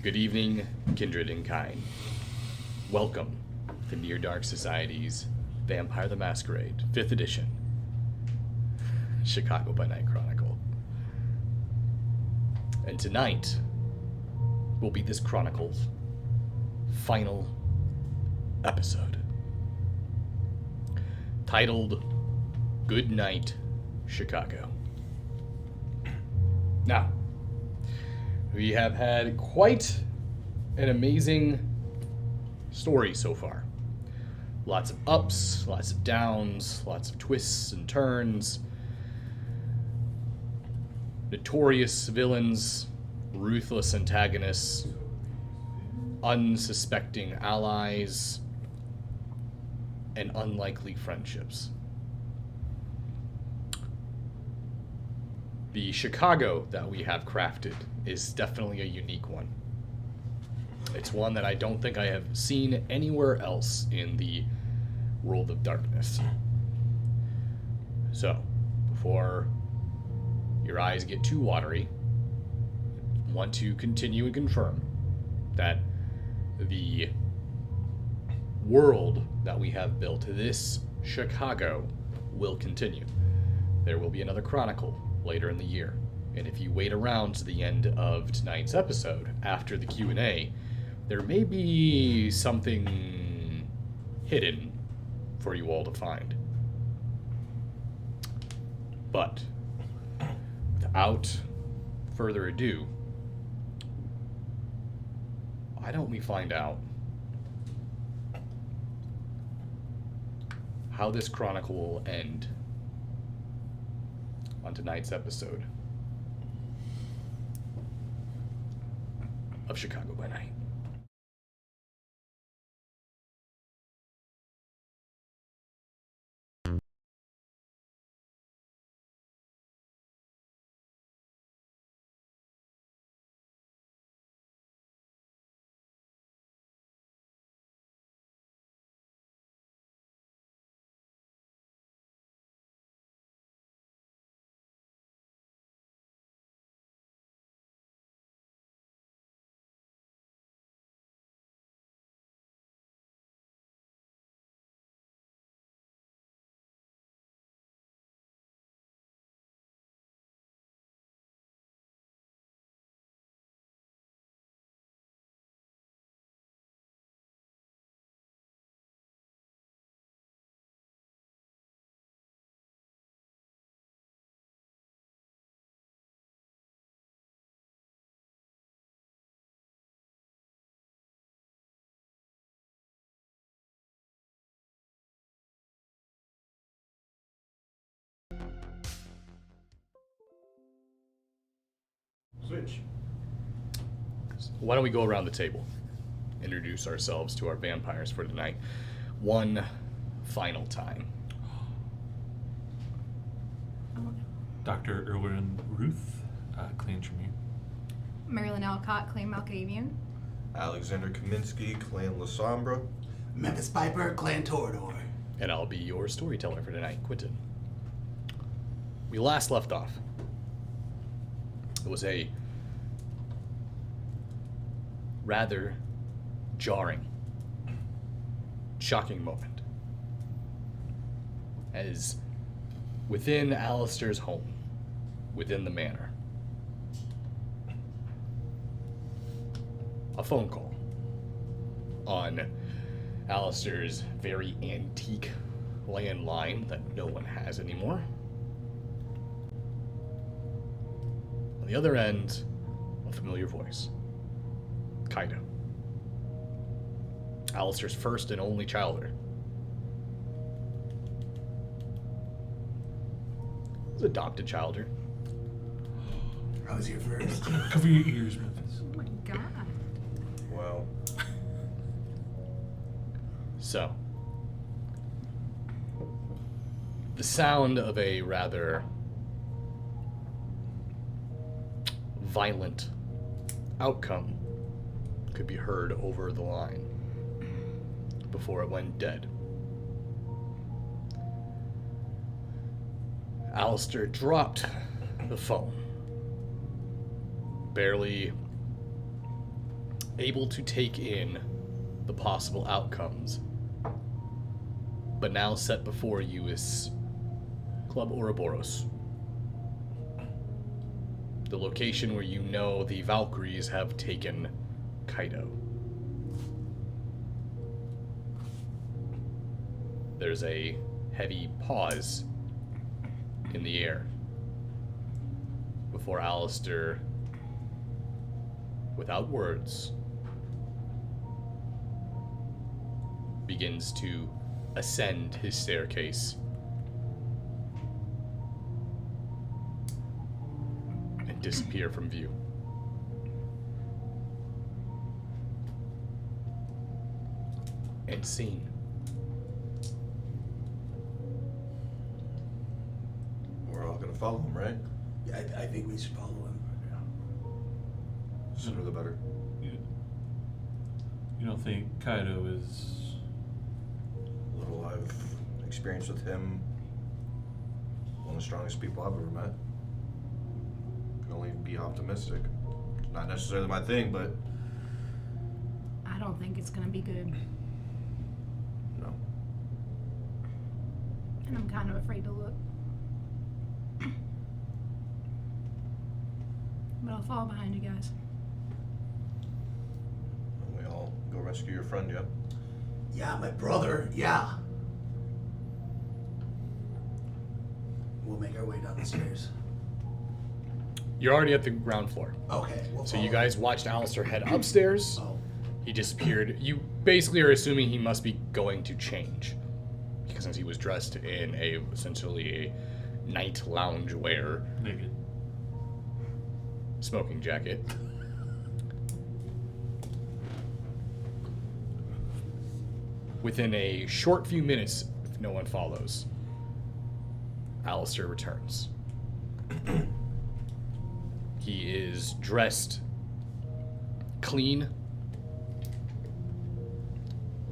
Good evening, kindred and kind. Welcome to Near Dark Society's Vampire the Masquerade, 5th edition, Chicago by Night Chronicle. And tonight will be this chronicle's final episode, titled Goodnight, Chicago. Now, we have had quite an amazing story so far. Lots of ups, lots of downs, lots of twists and turns. Notorious villains, ruthless antagonists, unsuspecting allies, and unlikely friendships. The Chicago that we have crafted is definitely a unique one. It's one that I don't think I have seen anywhere else in the world of darkness. So, before your eyes get too watery, I want to continue and confirm that the world that we have built, this Chicago, will continue. There will be another chronicle later in the year. And if you wait around to the end of tonight's episode, after the Q&A, there may be something hidden for you all to find. But without further ado, why don't we find out how this chronicle will end on tonight's episode of Chicago by Night. Switch. Why don't we go around the table, introduce ourselves to our vampires for tonight, one final time. Dr. Erwin Ruth, Clan Tremere. Marilyn Alcott, Clan Malkavian. Alexander Kaminsky, Clan La Sombra. Memphis Piper, Clan Torador. And I'll be your storyteller for tonight, Quentin. We last left off. It was a rather jarring, shocking moment. As within Alistair's home, within the manor, a phone call on Alistair's very antique landline that no one has anymore. On the other end, a familiar voice. Kaido. Alistair's first and only childer. His adopted childer. I was here first. Cover your ears, Memphis. Oh my god. Wow. So, the sound of a rather violent outcome could be heard over the line before it went dead. Alistair dropped the phone, barely able to take in the possible outcomes. But now set before you is Club Oroboros. The location where you know the Valkyries have taken Kaido. There's a heavy pause in the air before Alistair, without words, begins to ascend his staircase and disappear from view. And scene. We're all gonna follow him, right? Yeah, I think we should follow him. Sooner the better. You don't think Kaido is... Little I've experienced with him, one of the strongest people I've ever met. Can only be optimistic. It's not necessarily my thing, but I don't think it's gonna be good. no. And I'm kind of afraid to look. But I'll fall behind you guys. We all go rescue your friend, yeah? Yeah, my brother, yeah. We'll make our way down the stairs. You're already at the ground floor. Okay. We'll So you follow. guys watched Alistair head upstairs. Oh, He disappeared. You basically are assuming he must be going to change. Because since he was dressed in essentially a night lounge wear naked? smoking jacket. Within a short few minutes, if no one follows, Alistair returns. He is dressed clean.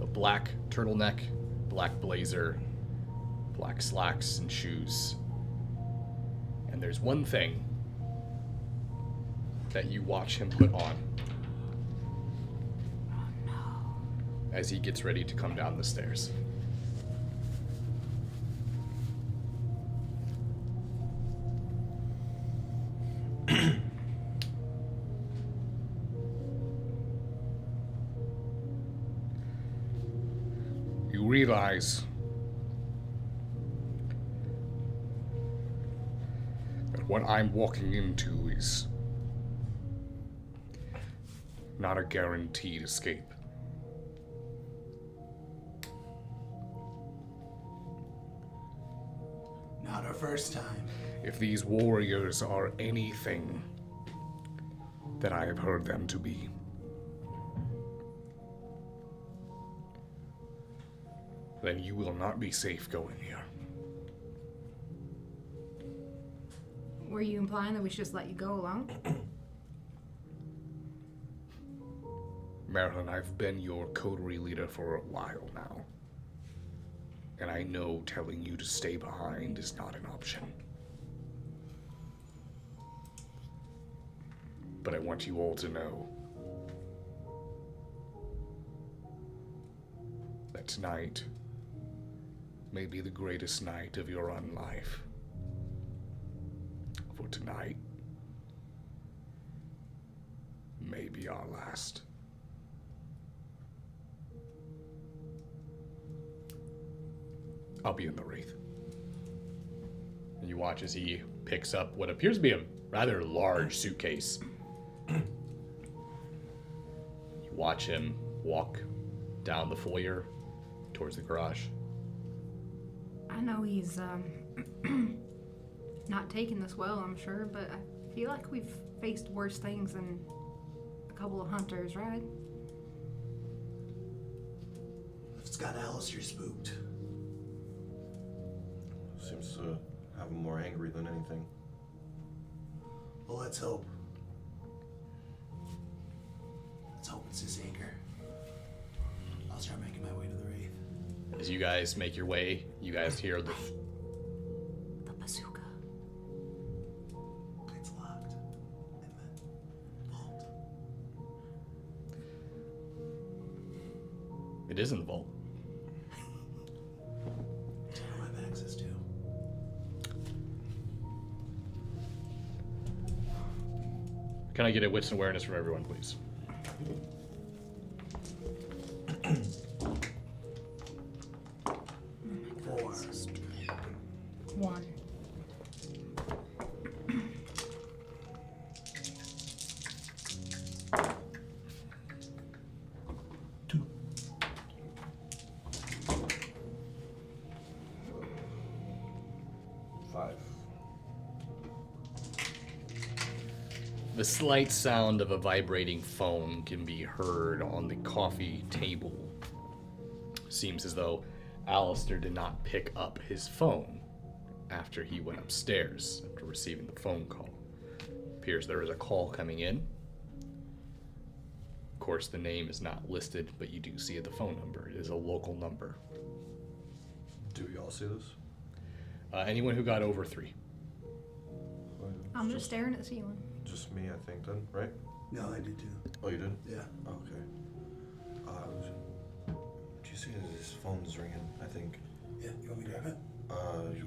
A black turtleneck, black blazer, black slacks and shoes. And there's one thing that you watch him put on as he gets ready to come down the stairs. You realize that what I'm walking into is not a guaranteed escape. not our first time. If these warriors are anything that I have heard them to be, then you will not be safe going here. Were you implying that we should just let you go alone? Marilyn, I've been your coterie leader for a while now. And I know telling you to stay behind is not an option. But I want you all to know that tonight may be the greatest night of your own life. For tonight may be our last. I'll be in the Wraith. And you watch as he picks up what appears to be a rather large suitcase. You watch him walk down the foyer towards the garage. I know he's not taking this well, I'm sure, but I feel like we've faced worse things than a couple of hunters, right? It's got Alistair spooked. Seems to have him more angry than anything. Well, let's hope. Let's hope it's his anger. I'll start making my way to the Wraith. As you guys make your way, you guys hear the The bazooka. It's locked. In the vault. It is in the vault. I don't have access to. Can I get a wits and awareness from everyone, please? Four. 1. Two. Five. The slight sound of a vibrating phone can be heard on the coffee table. Seems as though Alistair did not pick up his phone after he went upstairs after receiving the phone call. Appears there is a call coming in. Of course, the name is not listed, but you do see the phone number. It is a local number. Do we all see this? Anyone who got over 3. I'm just staring at the ceiling. Just me, I think, then, right? No, I did too. Oh, you did? Yeah. Okay. Do you see his phone's ringing? I think. Yeah, you want me to grab it?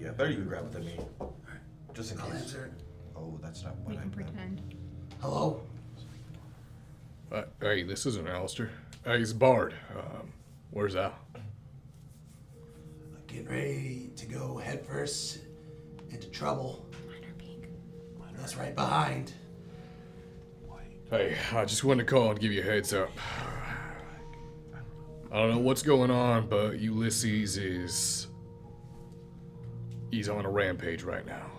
Yeah, better you grab it than me. Alright. Just in I'll case. answer it. Oh, that's not We what I can meant. pretend. Hello? Hey, this isn't Alistair. Hey, it's Bard. Where's Al? Getting ready to go headfirst into trouble. Minor peek. That's right behind. Hey, I just wanted to call and give you a heads up. I don't know what's going on, but Ulysses is... He's on a rampage right now.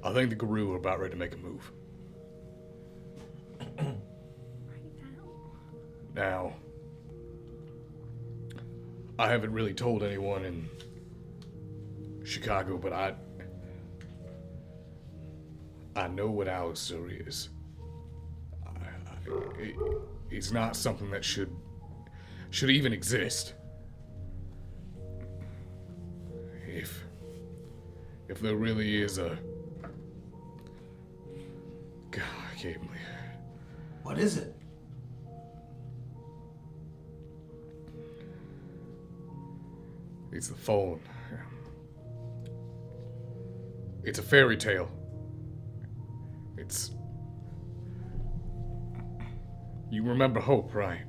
I think the Guru are about ready to make a move. Right now. Now, I haven't really told anyone in Chicago, but I know what Alistair is. It's not something that should even exist. If there really is a... God, I can't believe it. What is it? It's the phone. It's a fairy tale. It's... You remember Hope, right?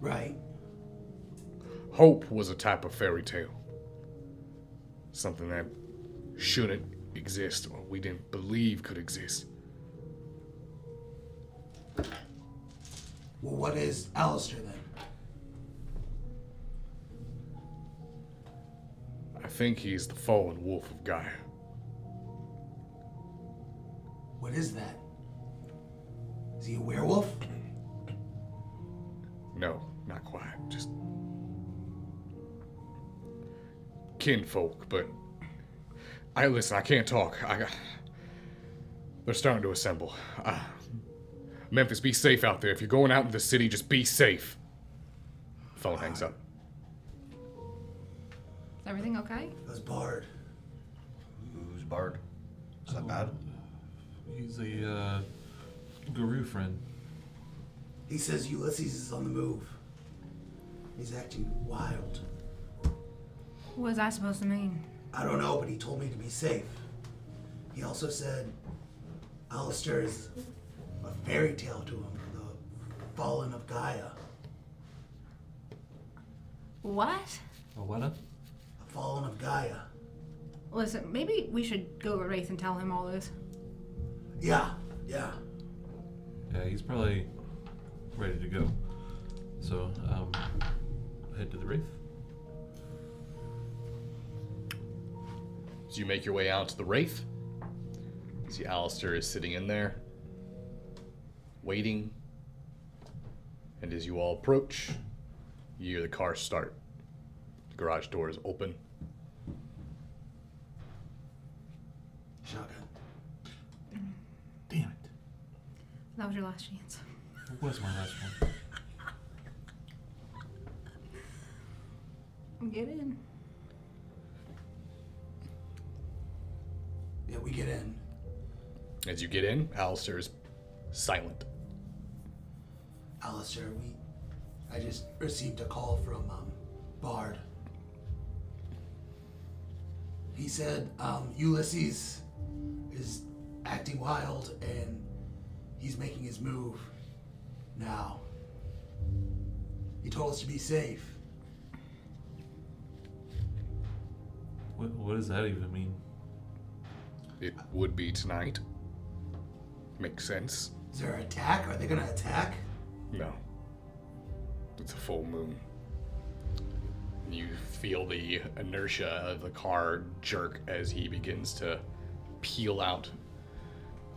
Right. Hope was a type of fairy tale. Something that shouldn't exist, or we didn't believe could exist. Well, what is Alistair then? I think he's the fallen wolf of Gaia. What is that? Is he a werewolf? No, not quite. Just kinfolk, but listen, I can't talk. They're starting to assemble. Memphis, be safe out there. If you're going out in the city, just be safe. Phone hangs up. Is everything okay? That's Bard. Who's Bard? Is that bad? He's a guru friend. He says Ulysses is on the move. He's acting wild. What is that supposed to mean? I don't know, but he told me to be safe. He also said Alistair is a fairy tale to him, the fallen of Gaia. What? A what? The fallen of Gaia. Listen, maybe we should go to Wraith and tell him all this. Yeah. Yeah, he's probably ready to go. So, head to the Wraith. As you make your way out to the Wraith, you see Alistair is sitting in there, waiting. And as you all approach, you hear the car start. The garage door is open. Shotgun. Damn it. That was your last chance. What was my last one? Get in. Yeah, we get in. As you get in, Alistair is silent. Alistair, I just received a call from Bard. He said Ulysses is acting wild and he's making his move now. He told us to be safe. What does that even mean? It would be tonight. Makes sense. Is there an attack? Are they gonna attack? No. It's a full moon. You feel the inertia of the car jerk as he begins to peel out.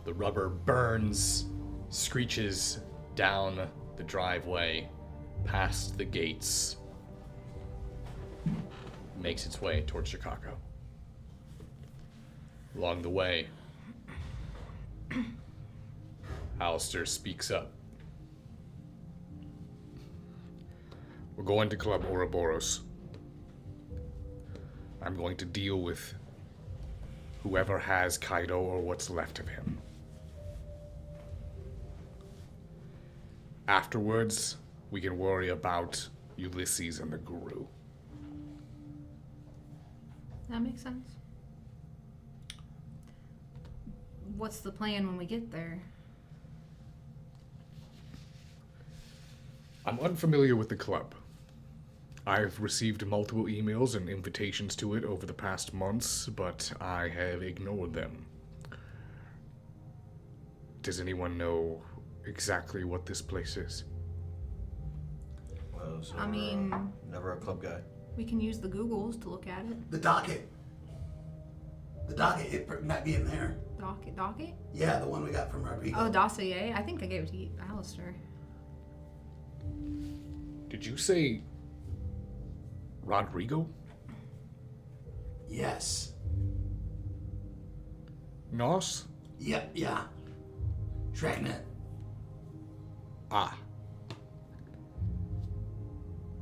The rubber burns, screeches down the driveway, past the gates, makes its way towards Chicago. Along the way, Alistair speaks up. We're going to Club Oroboros. I'm going to deal with whoever has Kaido or what's left of him. Afterwards, we can worry about Ulysses and the Guru. That makes sense. What's the plan when we get there? I'm unfamiliar with the club. I've received multiple emails and invitations to it over the past months, but I have ignored them. Does anyone know exactly what this place is? Well, so I mean- never a club guy. We can use the Googles to look at it. The docket. The docket, it might be in there. Docket? Yeah, the one we got from Rodrigo. Oh, dossier. I think I gave it to Alistair. Did you say Rodrigo? Yes. Nos? Yep, yeah. Shreknet. Ah.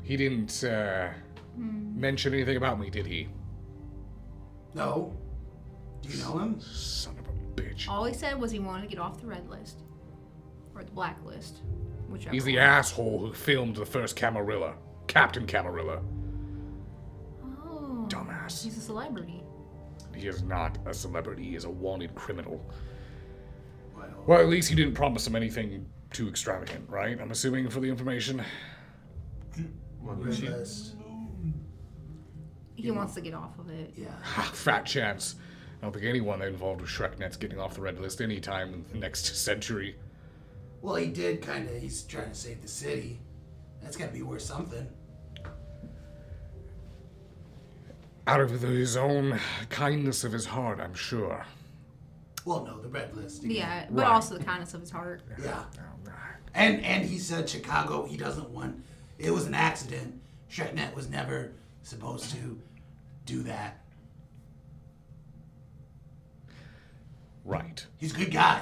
He didn't mention anything about me, did he? No. Do you know him? Son of a bitch. All he said was he wanted to get off the red list. Or the black list. Whichever He's the one. asshole who filmed the first Camarilla. Captain Camarilla. Oh. Dumbass. He's a celebrity. He is not a celebrity. He is a wanted criminal. Well, Well, at least you didn't promise him anything too extravagant, right? I'm assuming for the information. red list. He wants to get off of it. Yeah. Ha, fat chance. I don't think anyone involved with Shreknet's getting off the red list anytime in the next century. Well, he did kind of. He's trying to save the city. That's got to be worth something. Out of his own kindness of his heart, I'm sure. Well, no, the red list. again. Yeah, but Right. also the kindness of his heart. Yeah. Oh, And he said Chicago, he doesn't want. It was an accident. Shreknet was never supposed to do that. right. He's a good guy.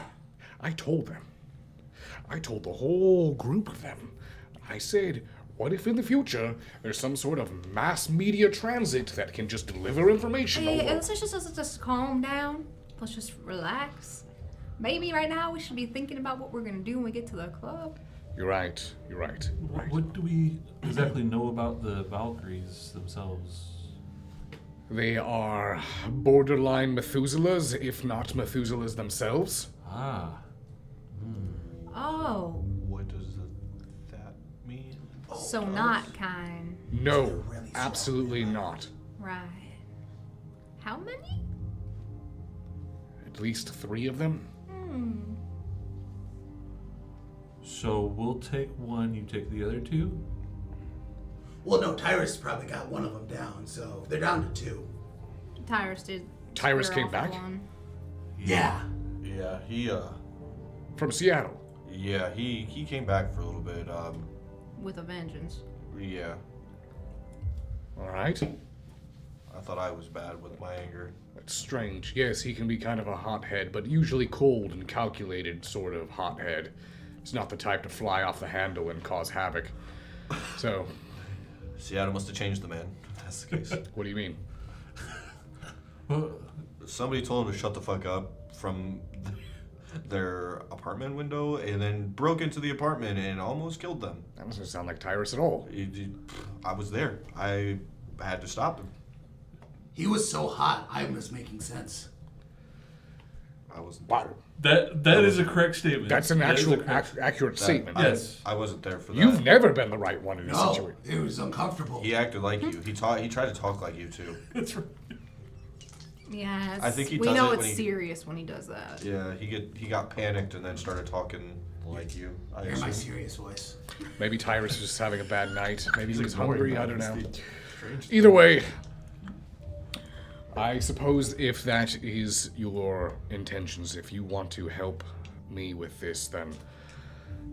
I told them. I told the whole group of them. I said, what if in the future there's some sort of mass media transit that can just deliver information Hey, over? let's just calm down. Let's just relax. Maybe right now we should be thinking about what we're gonna do when we get to the club. You're right. You're right. Right. What do we exactly know about the Valkyries themselves? They are borderline Methuselahs, if not Methuselahs themselves. Ah. Oh, What does that mean? so not kind. No, They're really strong, absolutely yeah. not. Right. How many? At least 3 of them. So we'll take one, you take the other 2? Well, no, Tyrus probably got one of them down, so they're down to 2. Tyrus did. Tyrus square came off back? one Yeah. Yeah, From Seattle. he came back for a little bit. with a vengeance. Yeah, All right. I thought I was bad with my anger. That's strange. Yes, he can be kind of a hothead, but usually cold and calculated sort of hothead. He's not the type to fly off the handle and cause havoc. So, Seattle must have changed the man. If that's the case. what do you mean? Well, Somebody told him to shut the fuck up from their apartment window and then broke into the apartment and almost killed them. That doesn't sound like Tyrus at all. I was there. I had to stop him. He was so hot, I was making sense. I wasn't Wow. That is a correct statement. That's an That is actual a correct- accurate statement. Yes. I wasn't there for that. You've never been the right one in this No, situation. it was uncomfortable. He acted like you. He tried to talk like you too. That's right. Yeah, I think he we does know it it's when he- serious when he does that. Yeah, he got panicked and then started talking like you. I Hear my assume. serious voice. Maybe Tyrus was just having a bad night. Maybe he was hungry. I don't know. Strange. Either way, I suppose if that is your intentions, if you want to help me with this, then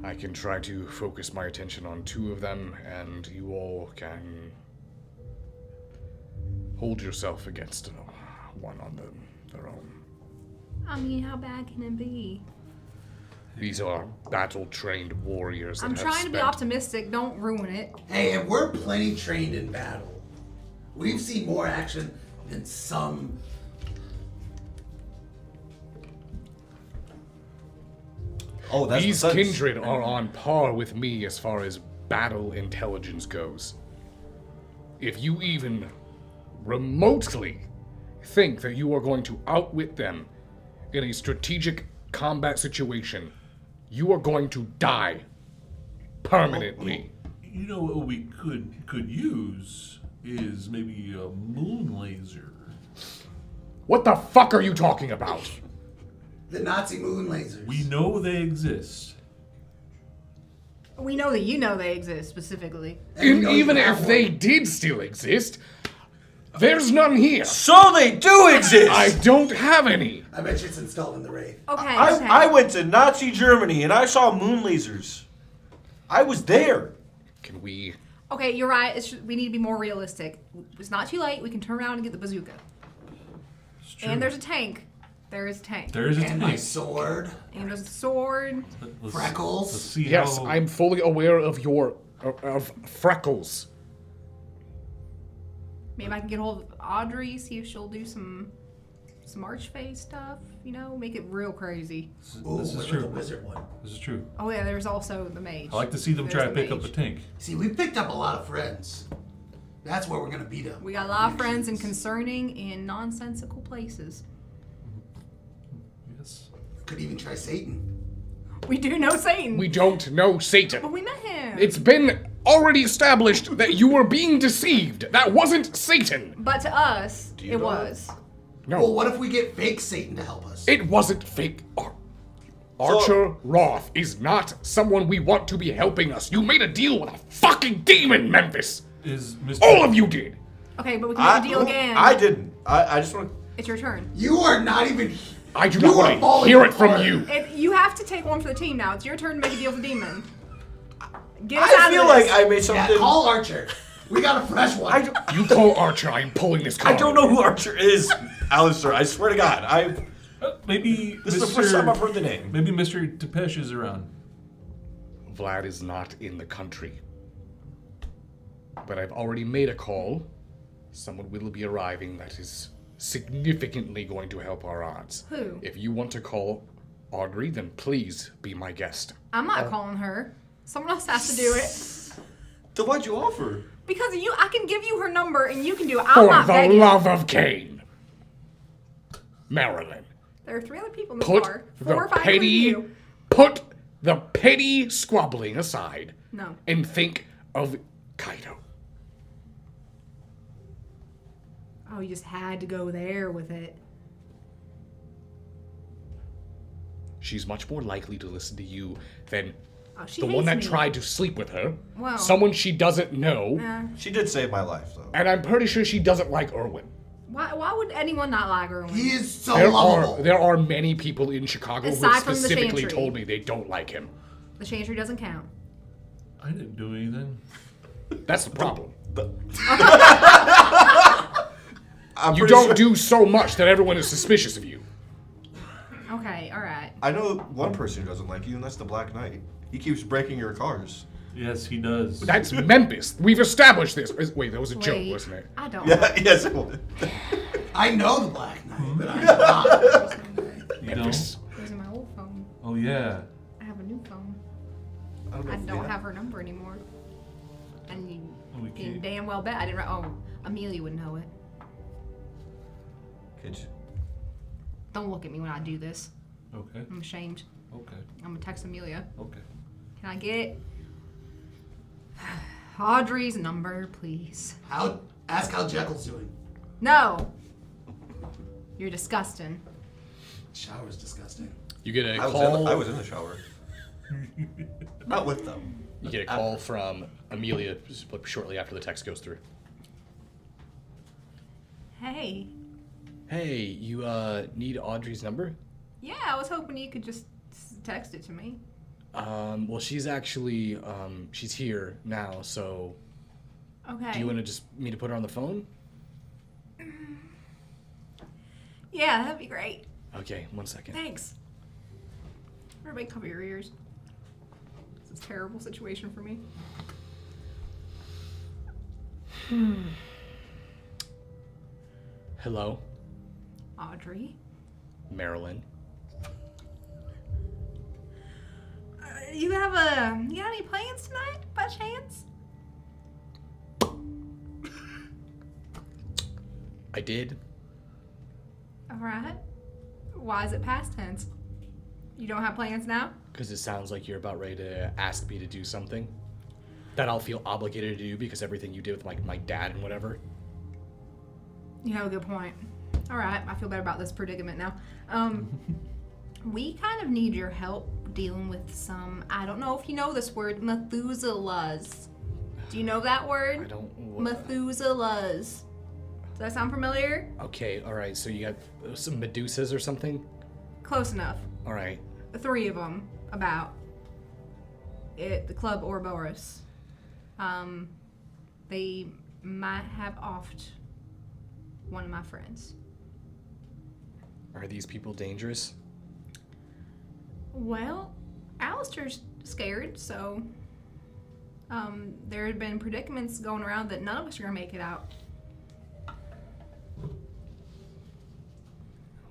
I can try to focus my attention on 2 of them, and you all can hold yourself against one on their own. I mean, how bad can it be? These are battle-trained warriors that I'm have trying to be spent- optimistic. Don't ruin it. Hey, and we're plenty trained in battle. We've seen more action than some. Oh, that's These that's- kindred are on par with me as far as battle intelligence goes. If you even remotely think that you are going to outwit them in a strategic combat situation, you are going to die permanently. You know what we could use is maybe a moon laser. What the fuck are you talking about? The Nazi moon lasers. We know they exist. We know that you know they exist specifically. And we And know you even have if they one. did still exist, there's none here. So they do exist. I don't have any. I bet you it's installed in the Wraith. Okay. okay. I went to Nazi Germany and I saw moon lasers. I was there. Can we... Okay, you're right. We need to be more realistic. It's not too late. We can turn around and get the bazooka. It's true. And there's a tank. There is a tank. There is a And my tank. sword. And there's a sword. Let's Freckles. see Yes, how... I'm fully aware of your... of Freckles. Maybe I can get hold of Audrey, see if she'll do some archfey stuff. You know, make it real crazy. Ooh, This is what about true. the wizard one? This is true. Oh yeah, there's also the mage. I like to see them There's try to the pick up a mage. tank. See, we picked up a lot of friends. That's where we're gonna beat them. We got a lot of friends in concerning and nonsensical places. Yes. Could even try Satan. We do know Satan. We don't know Satan. But we met him. It's been already established that you were being deceived. That wasn't Satan. But to us, you it know was. No, Well, what if we get fake Satan to help us? it wasn't fake. Archer Roth is not someone we want to be helping us. You made a deal with a fucking demon, Memphis. Is Mr. All of you did. Okay, but we can make a deal again. I didn't. I just want to. It's your turn. You are not even. I do You not are want to falling hear it from apart. you. You have to take one for the team now. It's your turn to make a deal with the demon. Get us I out feel of like this. I made Yeah, something. call Archer. We got a fresh one. You call Archer. I'm pulling this card. I don't know who Archer is, Alistair. I swear to God. Maybe This Mr. is the first time I've heard the name. Maybe Mr. Tepesh is around. Vlad is not in the country. But I've already made a call. Someone will be arriving that is significantly going to help our odds. Who? If you want to call Audrey, then please be my guest. I'm not calling her. Someone else has to do it. Then why'd you offer? Because I can give you her number and you can do it. I'm For not the begging. love of Cain. Marilyn, There are 3 other people in the put car. the 4 or 5 for petty, you. put the petty squabbling aside No. and think of Kaido. Oh, you just had to go there with it. She's much more likely to listen to you than Oh, she the hates one that me. tried to sleep with her. Well. Someone she doesn't know. She did save my life, though. And I'm pretty sure she doesn't like Erwin. Why would anyone not like Erwin? He is so There lovable. are many people in Chicago who Aside from the specifically Chantry. told me they don't like him. The Chantry doesn't count. I didn't do anything. That's the problem. I'm You pretty don't sure- do so much that everyone is suspicious of you. Okay, alright. I know one person who doesn't like you, and that's the Black Knight. He keeps breaking your cars. Yes, he does. That's Memphis. We've established this. Wait, that was a joke, Wait, wasn't it? I don't. Yeah, yes, it was. I know the Black Knight, but I'm not. you know? Memphis. Using my old phone. Oh yeah. I have a new phone. I don't know. I if we don't have her number anymore. And you Oh, we can can't. damn well bet I didn't. Oh, Amelia would know it. Could you? Don't look at me when I do this. Okay. I'm ashamed. Okay. I'm gonna text Amelia. Okay. Can I get Audrey's number, please? Ask how Jekyll's doing. No. You're disgusting. Shower's disgusting. You get a I call. was in the shower. Not with them. You get a call from Amelia shortly after the text goes through. Hey. Hey, you need Audrey's number? Yeah, I was hoping you could just text it to me. Well, she's actually she's here now. So, Okay. do you want to just me to put her on the phone? Yeah, that'd be great. Okay, 1 second. Thanks. Everybody cover your ears. This is a terrible situation for me. Hello, Audrey. Marilyn. You got any plans tonight, by chance? I did. Alright. Why is it past tense? You don't have plans now? Because it sounds like you're about ready to ask me to do something that I'll feel obligated to do because everything you did with my dad and whatever. You have a good point. Alright, I feel better about this predicament now. We kind of need your help dealing with some, I don't know if you know this word, Methuselahs. Do you know that I word? don't. Methuselahs. Does that sound familiar? Okay, all right. So you got some Medusas or something. Close enough. All right. The three of them, about. At the Club Oroboros. They might have offed one of my friends. Are these people dangerous? Well, Alistair's scared, so there had been predicaments going around that none of us are gonna make it out.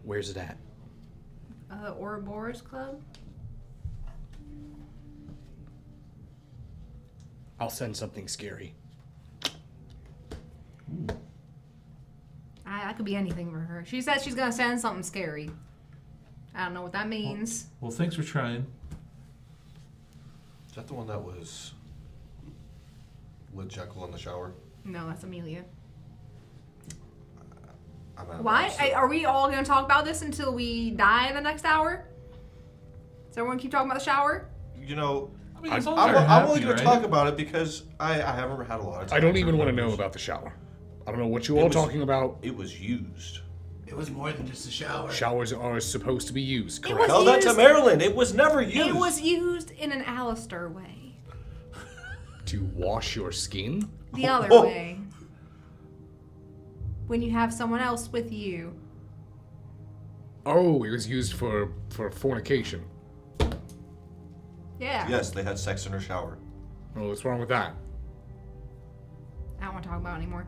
Where's it at? Oroboros Club? I'll send something scary. That could be anything for her. She said she's gonna send something scary. I don't know what that means. Well, thanks for trying. Is that the one that was with Jekyll in the shower? No, that's Amelia. I'm Why? Are we all gonna talk about this until we die in the next hour? Does everyone keep talking about the shower? You know, I mean, as long as I'm you're happy, only going right? to talk about it because I haven't had a lot of time. I don't even want to remember. know about the shower. I don't know what you It all was- talking about. It was used. It was more than just a shower. Showers are supposed to be used, It correct? was Tell that to used- Marilyn. It was never used. It was used in an Alistair way. To wash your skin? The other Oh. way. When you have someone else with you. Oh, it was used for fornication. Yeah. Yes, they had sex in her shower. Oh, what's wrong with that? I don't want to talk about it anymore.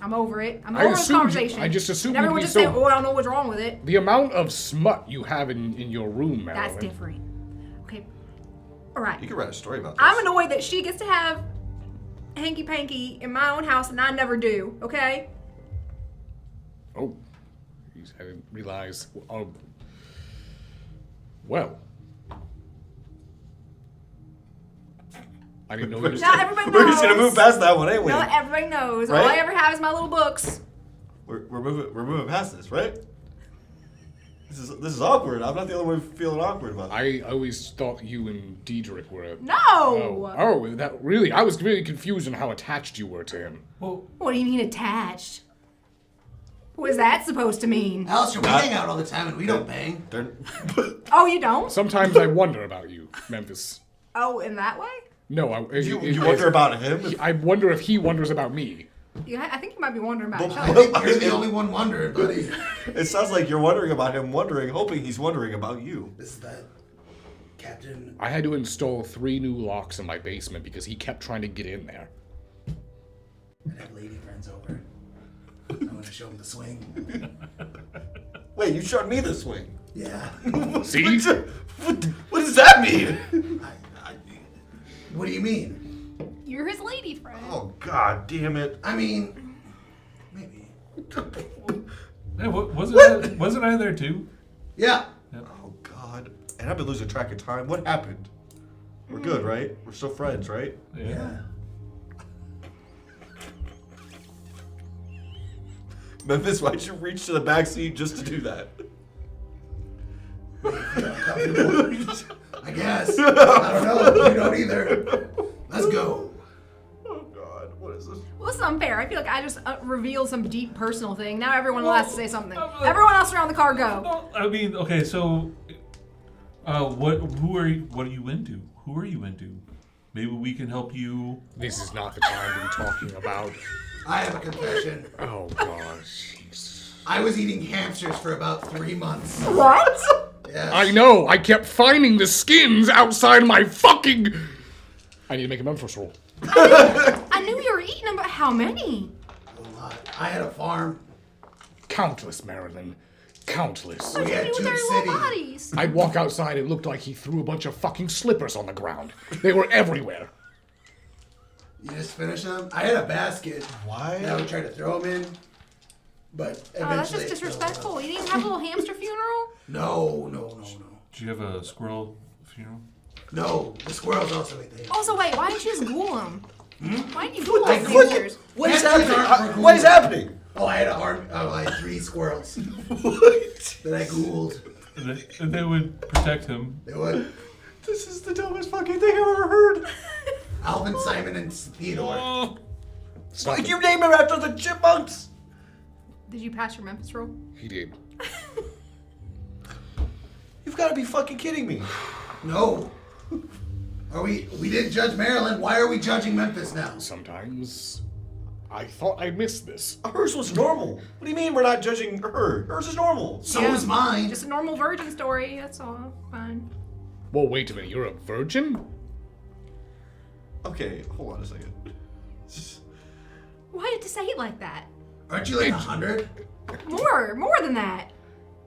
I'm over it. I'm I over this assumed you- conversation. I just assumed And everyone you'd be just so- saying, oh, I don't know what's wrong with it. The amount of smut you have in your room, Marilyn. That's different. Okay. All right. You could write a story about this. I'm annoyed that she gets to have hanky panky in my own house and I never do. Okay. Oh, I didn't realize. Oh, well, I didn't know. Not everybody knows. We're just gonna move past that one, ain't we? Not everybody knows. All Right? I ever have is my little books. We're moving past this, right? This is awkward. I'm not the only one feeling awkward about it. I always thought you and Diedrich were. No. Oh, that really? I was really confused on how attached you were to him. Well, What do you mean attached? What is that supposed to mean? Alistair, we Not- hang out all the time and we don't bang. They're- Oh, you don't? Sometimes I wonder about you, Memphis. Oh, in that way? No, you wonder about him? I wonder if he wonders about me. Yeah, I think you might be wondering about Well, each I other. think you're the only one wondering, buddy. It sounds like you're wondering about him, hoping he's wondering about you. This is that Captain. I had to install 3 new locks in my basement because he kept trying to get in there. I have lady friends over. I want to show them the swing. Wait, you showed me the swing. Yeah. See? What does that mean? What do you mean? You're his lady friend. Oh, God damn it. I mean, maybe. Hey, wasn't I there too? Yeah. Oh, God. And I've been losing track of time. What happened? We're good, right? We're still friends, right? Yeah. Memphis, why'd you reach to the back seat just to do that? I guess. I don't know. You don't either. Let's go. Oh, God. What is this? Well, it's unfair. I feel like I just revealed some deep personal thing. Now everyone has to say something. Everyone else around the car, go. No, I mean, okay, so, what are you into? Who are you into? Maybe we can help you. This is not the time to be talking about. I have a confession. Oh gosh. Jeez. I was eating hamsters for about 3 months. What? Yes. I know. I kept finding the skins outside my fucking. I need to make a Memphis roll. I knew you were eating them, but how many? A lot. I had a farm. Countless, Marilyn. Countless. What We did had you do with their Tube little City. bodies? I'd walk outside. It looked like he threw a bunch of fucking slippers on the ground. They were everywhere. You just finish them? I had a basket. Why? That I would try to throw them in. But eventually. Oh, that's just it filled disrespectful. up. You didn't have a little hamster funeral? No. Did you have a squirrel funeral? No, the squirrels also ate the Also, wait, why didn't you just ghoul them? Why didn't you ghoul I the couldn't. hamsters? What is Hamsters happening? aren't for What is ghouls. happening? Oh, I had I had 3 squirrels What? that I ghouled. And they would protect him. They would. This is the dumbest fucking thing I've ever heard. Alvin, Simon, and Theodore. Oh, Stop it. You name him after the chipmunks. Did you pass your Memphis roll? He did. You've got to be fucking kidding me. No. We didn't judge Maryland. Why are we judging Memphis now? Sometimes I thought I missed this. Hers was normal. What do you mean we're not judging her? Hers is normal. So Yeah. was mine. Just a normal virgin story, that's all. Fine. Well, wait a minute. You're a virgin? Okay, hold on a second. Why did you say it like that? Aren't you like 100? More than that.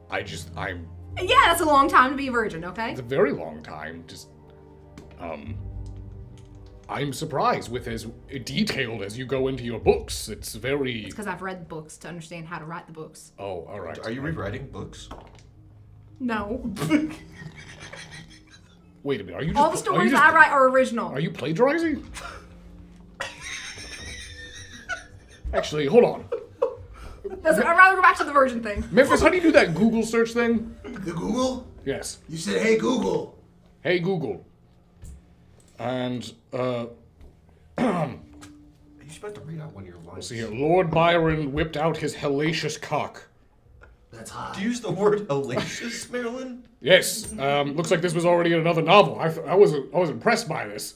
I'm. Yeah, that's a long time to be a virgin, okay? It's a very long time. I'm surprised with as detailed as you go into your books. It's very. Because I've read books to understand how to write the books. Oh, all right. Are you rewriting books? No. Wait a minute. Are you just? All the stories I write are original. Are you plagiarizing? Actually, hold on. I'd rather go back to the virgin thing. Memphis, how do you do that Google search thing? The Google? Yes. You said, hey, Google. Hey Google. And You're supposed to read out one of your lines. let's see here. Lord Byron whipped out his hellacious cock. That's hot. Do you use the word hellacious, Marilyn? Yes. Looks like this was already in another novel. I was impressed by this.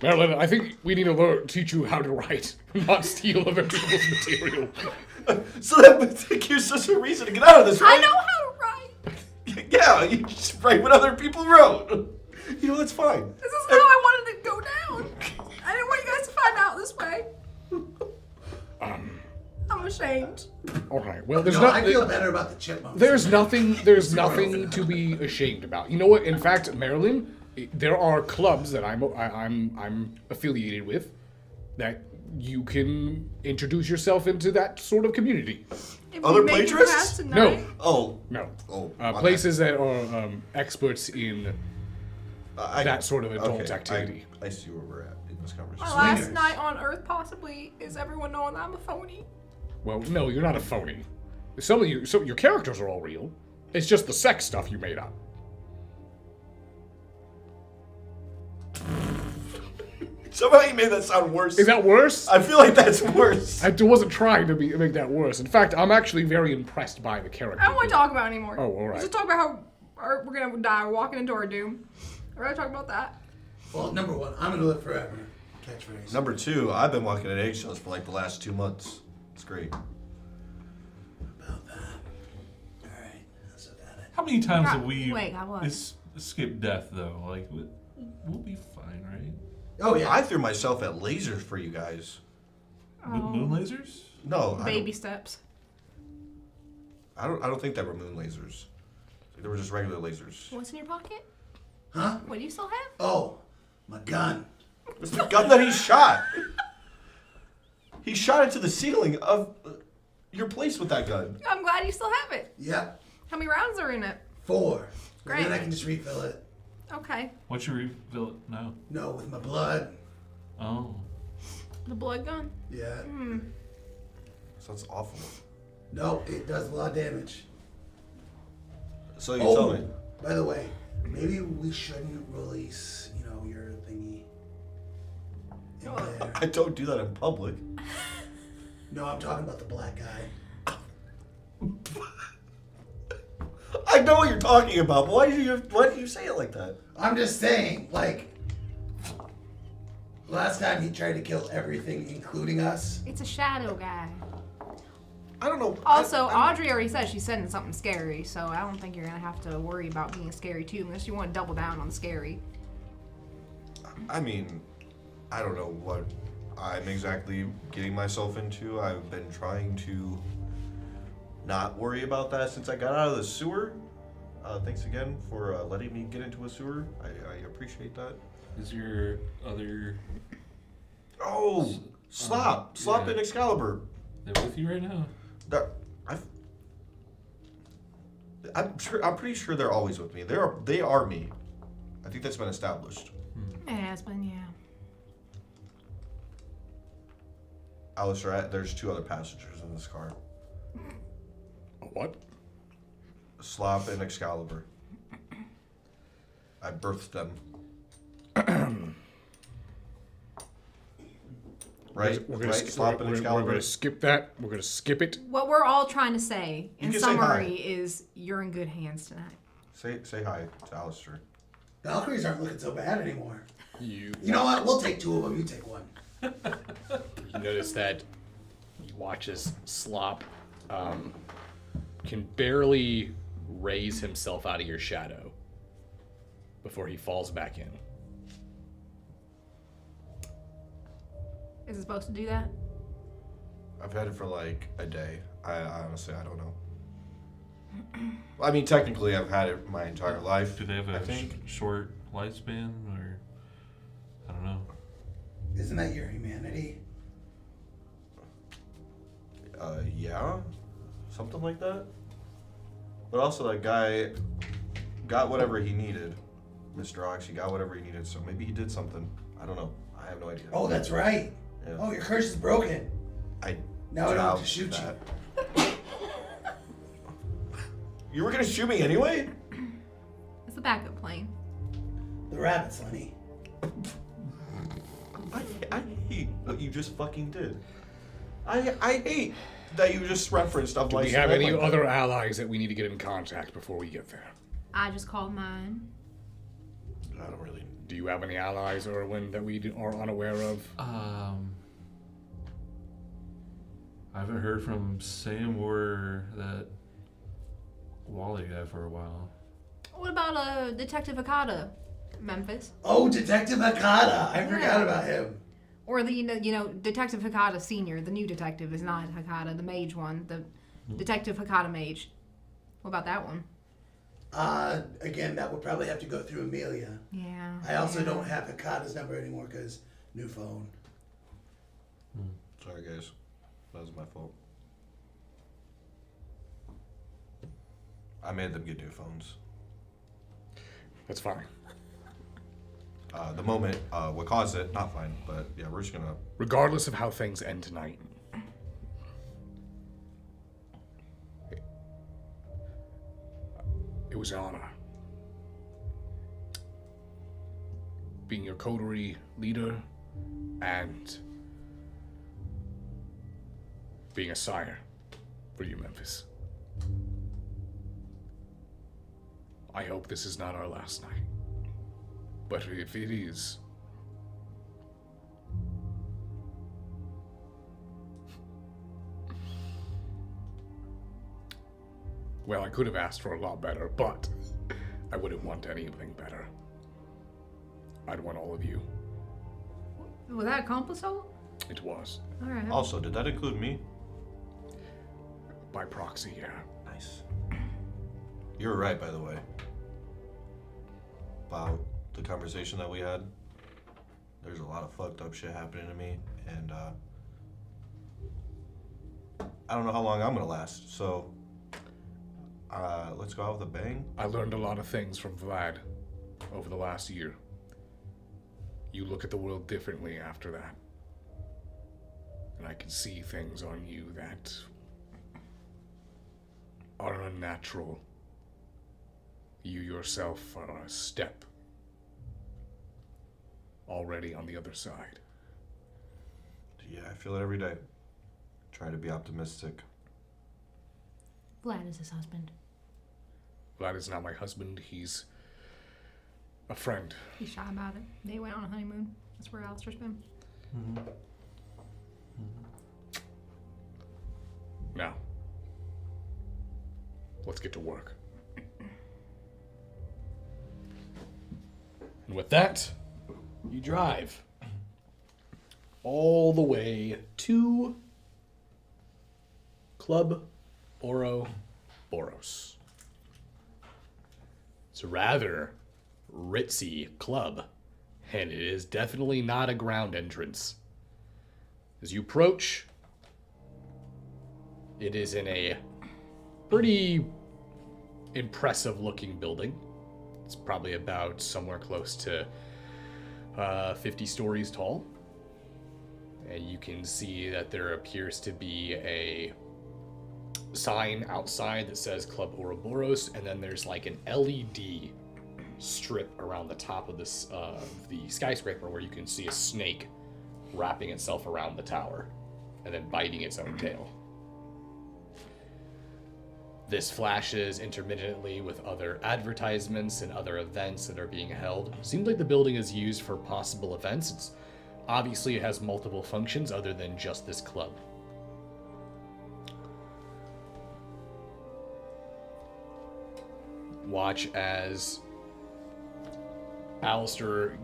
Marilyn, I think we need to teach you how to write, not steal other people's material. So that gives us a reason to get out of this, I right? know how to write. Yeah, you just write what other people wrote. You know, that's fine. This is how I wanted it to go down. I didn't want you guys to find out this way. I'm ashamed. All right. Well, there's No, not. I feel better about the chipmunks. There's nothing to be ashamed about. You know what? In fact, Marilyn, there are clubs that I'm affiliated with that you can introduce yourself into that sort of community. If Other we make it plagiarists? past tonight- No, Oh. no. Oh, my Places that are experts in bad. that sort of adult Okay, activity. I see where we're at in this conversation. My last Swingers. night on Earth possibly is everyone knowing that I'm a phony. Well, no, you're not a phony. Some of your characters are all real. It's just the sex stuff you made up. Somehow you made that sound worse. Is that worse? I feel like that's worse. I wasn't trying to make that worse. In fact, I'm actually very impressed by the character. I don't want to talk about it anymore. Oh, all right. Let's just talk about how we're gonna die walking into our doom. I'd rather talk about that. Well, number 1, I'm gonna live forever. Catchphrase. Number 2, I've been walking on eggshells for like the last 2 months. It's great. About that. All right, that's about it. how many times Yeah, have we wait, I was. escaped death though? Like we'll be fine, right? Oh yeah. I threw myself at lasers for you guys. Moon lasers? No, I Baby steps. I don't think that were moon lasers. They were just regular lasers. What's in your pocket? Huh? What do you still have? Oh, my gun. It's the gun that he shot. He shot into the ceiling of your place with that gun. I'm glad you still have it. Yep. How many rounds are in it? 4. Great. And then I can just refill it. Okay. What's your refill it now? No, with my blood. Oh. The blood gun? Yeah. Sounds awful. No, it does a lot of damage. So you tell me. By the way, maybe we shouldn't release, your thingy. In there. I don't do that in public. No, I'm talking about the black guy. I know what you're talking about, but why did you say it like that? I'm just saying, last time he tried to kill everything, including us. It's a shadow guy. I don't know. Also, Audrey already said she's sending something scary, so I don't think you're gonna have to worry about being scary too, unless you want to double down on scary. I mean, I don't know what I'm exactly getting myself into. I've been trying to not worry about that since I got out of the sewer. Thanks again for letting me get into a sewer. I appreciate that. Is your other... Oh, Slop yeah. and Excalibur. They're with you right now? I'm pretty sure they're always with me. They are me. I think that's been established. It has been, yeah. Alistair, there's 2 other passengers in this car. What? Slop and Excalibur. I birthed them. Right? We're right? Slop and Excalibur. gonna skip that. We're gonna skip it. What we're all trying to say, You in can say summary, hi. is you're in good hands tonight. Say hi to Alistair. Valkyries aren't looking so bad anymore. You You know what? We'll take 2 of them. You take 1. You notice that he watches Slop can barely raise himself out of your shadow before he falls back in. Is it supposed to do that? I've had it for like a day. I honestly, I don't know. I mean, technically, I've had it my entire life. Do they have I a think. short lifespan, or... I don't know. Isn't that your humanity? Yeah, something like that. But also, that guy got whatever he needed. Mr. Ox, he got whatever he needed, so maybe he did something. I don't know. I have no idea. Oh, that's right. Yeah. Oh, your curse is broken. I Now I don't have to doubt shoot that. you. You were gonna shoot me anyway? It's the backup plane. The rabbits, Lenny. I hate what you just fucking did. I hate that you just referenced stuff Do like we have that any like that. other allies that we need to get in contact before we get there? I just called mine. I don't really. Do you have any allies, Erwin, that we are unaware of? I haven't heard from Sam or that Wally guy for a while. What about Detective Hakata, Memphis? Oh, Detective Hakata. I forgot Yeah. about him. Or the Detective Hakata Senior, the new detective is not Hakata, the mage one, the Detective Hakata mage. What about that one? Again, that would probably have to go through Amelia. Yeah. I also don't have Hakata's number anymore because new phone. Sorry, guys. That was my fault. I made them get new phones. That's fine. The moment, what caused it, not fine, but yeah, we're just gonna. Regardless of how things end tonight, it was an honor. Being your coterie leader and being a sire for you, Memphis. I hope this is not our last night. But if it is, well, I could have asked for a lot better, but I wouldn't want anything better. I'd want all of you. Was that accomplice hole? It was. Alright. Also, did that include me? By proxy, yeah. Nice. You were right, by the way, about the conversation that we had. There's a lot of fucked up shit happening to me, and I don't know how long I'm gonna last, so let's go out with a bang. I learned a lot of things from Vlad over the last year. You look at the world differently after that. And I can see things on you that are unnatural. You yourself are a step already on the other side. Yeah, I feel it every day. Try to be optimistic. Vlad is his husband. Vlad is not my husband. He's a friend. He's shy about it. They went on a honeymoon. That's where Alistair's been. Now, let's get to work. And with that, you drive all the way to Club Oroboros. It's a rather ritzy club, and it is definitely not a ground entrance. As you approach, it is in a pretty impressive looking building. It's probably about somewhere close to 50 stories tall. And you can see that there appears to be a sign outside that says Club Oroboros, and then there's like an LED strip around the top of this the skyscraper where you can see a snake wrapping itself around the tower and then biting its own tail. This flashes intermittently with other advertisements and other events that are being held. Seems like the building is used for possible events. Obviously it has multiple functions other than just this club. Watch as Alistair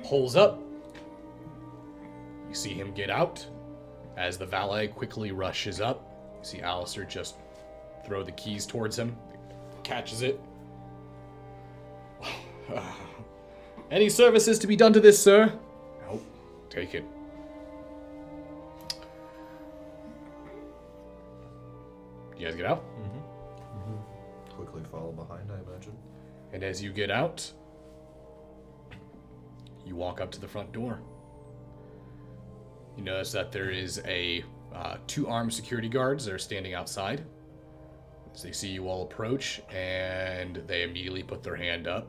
pulls up. You see him get out. As the valet quickly rushes up, you see Alistair just throw the keys towards him. Catches it. Any services to be done to this, sir? Nope. Take it. You guys get out? Quickly follow behind, I imagine. And as you get out, you walk up to the front door. You notice that there is a two armed security guards that are standing outside. So they see you all approach, and they immediately put their hand up.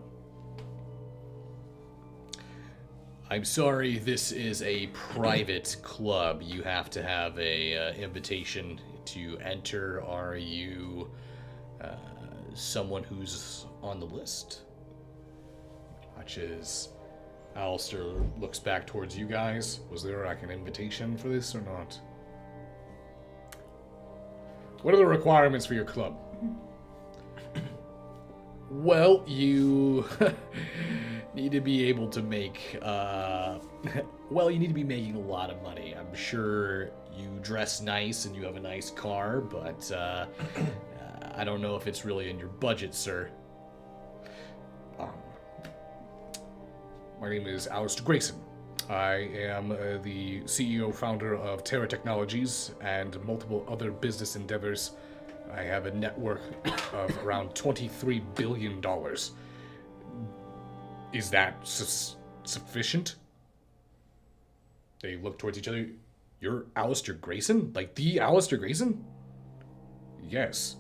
I'm sorry, this is a private club. You have to have a invitation to enter. Are you someone who's on the list? Watch as Alistair looks back towards you guys. Was there like an invitation for this or not? What are the requirements for your club? Well, you need to be able to make, you need to be making a lot of money. I'm sure you dress nice and you have a nice car, but I don't know if it's really in your budget, sir. My name is Alistair Grayson. I am the CEO founder of Terra Technologies and multiple other business endeavors. I have a network of around $23 billion. Is that sufficient? They look towards each other. You're Alistair Grayson? Like the Alistair Grayson? Yes.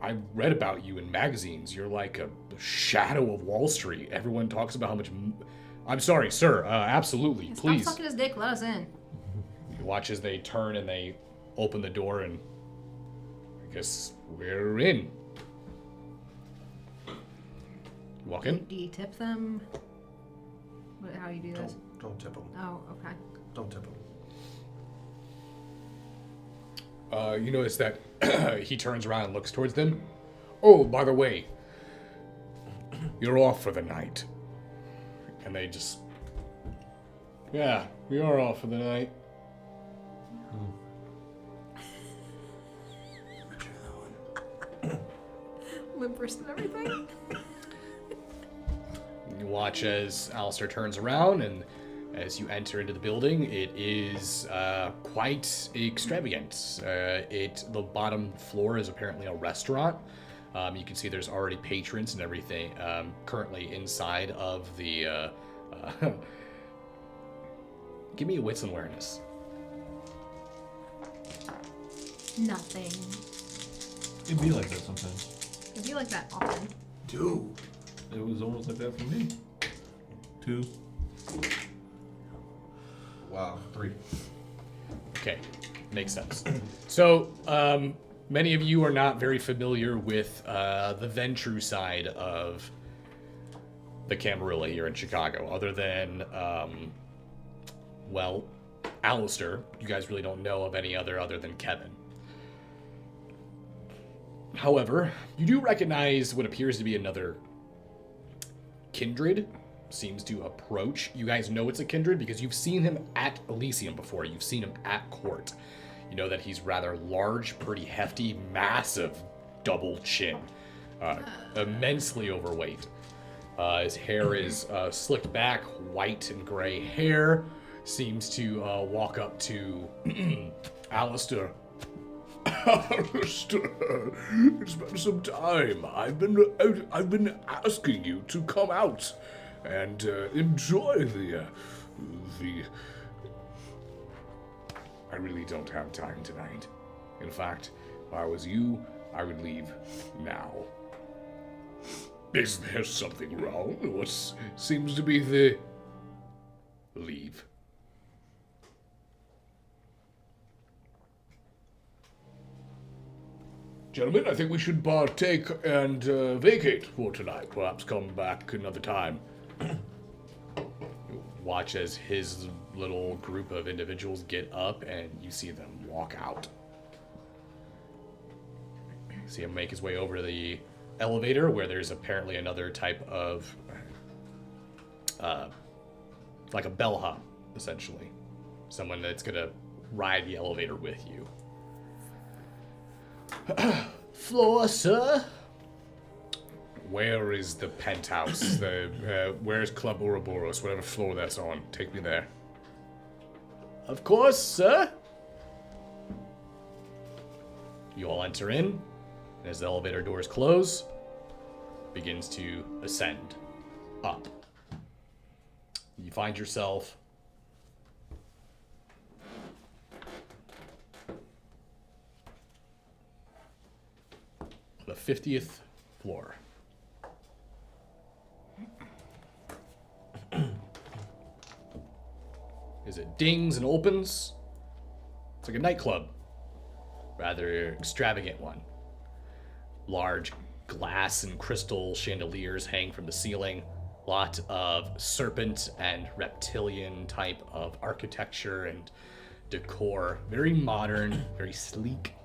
I read about you in magazines. You're like a shadow of Wall Street. Everyone talks about how much... I'm sorry, sir. Absolutely. Stop Please. sucking his dick. Let us in. You watch as they turn and they open the door, and I guess we're in. You walk in? Do you tip them? How do you do this? Don't tip him. Oh, okay. Don't tip him. You notice that he turns around and looks towards them. Oh, by the way, you're off for the night. And they just... Yeah, we are off for the night. breakfast and everything. You watch as Alistair turns around, and as you enter into the building, it is quite extravagant. The bottom floor is apparently a restaurant. You can see there's already patrons and everything currently inside of the... Give me a wits and awareness. Nothing. It'd be like that sometimes. It'd be like that often. 2. It was almost like that for me. 2. Wow, 3. Okay, makes sense. So, many of you are not very familiar with the Ventru side of the Camarilla here in Chicago, other than, well, Alistair. You guys really don't know of any other than Kevin. However, you do recognize what appears to be another kindred seems to approach. You guys know it's a kindred because you've seen him at Elysium before. You've seen him at court. You know that he's rather large, pretty hefty, massive double chin, immensely overweight. His hair is slicked back, white and gray hair. Seems to walk up to Alistair. Alistair, it's been some time. I've been asking you to come out and enjoy the. I really don't have time tonight. In fact, if I was you, I would leave now. Is there something wrong? What seems to be the... Leave. Gentlemen, I think we should partake and vacate for tonight. Perhaps come back another time. Watch as his little group of individuals get up and you see them walk out. See him make his way over to the elevator where there's apparently another type of like a bellhop, essentially. Someone that's gonna ride the elevator with you. Floor, sir? Where is the penthouse? Where's Club Oroboros? Whatever floor that's on. Take me there. Of course, sir. You all enter in, and as the elevator doors close, begins to ascend up. You find yourself on the 50th floor. As it dings and opens, it's like a nightclub. Rather extravagant one. Large glass and crystal chandeliers hang from the ceiling. Lot of serpent and reptilian type of architecture and decor. Very modern, very sleek,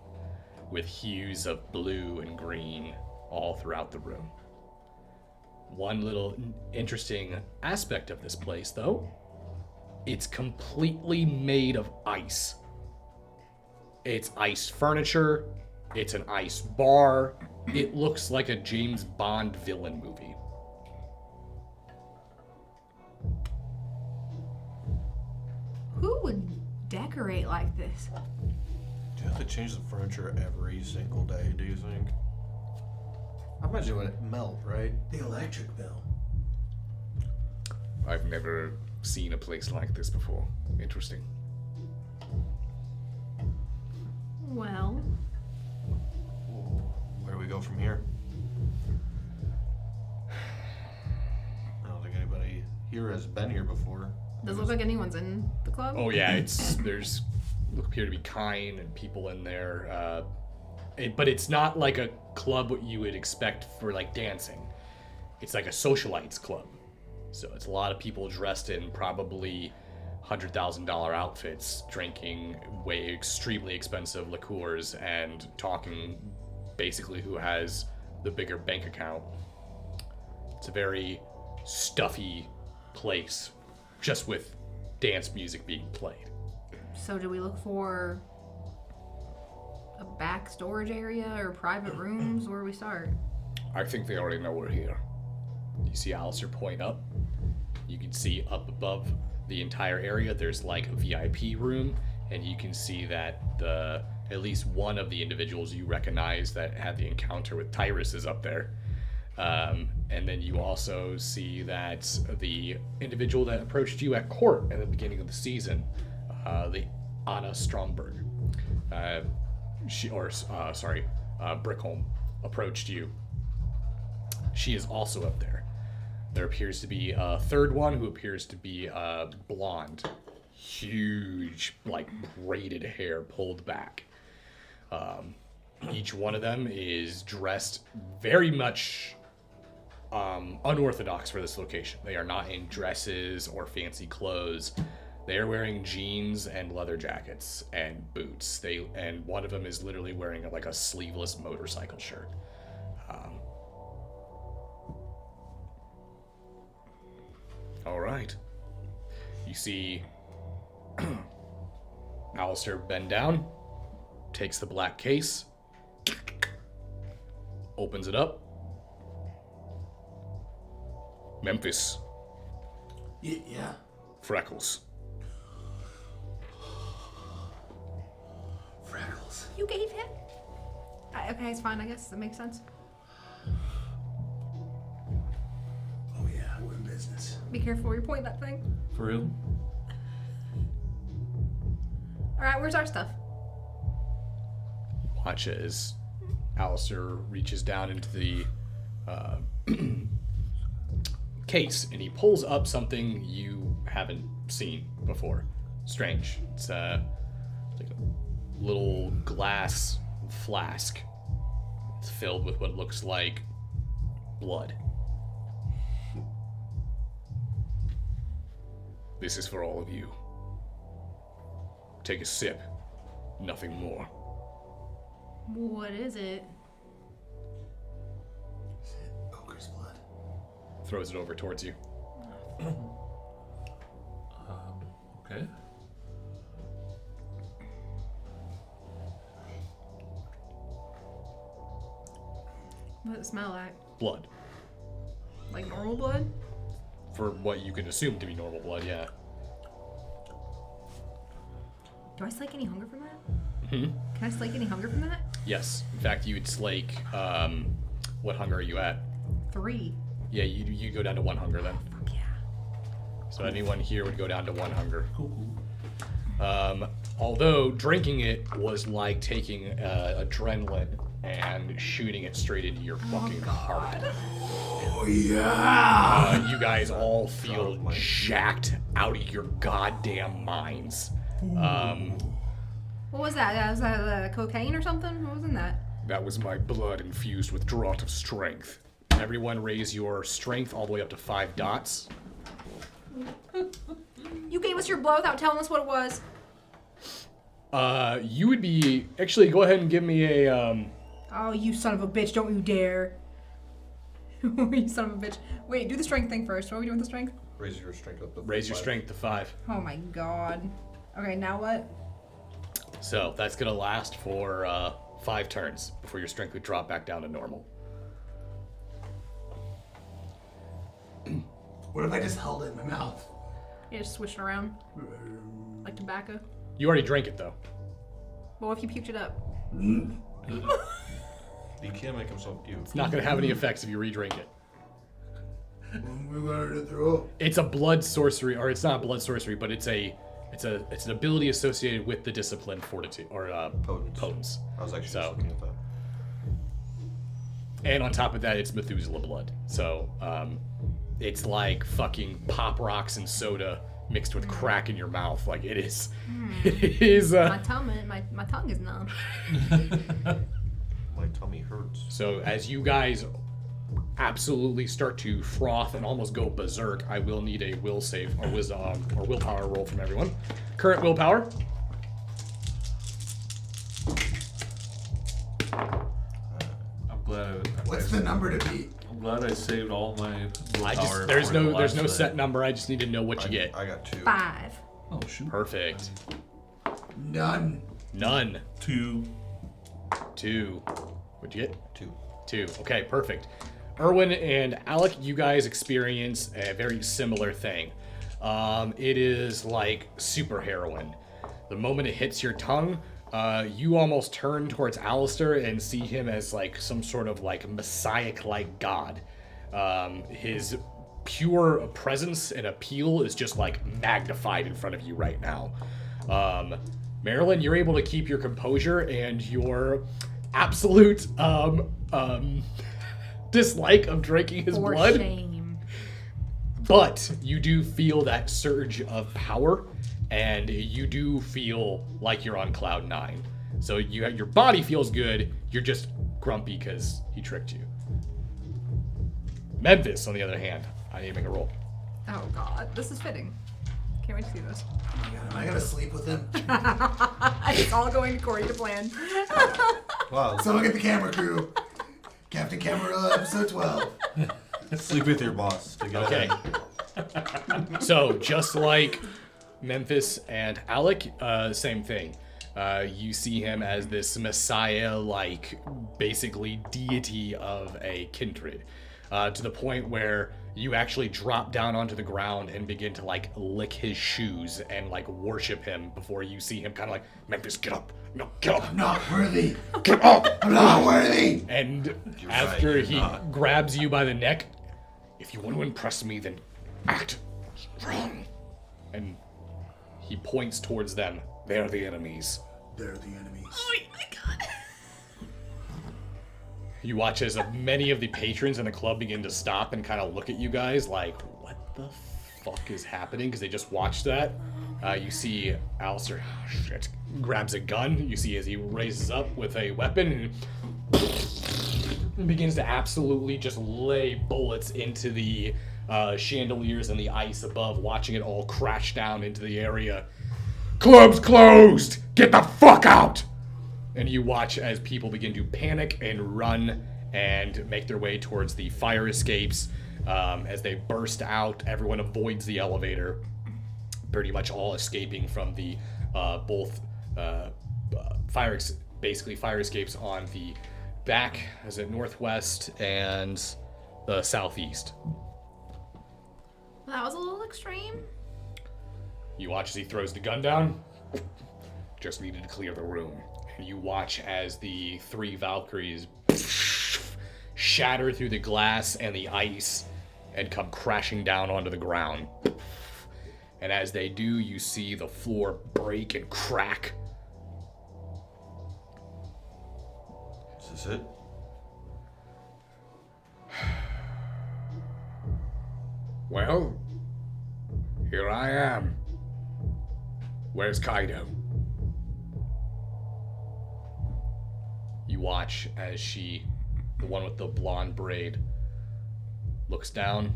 with hues of blue and green all throughout the room. One little interesting aspect of this place, though, it's completely made of ice. It's ice furniture, it's an ice bar, it looks like a James Bond villain movie. Who would decorate like this? Do you have to change the furniture every single day, do you think? I imagine it would melt, right? The electric bill. I've never seen a place like this before. Interesting. Well, Where do we go from here? I don't think anybody here has been here before. does it look like anyone's in the club? Oh yeah, there's appear to be kind and people in there, but it's not like a club what you would expect for like dancing. It's like a socialites club, so it's a lot of people dressed in probably $100,000 outfits, drinking extremely expensive liqueurs and talking basically who has the bigger bank account. It's a very stuffy place, just with dance music being played. So do we look for a back storage area or private rooms? Where do we start? I think they already know we're here. You see Alistair point up. You can see up above the entire area, there's like a VIP room, and you can see that at least one of the individuals you recognize that had the encounter with Tyrus is up there. And then you also see that the individual that approached you at court at the beginning of the season, the Anna Stromberg, Brickholm approached you. She is also up there. There appears to be a third one who appears to be blonde, huge, like braided hair pulled back. Each one of them is dressed very much unorthodox for this location. They are not in dresses or fancy clothes. They are wearing jeans and leather jackets and boots. And one of them is literally wearing like a sleeveless motorcycle shirt. All right. You see Alistair bend down, takes the black case, opens it up. Memphis. Yeah. Freckles. Freckles. You gave him? Okay, it's fine, I guess. That makes sense. Oh yeah, we're in business. Be careful where you point that thing. For real? Alright, where's our stuff? Watch as Alistair reaches down into the case and he pulls up something you haven't seen before. Strange. It's like a little glass flask. It's filled with what looks like blood. This is for all of you. Take a sip. Nothing more. What is it? Is it ogre's blood? Throws it over towards you. Okay. What does it smell like? Blood. Like normal blood? For what you can assume to be normal blood, yeah. Do I slake any hunger from that? Can I slake any hunger from that? Yes. In fact, you would slake, what hunger are you at? 3. Yeah, you go down to 1 hunger then. Fuck yeah. So anyone here would go down to 1 hunger. Cool. Although drinking it was like taking adrenaline and shooting it straight into your fucking heart. Oh yeah. You guys all feel jacked out of your goddamn minds. What was that? Was that cocaine or something? What was in that? That was my blood infused with draught of strength. Everyone raise your strength all the way up to 5 dots. You gave us your blood without telling us what it was. You would be... Actually, go ahead and give me a... Oh, you son of a bitch, don't you dare. You son of a bitch. Wait, do the strength thing first. What are we doing with the strength? Raise your strength up to Raise your 5. strength to 5. Oh my god. Okay, now what? So, that's gonna last for 5 turns before your strength would drop back down to normal. What if I just held it in my mouth? You just swish it around. Like tobacco. You already drank it, though. Well, if you puked it up? He can't make himself puke. It's not gonna have any effects if you re-drink it. We wanted to throw up. It's a blood sorcery, or it's not blood sorcery, but it's an ability associated with the discipline fortitude, or potence. I was actually So- just looking at that. And on top of that, it's Methuselah blood. So, it's like fucking Pop Rocks and soda mixed with crack in your mouth. Like, it is... It is... My tongue is numb. My tummy hurts. So, as you guys absolutely start to froth and almost go berserk, I will need a will save, or wisdom, or willpower roll from everyone. Current willpower. I'm glad. What's the number to beat? I'm glad I saved all my willpower. There's for the no last set thing. number. I just need to know what you get. I got 2. 5. Oh shoot. Perfect. None. None. 2. 2. What'd you get? 2. 2. Okay, perfect. Erwin and Alec, you guys experience a very similar thing. It is like super heroin. The moment it hits your tongue, you almost turn towards Alistair and see him as like some sort of like messiah-like god. His pure presence and appeal is just like magnified in front of you right now. Marilyn, you're able to keep your composure and your absolute dislike of drinking his For blood. shame. But you do feel that surge of power, and you do feel like you're on cloud 9. So your body feels good, you're just grumpy because he tricked you. Memphis, on the other hand, I need to make a roll. Oh god, this is fitting. Can't wait to see this. Oh my god, am I gonna sleep with him? It's all going according to plan. Wow. Someone get the camera crew. Captain Camarilla, episode 12. Sleep with your boss to get Okay. ahead. So, just like Memphis and Alec, same thing. You see him as this messiah-like, basically deity of a kindred, to the point where you actually drop down onto the ground and begin to like lick his shoes and like worship him before you see him kind of like, Memphis, get up. No, get up. I'm not worthy. Get up. I'm not worthy. And You're after right, he you're not. grabs you by the neck, if you want to impress me, then act strong. And he points towards them. They're the enemies. They're the enemies. Oh my god. You watch as many of the patrons in the club begin to stop and kind of look at you guys like, what the fuck is happening? Because they just watched that. You see Alistair grabs a gun. You see as he raises up with a weapon and begins to absolutely just lay bullets into the chandeliers and the ice above, watching it all crash down into the area. Club's closed! Get the fuck out! And you watch as people begin to panic and run and make their way towards the fire escapes. As they burst out, everyone avoids the elevator. Pretty much all escaping from the both fire escapes on the back, is it northwest and the southeast. That was a little extreme. You watch as he throws the gun down. Just needed to clear the room. And you watch as the 3 Valkyries shatter through the glass and the ice and come crashing down onto the ground. And as they do, you see the floor break and crack. Is this it? Well, here I am. Where's Kaido? You watch as she, the one with the blonde braid, looks down.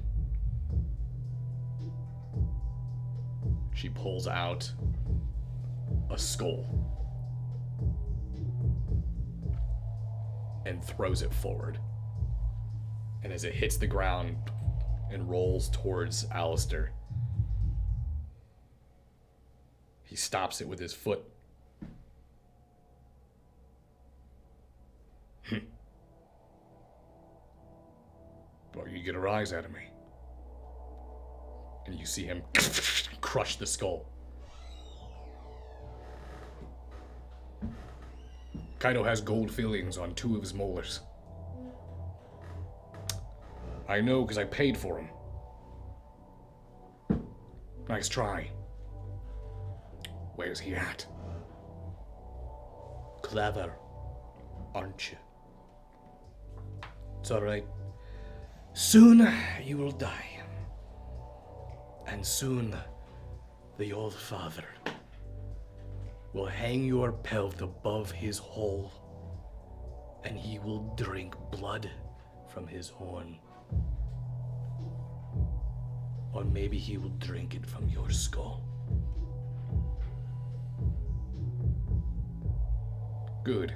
She pulls out a skull and throws it forward. And as it hits the ground and rolls towards Alistair, he stops it with his foot. But you get a rise out of me. And you see him crush the skull. Kaido has gold fillings on 2 of his molars. I know because I paid for them. Nice try. Where's he at? Clever, aren't you? It's alright. Soon you will die. And soon the old father will hang your pelt above his hall, and he will drink blood from his horn. Or maybe he will drink it from your skull. Good.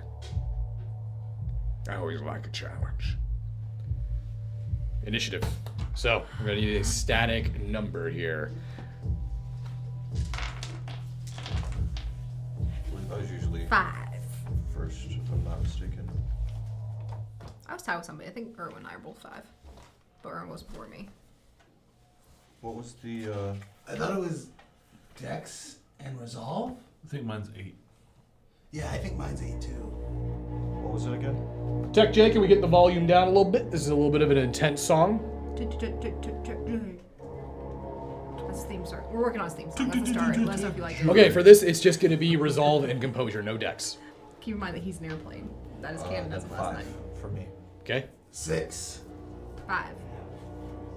I always like a challenge. Initiative. So, we're gonna need a static number here. I believe I was usually 5. first, if I'm not mistaken. was tied with somebody. I think Erwin and I are both 5. But Erwin was before me. What was the? I thought it was Dex and Resolve. I think mine's 8. Yeah, I think mine's 8 too. What was it again? Tech Jay, can we get the volume down a little bit? This is a little bit of an intense song. That's the theme song. We're working on his theme song. That's the start. Let us know if you like it. Okay, for this, it's just going to be resolve and composure, no dex. Keep in mind that he's an airplane. That is canon as of Then last 5 night. for me. Okay? 6. 5.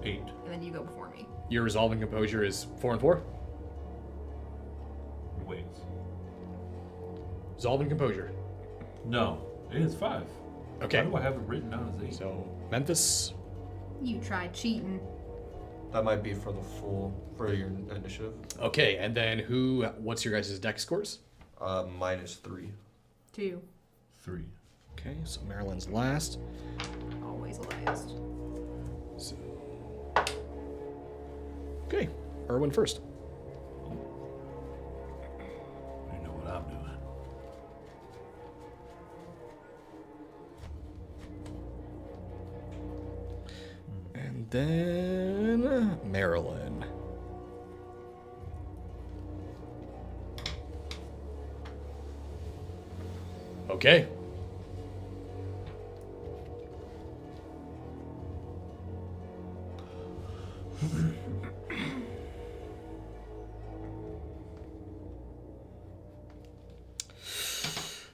8. And then you go before me. Your resolve and composure is 4 and 4. Wait. Resolve and composure. No, it is 5. Okay. Why do I have it written down as 8? So, Memphis. You tried cheating. That might be for for your initiative. Okay, and then what's your guys' dex scores? -3. 2. 3. Okay, so Marilyn's last. Always last. So, okay, Erwin first. You know what I'm doing. And then Marilyn. Okay.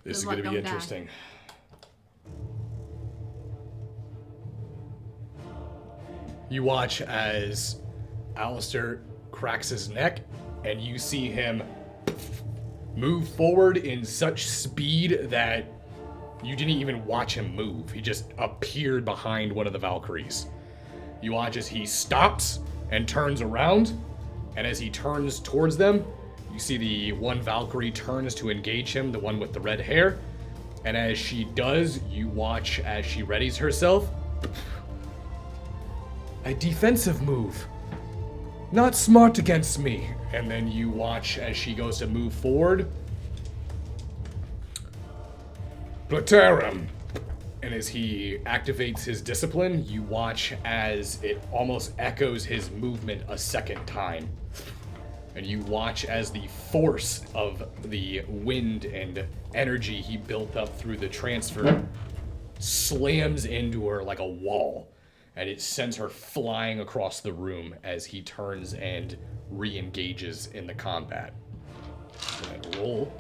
This is Good luck, going to be don't die. interesting. You watch as Alistair cracks his neck, and you see him move forward in such speed that you didn't even watch him move. He just appeared behind one of the Valkyries. You watch as he stops and turns around, and as he turns towards them, you see the one Valkyrie turns to engage him, the one with the red hair. And as she does, you watch as she readies herself. A defensive move. Not smart against me. And then you watch as she goes to move forward. Platerum. And as he activates his discipline, you watch as it almost echoes his movement a second time. And you watch as the force of the wind and energy he built up through the transfer slams into her like a wall. And it sends her flying across the room as he turns and re-engages in the combat. Go ahead and roll.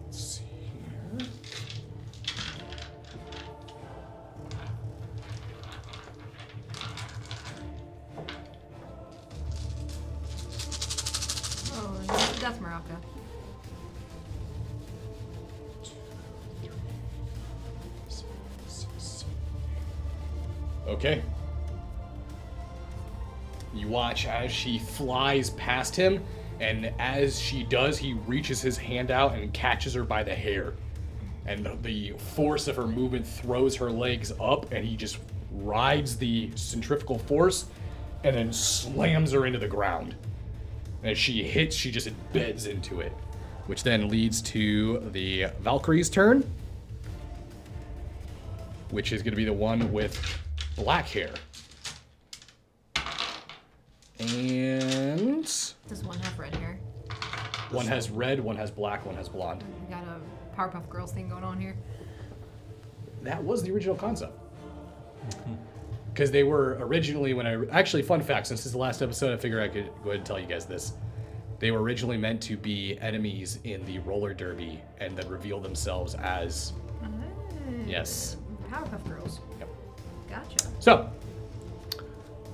Let's see here. Oh, that's Morocco. Okay. You watch as she flies past him, and as she does, he reaches his hand out and catches her by the hair. And the force of her movement throws her legs up, and he just rides the centrifugal force and then slams her into the ground. And as she hits, she just embeds into it, which then leads to the Valkyrie's turn, which is going to be the one with black hair. And Does one have red hair? one has red, one has black, one has blonde. We got a Powerpuff Girls thing going on here. That was the original concept. Because they were originally, actually, fun fact, since this is the last episode, I figure I could go ahead and tell you guys this. They were originally meant to be enemies in the roller derby and then reveal themselves as, yes. Powerpuff Girls. Yep. Gotcha. So,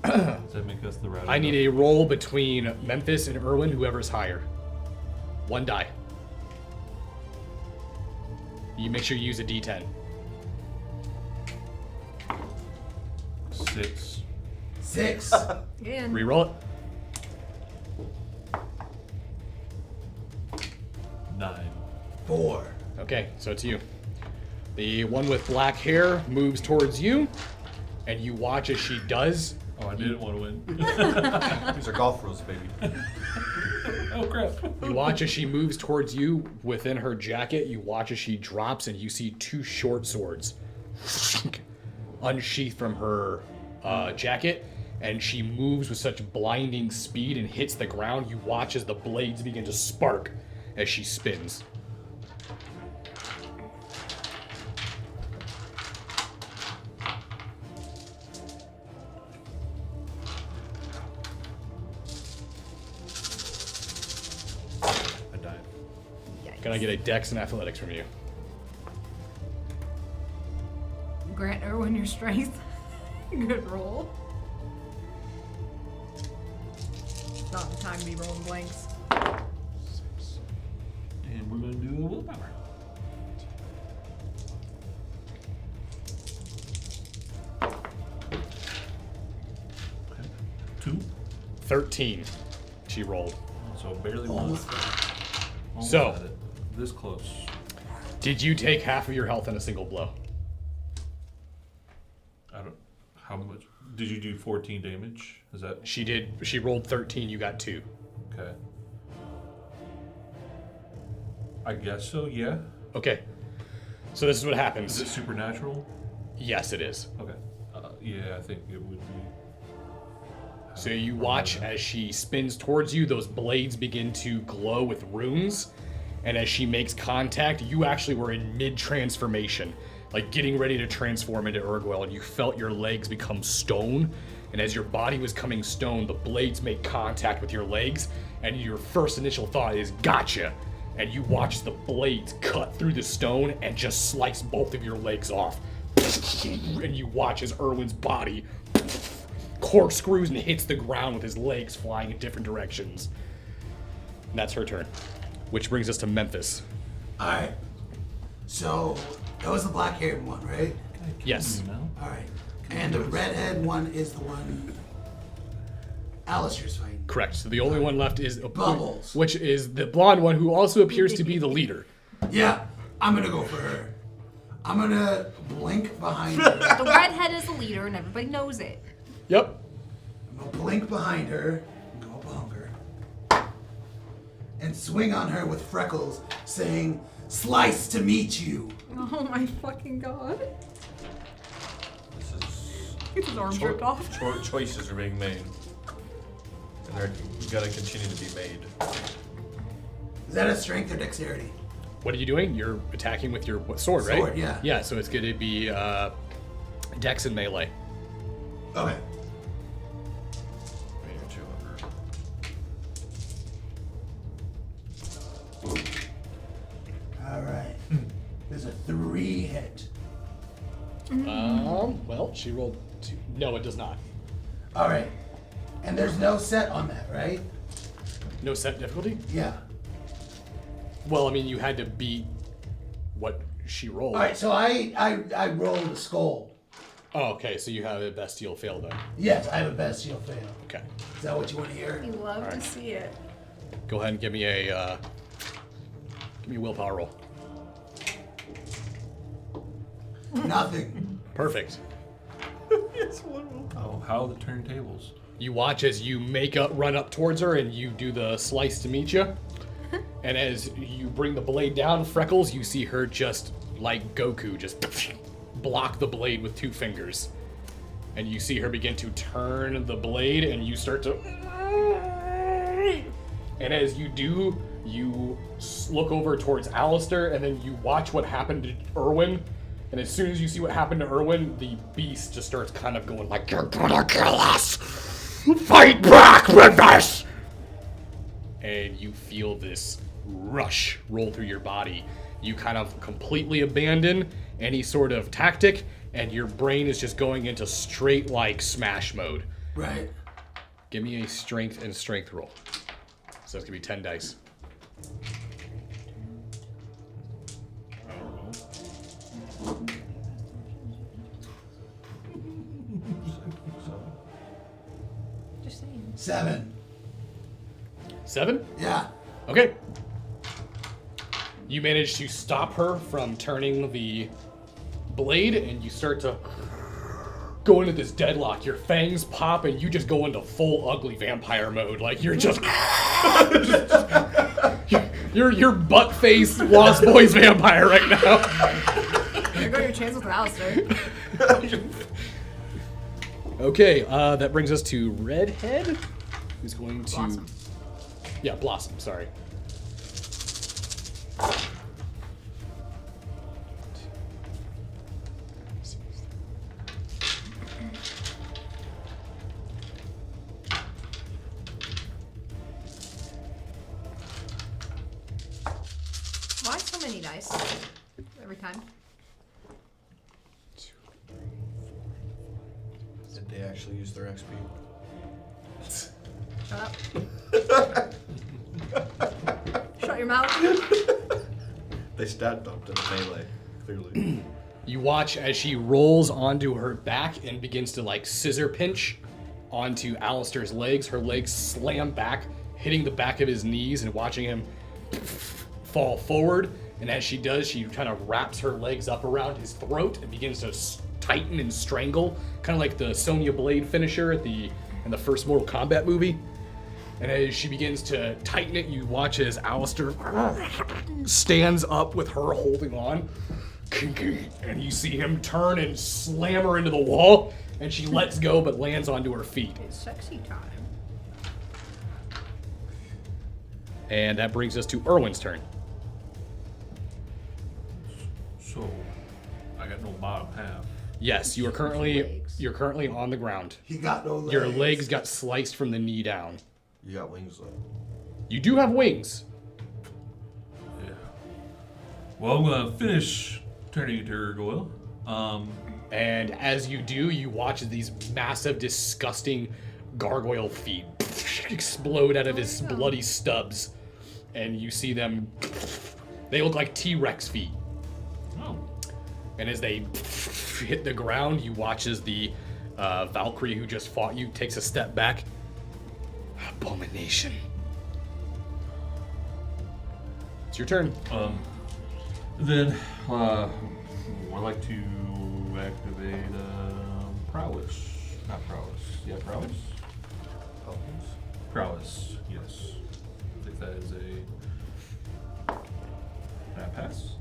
Does that make us the router? I need a roll between Memphis and Erwin, whoever's higher. 1 die. You make sure you use a D10. 6. 6. Again. Reroll it. 9. 4. Okay, so it's you. The one with black hair moves towards you, and you watch as she does. Oh, I didn't want to win. These are golf rules, baby. Oh crap! You watch as she moves towards you within her jacket. You watch as she drops, and you see 2 short swords unsheathed from her jacket. And she moves with such blinding speed and hits the ground. You watch as the blades begin to spark as she spins. I died. Can I get a dex and athletics from you? Grant Irwin your strength. Good roll. Not the time to be rolling blanks. And we're gonna do a willpower. Okay. 2. 13. She rolled. So barely Almost. Almost So- had it. This close. Did you take half of your health in a single blow? I don't. How much? Did you do 14 damage? Is that She did. She rolled 13. You got 2. okay? I guess so. Yeah. Okay. So this is what Is happens. it supernatural? Yes, it is. Okay. Yeah, I think it would be. So you watch as she spins towards you, those blades begin to glow with runes. And as she makes contact, you actually were in mid-transformation, like getting ready to transform into Urgwell, and you felt your legs become stone. And as your body was coming stone, the blades make contact with your legs, and your first initial thought is, gotcha! And you watch the blades cut through the stone and just slice both of your legs off. And you watch as Erwin's body corkscrews and hits the ground with his legs flying in different directions. And that's her turn. Which brings us to Memphis. Alright. So, that was the black-haired one, right? Yes. Alright. And the redhead one is the one Alistair's fighting. Correct. So the only one left is Bubbles. which is the blonde one who also appears to be the leader. Yeah, I'm gonna go for her. I'm gonna blink behind her. The redhead is the leader, and everybody knows it. Yep. I'm gonna blink behind her, go above her, and swing on her with Freckles, saying, "Slice to meet you." Oh my fucking god. This is Get his arm ripped off. choices are being made, and they're gonna continue to be made. Is that a strength or dexterity? What are you doing? You're attacking with your sword, right? Sword, yeah. Yeah, so it's going to be dex and melee. Okay. All right. There's a 3 hit. Well, she rolled 2. No, it does not. All right. And there's no set on that, right? No set difficulty? Yeah. Well, I mean, you had to beat what she rolled. All right. So I rolled a skull. Oh, okay, so you have a bestial fail then. Yes, I have a bestial fail. Okay. Is that what you want to hear? You love Alright. to see it. Go ahead and give me a willpower roll. Nothing. Perfect. Oh, how the turntables. You watch as you run up towards her and you do the slice to meet you. And as you bring the blade down, Freckles, you see her just like Goku, just block the blade with 2 fingers. And you see her begin to turn the blade and you start to... And as you do, you look over towards Alistair and then you watch what happened to Irwin. And as soon as you see what happened to Irwin, the beast just starts kind of going like, "You're gonna kill us! Fight back with us!" And you feel this rush roll through your body. You kind of completely abandon any sort of tactic, and your brain is just going into straight like smash mode. Right. Give me a strength and strength roll. So it's gonna be 10 dice. Just saying. 7. 7? Yeah. Okay. You manage to stop her from turning the blade, and you start to go into this deadlock. Your fangs pop, and you just go into full ugly vampire mode. Like you're just you're butt faced Lost Boys vampire right now. There go your chances with Alistair. Okay, that brings us to Redhead, who's going to... Blossom. Yeah, Blossom, sorry. Why so many dice every time? Did they actually use their XP? Shut up. Shut your mouth. They stat dumped in the melee, clearly. You watch as she rolls onto her back and begins to like scissor pinch onto Alistair's legs. Her legs slam back, hitting the back of his knees and watching him fall forward. And as she does, she kind of wraps her legs up around his throat and begins to tighten and strangle, kind of like the Sonya Blade finisher in the first Mortal Kombat movie. And as she begins to tighten it, you watch as Alistair stands up with her holding on. And you see him turn and slam her into the wall. And she lets go but lands onto her feet. It's sexy time. And that brings us to Erwin's turn. So, I got no bottom half. Yes, you're currently on the ground. He got no legs. Your legs got sliced from the knee down. You got wings though. You do have wings. Yeah. Well, I'm gonna finish turning into Urgoyle. And as you do, you watch as these massive, disgusting gargoyle feet explode out of his bloody stubs. And you see them, they look like T-Rex feet. Oh. And as they hit the ground, you watch as the Valkyrie who just fought you takes a step back. Abomination. It's your turn. Then, I'd like to activate prowess. Not prowess. Yeah, prowess. Prowess. Yes. I think that is that pass.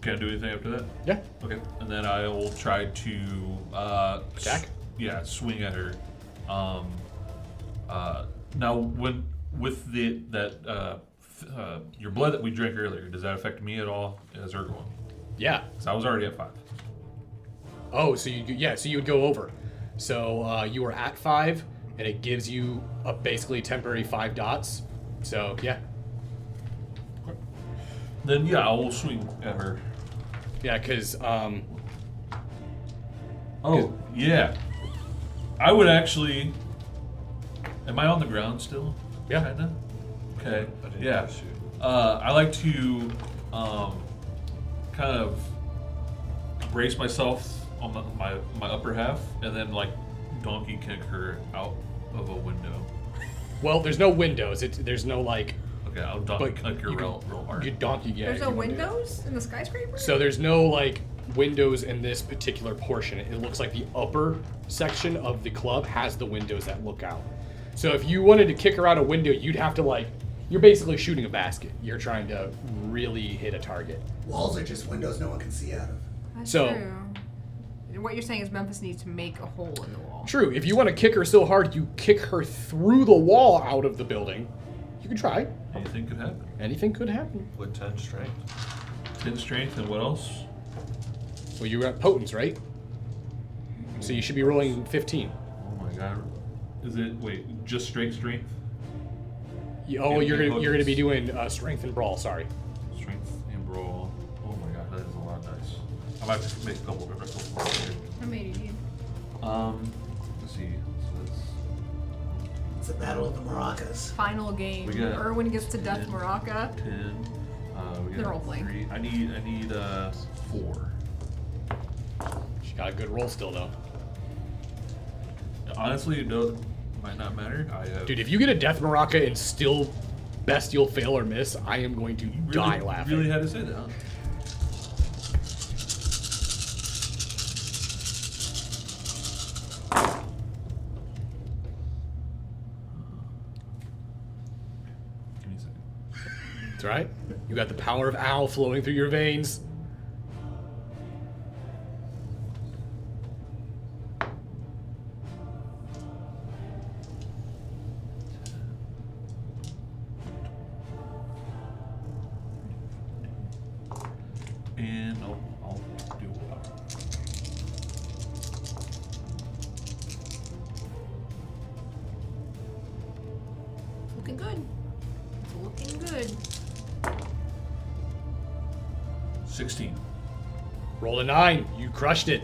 Can't do anything after that. Yeah. Okay, and then I will try to Attack? swing at her. Now, when with your blood that we drank earlier, does that affect me at all as Urgoyle? Yeah. So I was already at 5. Oh, so you would go over. So you were at 5, and it gives you a basically temporary 5 dots. So yeah. Then I will swing at her. Yeah, because Oh yeah, I would actually. Am I on the ground still? Yeah. Kinda. Okay. I didn't Yeah. notice you. I like to kind of brace myself on my upper half, and then like donkey kick her out of a window. well, there's no windows. There's no like. Okay, I'll donkey But kick her you real hard. You donkey. Yeah. There's you no can do that. windows in the skyscraper? So there's no like windows in this particular portion. It looks like the upper section of the club has the windows that look out. So if you wanted to kick her out a window, you'd have to like, you're basically shooting a basket. You're trying to really hit a target. Walls are just windows no one can see out of. That's So- true. What you're saying is Memphis needs to make a hole in the wall. True, if you want to kick her so hard you kick her through the wall out of the building, you can try. Anything could happen. Anything could happen. With 10 strength. 10 strength, and what else? Well, you got potence, right? So you should be rolling 15. Oh my god. Is it just straight strength? Oh, Yeah, you're gonna be potence. doing strength and brawl. Sorry. Strength and brawl. Oh my god, that is a lot of dice. I might have to make a couple of rolls here. How many do you need? Let's see. So that's It's a battle of the maracas. Final game. We got Erwin gets to Death 10. Maraca. 10. We got They're all playing. 3. I need 4. She got a good roll still though. Honestly, it might not matter. I have Dude, if you get a death maraca and still bestial fail or miss, I am going to die laughing. Really had to say that, huh? right. You got the power of owl flowing through your veins. And I'll do It's looking good. It's looking good. 16. Roll a 9. You crushed it.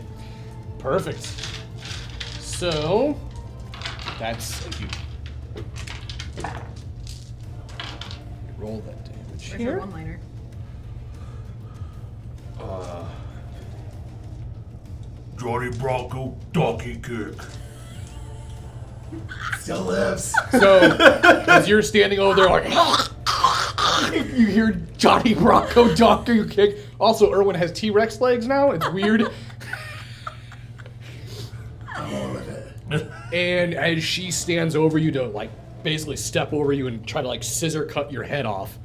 Perfect. So, that's... Thank you. Roll that damage Where's your here. one-liner? Johnny Bronco donkey kick. Still lives. So, as you're standing over there like... you hear Johnny Bronco donkey kick. Also, Erwin has T-Rex legs now. It's weird. I'm all with it. And as she stands over you to, like, basically step over you and try to, like, scissor cut your head off,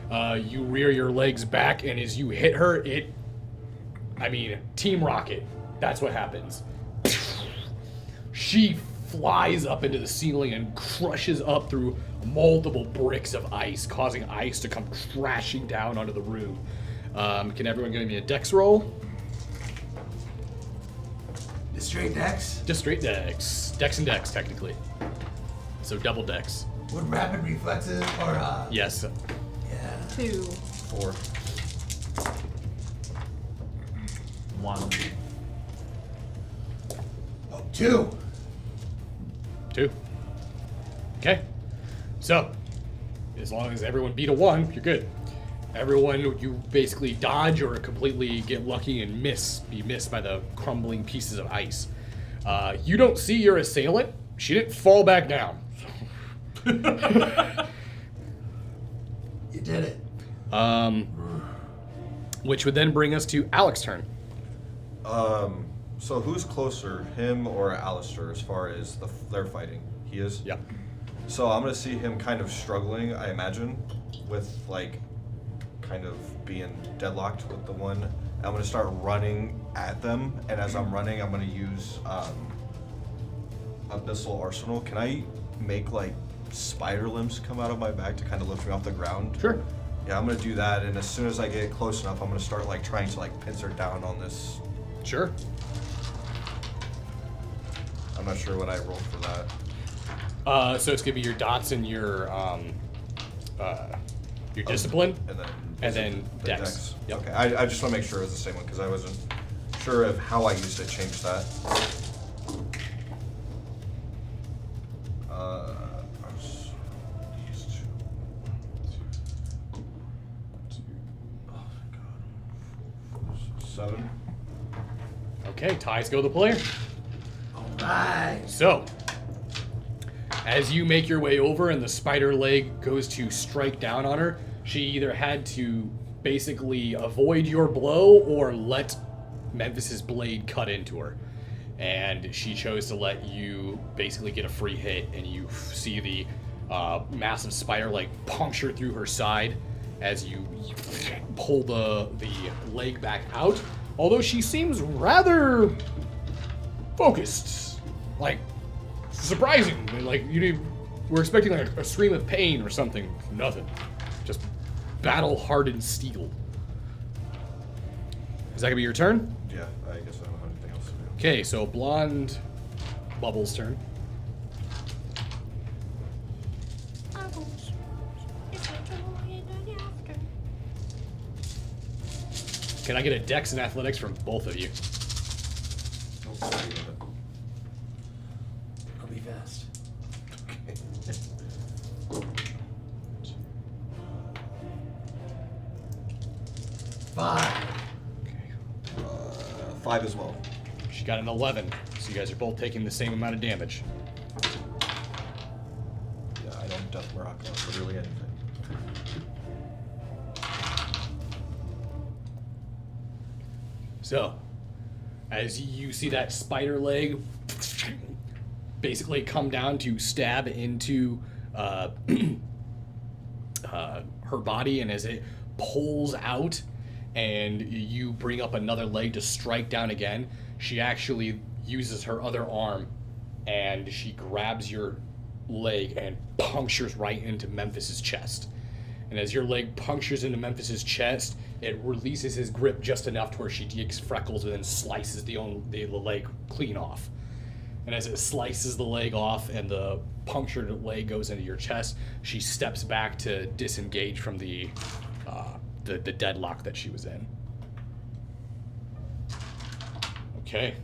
you rear your legs back, and as you hit her, Team Rocket. That's what happens. She flies up into the ceiling and crushes up through multiple bricks of ice, causing ice to come crashing down onto the room. Can everyone give me a dex roll? The straight decks. Just straight dex. Dex and dex, technically. So double dex. Would rapid reflexes or Yes. yeah. 2. 4. 1. Oh, 2. 2. Okay. So, as long as everyone beat a 1, you're good. Everyone, you basically dodge or completely get lucky and be missed by the crumbling pieces of ice. You don't see your assailant. She didn't fall back down. You did it. Which would then bring us to Alec's turn. So who's closer, him or Alistair, as far as their fighting? He is? Yep. So I'm gonna see him kind of struggling, I imagine, with like kind of being deadlocked with the one. I'm gonna start running at them, and as I'm running, I'm gonna use Abyssal Arsenal. Can I make like spider limbs come out of my back to kind of lift me off the ground? Sure. Yeah, I'm gonna do that, and as soon as I get close enough, I'm gonna start like trying to like pincer down on this. Sure. I'm not sure what I rolled for that. So it's gonna be your dots and your discipline. And then And the dex. Yep. Okay, I just want to make sure it was the same one because I wasn't sure of how I used to change that. I was used to. Oh my god. 7. Okay, ties go to the player. Alright. So, as you make your way over and the spider leg goes to strike down on her, she either had to basically avoid your blow or let Memphis's blade cut into her. And she chose to let you basically get a free hit, and you see the massive spider leg puncture through her side as you pull the leg back out. Although she seems rather focused, like surprising. Like we're expecting like a scream of pain or something. Nothing. Just battle-hardened steel. Is that gonna be your turn? Yeah, I guess I don't have anything else to do. Okay, so blonde Bubbles' turn. Can I get a dex and athletics from both of you? I'll be fast. Five. Okay. 5 as well. She got an 11, so you guys are both taking the same amount of damage. Yeah, I don't Death Morocco for really anything. So, as you see that spider leg basically come down to stab into her body, and as it pulls out and you bring up another leg to strike down again, she actually uses her other arm and she grabs your leg and punctures right into Memphis's chest. And as your leg punctures into Memphis's chest, it releases his grip just enough to where she takes Freckles and then slices the leg clean off. And as it slices the leg off and the punctured leg goes into your chest, she steps back to disengage from the deadlock that she was in. Okay.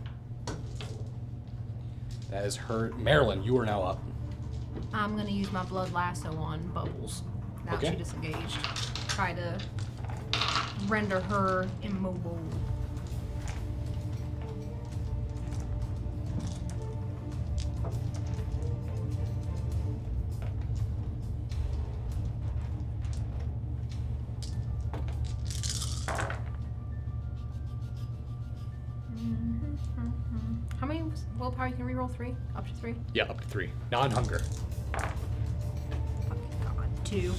That is her. Marilyn, you are now up. I'm gonna use my blood lasso on Bubbles. Now Okay. she disengaged. Try to render her immobile. How many willpower you can reroll? 3? Up to 3? Yeah, up to 3. Non-hunger. Fucking God. 2.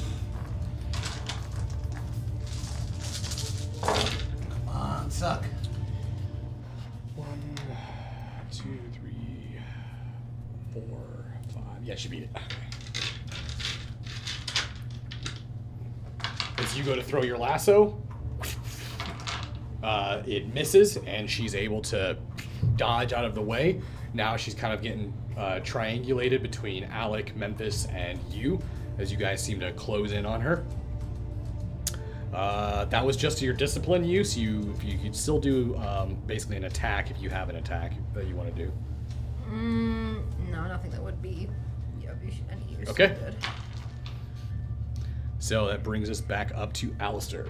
Come on, suck. 1, 2, 3, 4, 5. Yeah, she beat it. As you go to throw your lasso, it misses, and she's able to dodge out of the way. Now she's kind of getting triangulated between Alec, Memphis, and you, as you guys seem to close in on her. That was just your discipline use. You could still do basically an attack if you have an attack that you want to do. No, nothing that would be any use. Okay. Good. So that brings us back up to Alistair.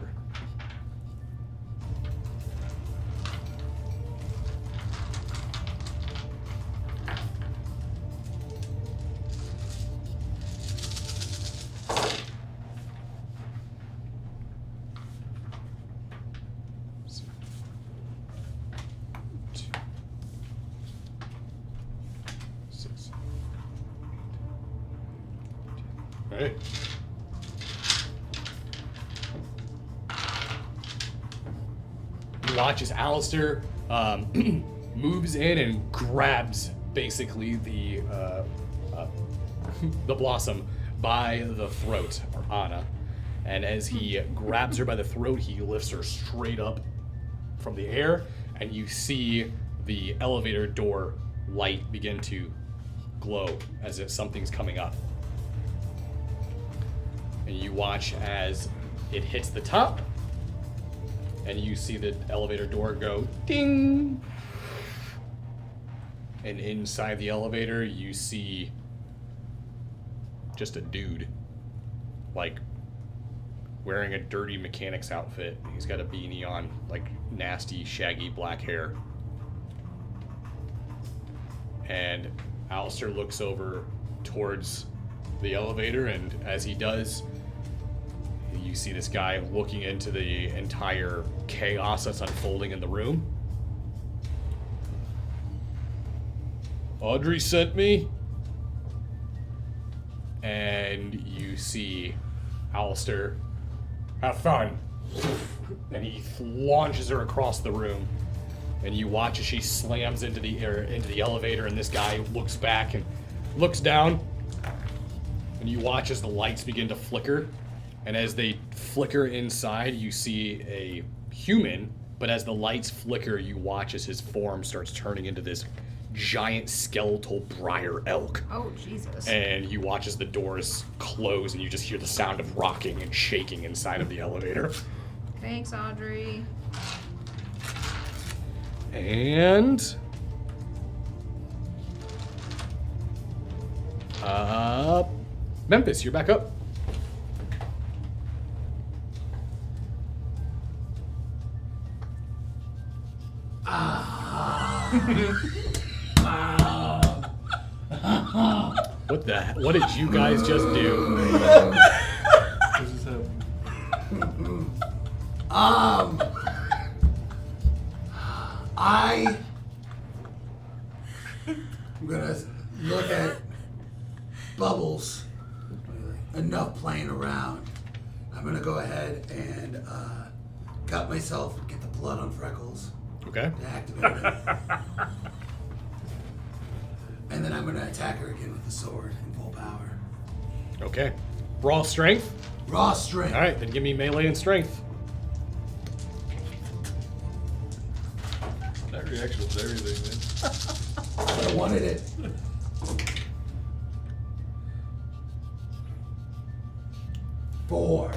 Alright. You watch as Alistair moves in and grabs basically the blossom by the throat, or Anna. And as he grabs her by the throat, he lifts her straight up from the air, and you see the elevator door light begin to glow as if something's coming up. And you watch as it hits the top, and you see the elevator door go ding. And inside the elevator, you see just a dude, like wearing a dirty mechanic's outfit. He's got a beanie on, like nasty, shaggy black hair. And Alistair looks over towards the elevator, and as he does, you see this guy looking into the entire chaos that's unfolding in the room. Audrey sent me. And you see Alistair, have fun. And he launches her across the room. And you watch as she slams into the elevator, and this guy looks back and looks down. And you watch as the lights begin to flicker. And as they flicker inside, you see a human, but as the lights flicker, you watch as his form starts turning into this giant skeletal briar elk. Oh, Jesus. And you watch as the doors close, and you just hear the sound of rocking and shaking inside of the elevator. Thanks, Audrey. And Memphis, you're back up. What did you guys just do? This is happening. I'm gonna look at Bubbles. Enough playing around. I'm I'm gonna go ahead and cut myself, get the blood on Freckles Okay. to activate it. And then I'm gonna attack her again with the sword in full power. Okay. Raw strength. Raw strength. All right, then give me melee and strength. That reaction was everything, man. I wanted it. Four.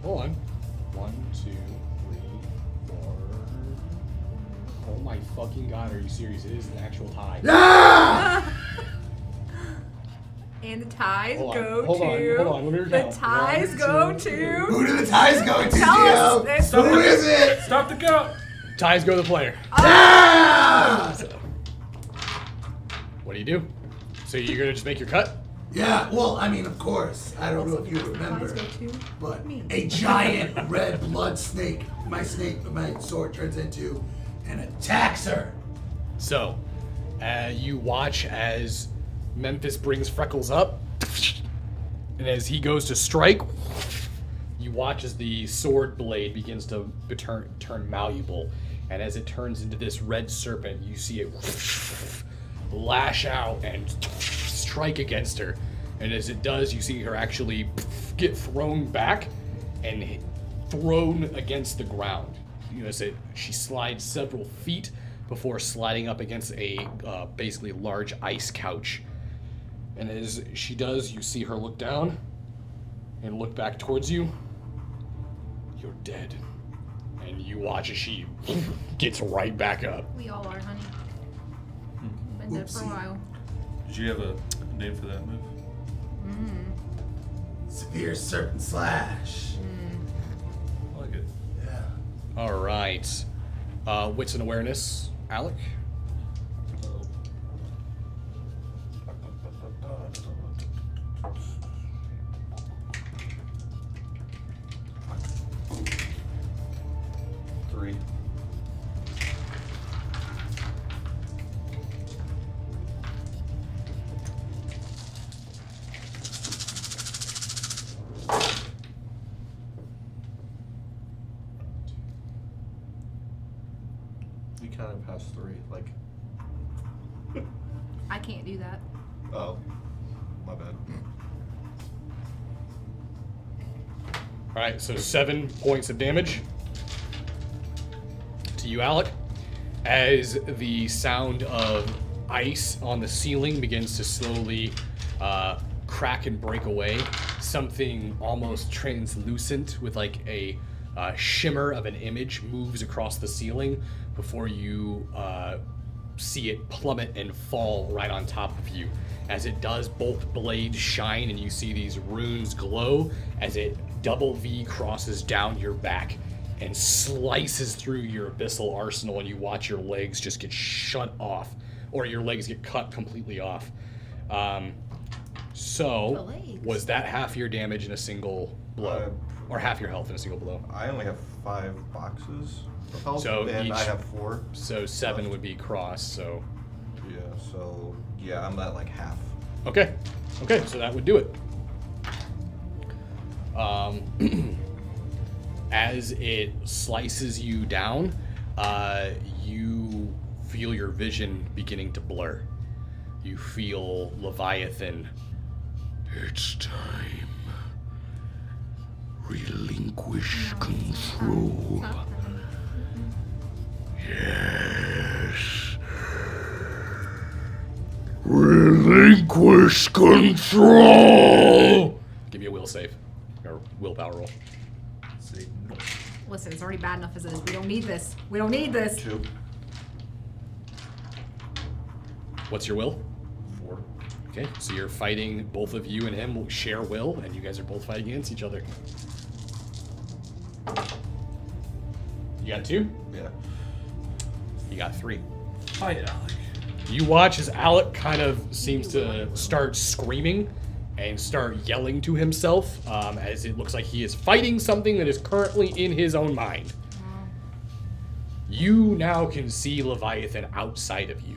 Hold on. 1, 2, 3, 4. Oh my fucking god, are you serious? It is an actual tie. Ah! And the ties Hold on, go hold to. on, hold on, let me The recount. ties 1, go 2, to. Who do the ties go to, Tell Gio? us. Who is it? Stop the count! Ties go to the player. Ah! What do? So you're gonna just make your cut? Yeah, well, I mean, of course. I don't know if you remember, Ties go to but me. a giant red blood snake, my sword turns into, and attacks her. So, you watch as Memphis brings Freckles up, and as he goes to strike, you watch as the sword blade begins to turn malleable, and as it turns into this red serpent, you see it lash out and strike against her. And as it does, you see her actually get thrown back and thrown against the ground. You know, she slides several feet before sliding up against a basically large ice couch. And as she does, you see her look down and look back towards you. You're dead. And you watch as she gets right back up. We all are, honey. Been dead for a Oopsie. while. Did you have a name for that move? Severe serpent slash. I like it. Yeah. All right. Wits and awareness, Alec. Oh. Three. You kind of passed 3, like. I can't do that. Oh, my bad. All right, so 7 points of damage to you, Alec, as the sound of ice on the ceiling begins to slowly crack and break away. Something almost translucent with like a shimmer of an image moves across the ceiling before you see it plummet and fall right on top of you. As it does, both blades shine and you see these runes glow as it double V crosses down your back and slices through your abyssal arsenal, and you watch your legs just get shut off, or your legs get cut completely off. The So, legs. was that half your damage in a single blow? Or half your health in a single blow? I only have 5 boxes of health, So and each- I have 4. So 7 would be cross, so... Yeah, so yeah, I'm at like half. Okay, so that would do it. As it slices you down, you feel your vision beginning to blur. You feel Leviathan. It's time. Relinquish control. Yes. Relinquish control. Give me a will save. Or willpower roll. Say no. Listen, it's already bad enough as it is. We don't need this. We don't need this. 2. What's your will? 4. Okay, so you're fighting, both of you and him will share will, and you guys are both fighting against each other. You got 2? Yeah. You got 3. Hi, Alec. You watch as Alec kind of seems to start screaming and start yelling to himself, as it looks like he is fighting something that is currently in his own mind. You now can see Leviathan outside of you.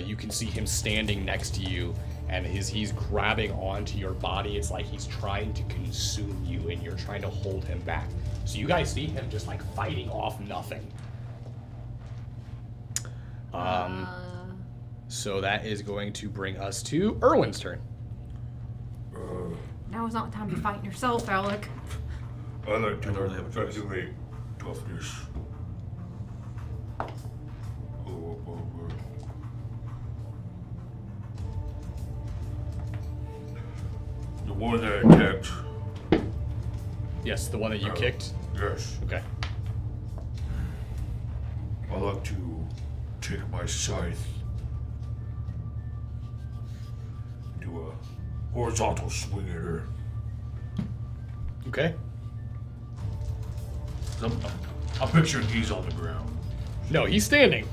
You can see him standing next to you and he's grabbing onto your body. It's like he's trying to consume you, and you're trying to hold him back. So you guys see him just like fighting off nothing. So that is going to bring us to Erwin's turn. Now is not the time to fight yourself, Alec. I like to I don't really have a choice. evaluate toughness. The one that attacked. Yes, the one that you kicked. Yes. Okay. I like to take my scythe, do a horizontal swing at her. Okay. I'm picturing he's on the ground. No, he's standing.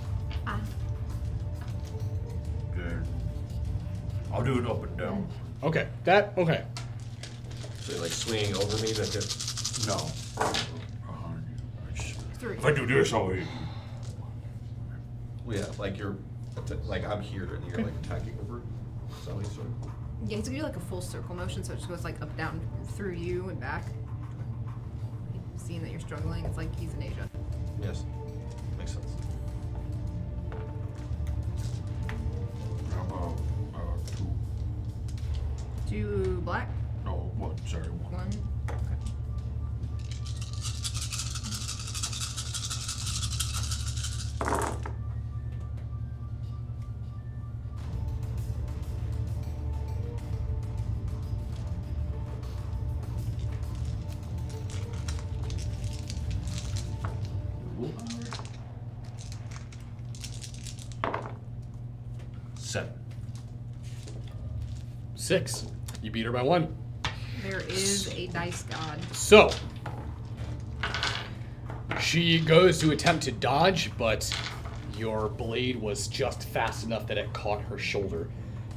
Then I'll do it up and down. Okay. Okay. So you're like swinging over me to hit. No. Three. If I do this, I'll hit you. Well, yeah, like you're, like I'm here and you're like attacking over. Is that what you said? Yeah, he's gonna do like a full circle motion, so it just goes like up, down, through you and back. Seeing that you're struggling, it's like he's in Asia. Yes. Makes sense. How about 2? 2 black, No, 1. Sorry, 1. 1. Seven. 6. You beat her by 1. There is a dice god. So, she goes to attempt to dodge, but your blade was just fast enough that it caught her shoulder.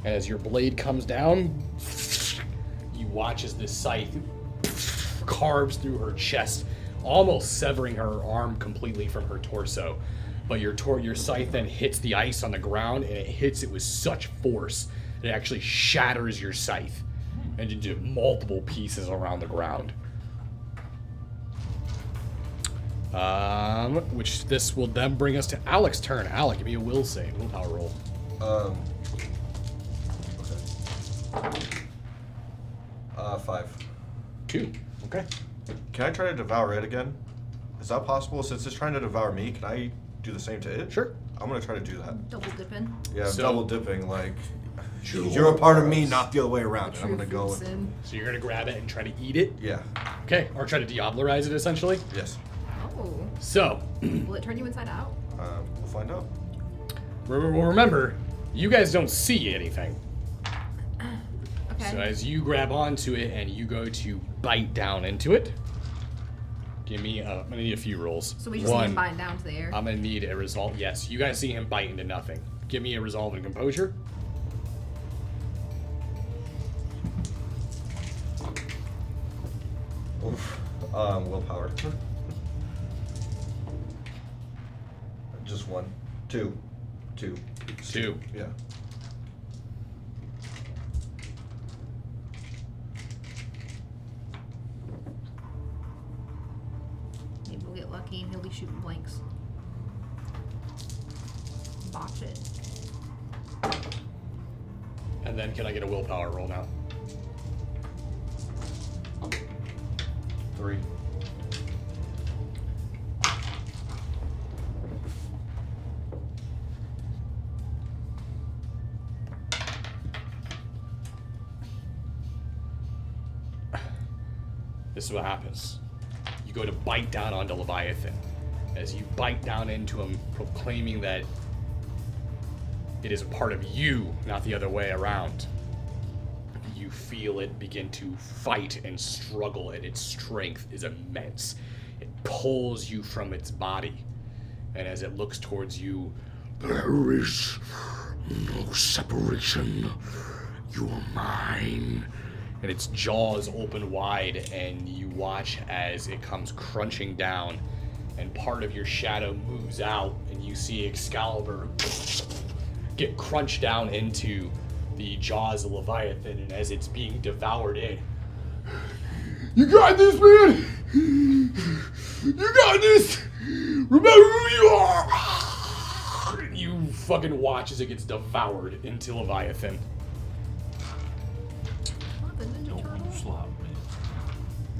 And as your blade comes down, you watch as this scythe carves through her chest, almost severing her arm completely from her torso. But your scythe then hits the ice on the ground, and it hits it with such force that it actually shatters your scythe into multiple pieces around the ground. Which this will then bring us to Alec's turn. Alec, give me a willpower roll. Okay. 5. 2. Okay. Can I try to devour it again? Is that possible? Since it's trying to devour me, can I do the same to it? Sure. I'm gonna try to do that. Double dipping. Yeah, I'm So- double dipping. Like you're a part of me, not the other way around. And I'm gonna go. Sin. So you're gonna grab it and try to eat it? Yeah. Okay. Or try to Diablerize it, essentially? Yes. Oh. So, Will it turn you inside out? We'll find out. remember, you guys don't see anything. Okay. So as you grab onto it and you go to bite down into it, give me, I'm gonna need a few rolls. So we just need him biting down to the air. I'm gonna need a resolve. Yes, you guys see him bite into nothing. Give me a resolve and composure. Oof. Willpower. Just 1. 2. 2. 2. Yeah. Maybe we'll get lucky and he'll be shooting blanks. Botch it. And then can I get a willpower roll now? 3. This is what happens. You go to bite down onto Leviathan. As you bite down into him, proclaiming that it is a part of you, not the other way around. You feel it begin to fight and struggle, and its strength is immense. It pulls you from its body. And as it looks towards you, there is no separation. You are mine. and its jaws open wide, and you watch as it comes crunching down, and part of your shadow moves out, and you see Excalibur get crunched down into the jaws of Leviathan, and as it's being devoured in. You got this, man! You got this! Remember who you are! You fucking watch as it gets devoured into Leviathan. What, the Ninja Don't Turtle? slop, man.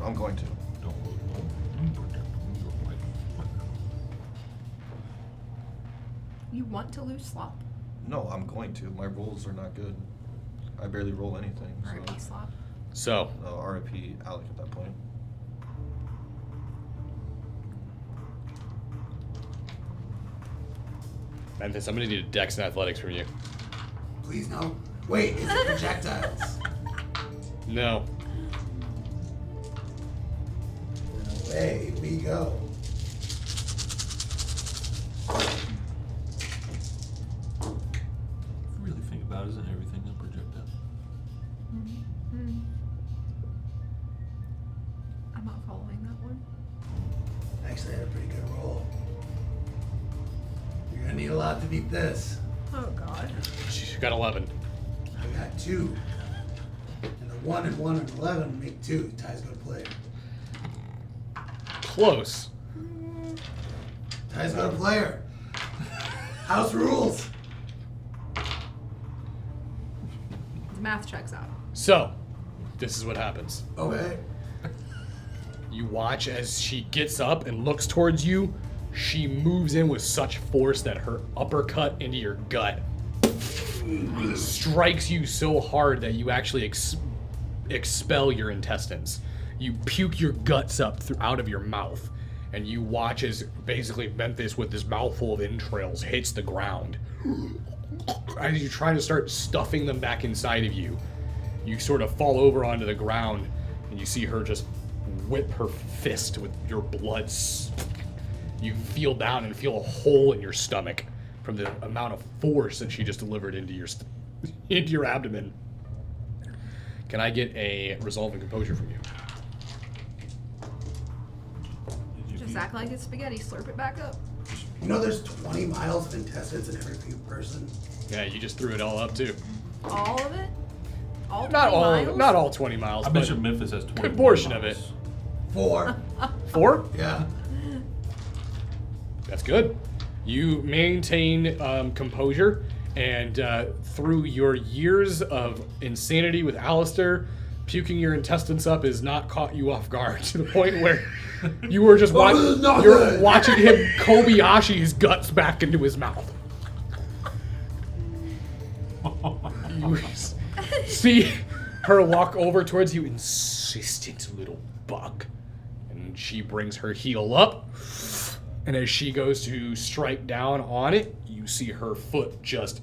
I'm going to. Don't. You want to lose slop? No, I'm going to. My rolls are not good. I barely roll anything. So. R.I.P. slop. So, RIP Alec at that point. Memphis, I'm gonna need a Dex and Athletics from you. Please no. Wait, is it projectiles? No. Away we go. If you really think about it, isn't everything a projectile? I'm not following that one. Actually, I had a pretty good roll. You're gonna need a lot to beat this. Oh god. She's got 11. I got 2. And a 1 and 1 and 11 make 2. Ty's gonna play. Close. Ty's got a player. House rules. The math checks out. So, this is what happens. Okay. You watch as she gets up and looks towards you. She moves in with such force that her uppercut into your gut strikes you so hard that you actually expel your intestines. You puke your guts up out of your mouth, and you watch as basically Memphis, with this mouthful of entrails, hits the ground. As you try to start stuffing them back inside of you, you sort of fall over onto the ground, and you see her just whip her fist with your blood. You feel down and feel a hole in your stomach from the amount of force that she just delivered into your abdomen. Can I get a resolve and composure from you? Just act like it's spaghetti. Slurp it back up. You know there's 20 miles of intestines in every person? Yeah, you just threw it all up too. All of it? All Not 20 all, miles? not all 20 miles. I but mentioned Memphis has 20 good portion of it. 4. 4? Yeah. That's good. You maintain composure, and through your years of insanity with Alistair, puking your intestines up has not caught you off guard to the point where you were just watching him Kobayashi his guts back into his mouth. You see her walk over towards you, insistent little bug, and she brings her heel up. And as she goes to strike down on it, you see her foot just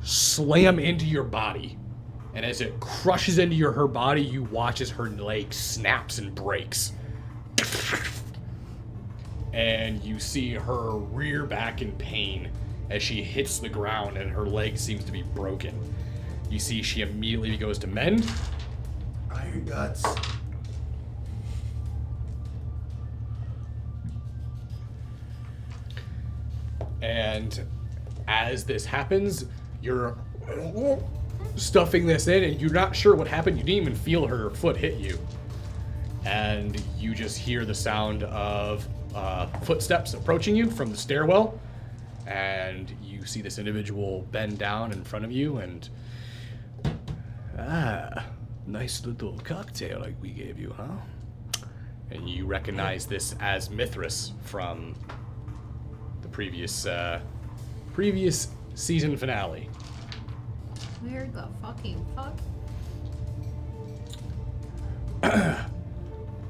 slam into your body. And as it crushes into her body, you watch as her leg snaps and breaks. And you see her rear back in pain as she hits the ground and her leg seems to be broken. You see she immediately goes to mend. Iron guts. And as this happens, you're stuffing this in and you're not sure what happened. You didn't even feel her foot hit you. And you just hear the sound of footsteps approaching you from the stairwell. And you see this individual bend down in front of you and... nice little cocktail like we gave you, huh? And you recognize this as Mithras from the previous season finale. Where the fucking fuck?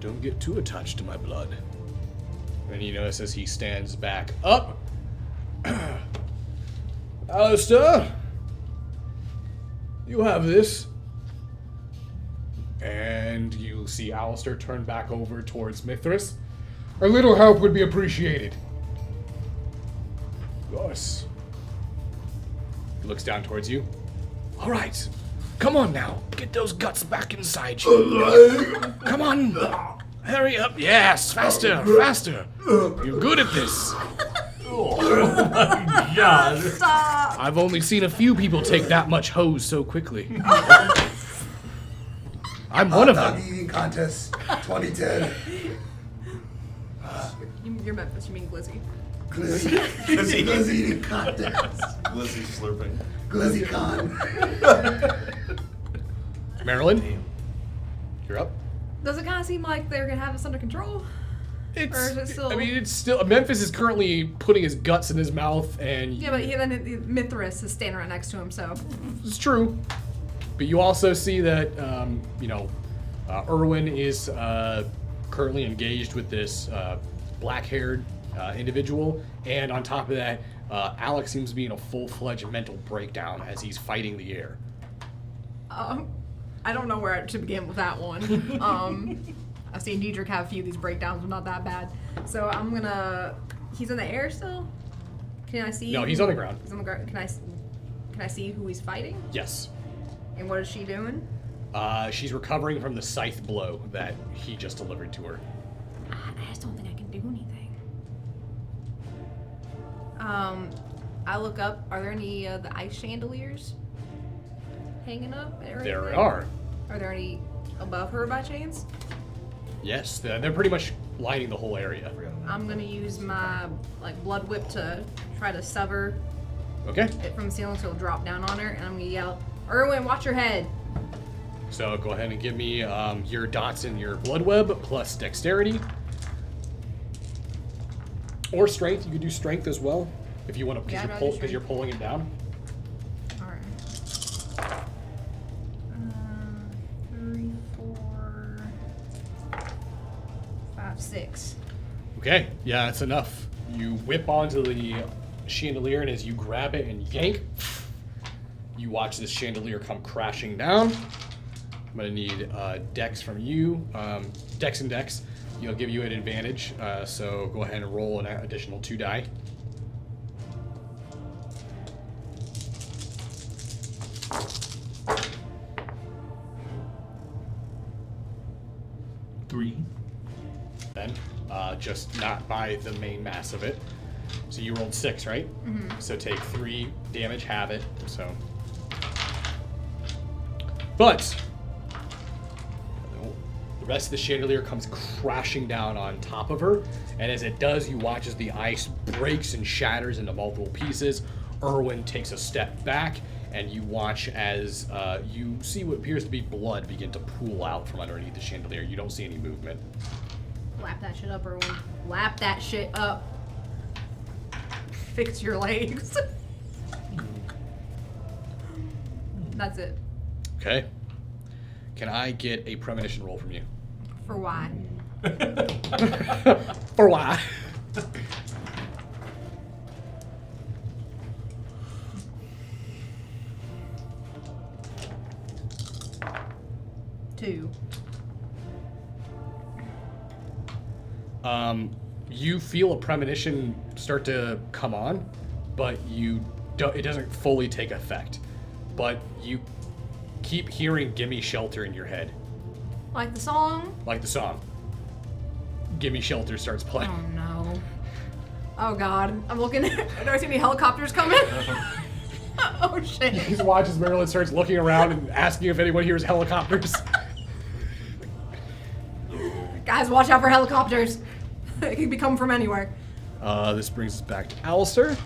Don't get too attached to my blood. And you notice as he stands back up. Alistair, you have this. And you see Alistair turn back over towards Mithras. A little help would be appreciated. Yes. He looks down towards you. All right. Come on now. Get those guts back inside you. Come on. Hurry up. Yes. Faster. Faster. You're good at this. God. Stop. I've only seen a few people take that much hose so quickly. I'm one of Dog them. eating contest 2010. You're Memphis, you mean Glizzy. Glizzy eating contest. Glizzy slurping. Glizzy con. Marilyn, you're up. Does it kind of seem like they're gonna have us under control? It's, Or is it still- I mean, it's still. Memphis is currently putting his guts in his mouth, and Yeah, but then Mithras is standing right next to him, so. it's true. But you also see that, Erwin is currently engaged with this black-haired individual, and on top of that, Alec seems to be in a full-fledged mental breakdown as he's fighting the air. I don't know where to begin with that one. I've seen Diedrich have a few of these breakdowns, but not that bad. So I'm gonna. He's in the air still. Can I see? No, he's on the ground. He's on the ground. Can I see who he's fighting? Yes. And what is she doing? She's recovering from the scythe blow that he just delivered to her. I just don't think I can do anything. I look up. Are there any the ice chandeliers hanging up? Or There anything? are. Are there any above her by chance? Yes, they're pretty much lining the whole area. I'm gonna use my blood whip to try to sever Okay. it from the ceiling so it'll drop down on her, and I'm gonna yell, "Erwin, watch your head!" So go ahead and give me your dots in your blood web plus dexterity. Or strength. You could do strength as well if you want to, Yeah, I'd rather because strength. you're pulling it down. All right. 3, 4, 5, 6. Okay, yeah, that's enough. You whip onto the chandelier, and as you grab it and yank, you watch this chandelier come crashing down. I'm gonna need dex from you, dex and dex. You'll give you an advantage, so go ahead and roll an additional 2 die. Three. Then, just not by the main mass of it. So you rolled 6, right? Mm-hmm. So take 3 damage, have it. So, but the rest of the chandelier comes crashing down on top of her, and as it does, you watch as the ice breaks and shatters into multiple pieces. Erwin takes a step back, and you watch as you see what appears to be blood begin to pool out from underneath the chandelier. You don't see any movement. Lap that shit up, Erwin. Lap that shit up. Fix your legs. That's it. Okay. Can I get a premonition roll from you? For why? For why? Two. You feel a premonition start to come on, but it doesn't fully take effect. But you keep hearing "Gimme Shelter" in your head, Like the song? like the song. "Gimme Shelter" starts playing. Oh no. Oh god. I'm looking at. Do I see any helicopters coming? Oh shit. He watches Marilyn starts looking around and asking if anyone hears helicopters. Guys, watch out for helicopters. It could be coming from anywhere. This brings us back to Alistair.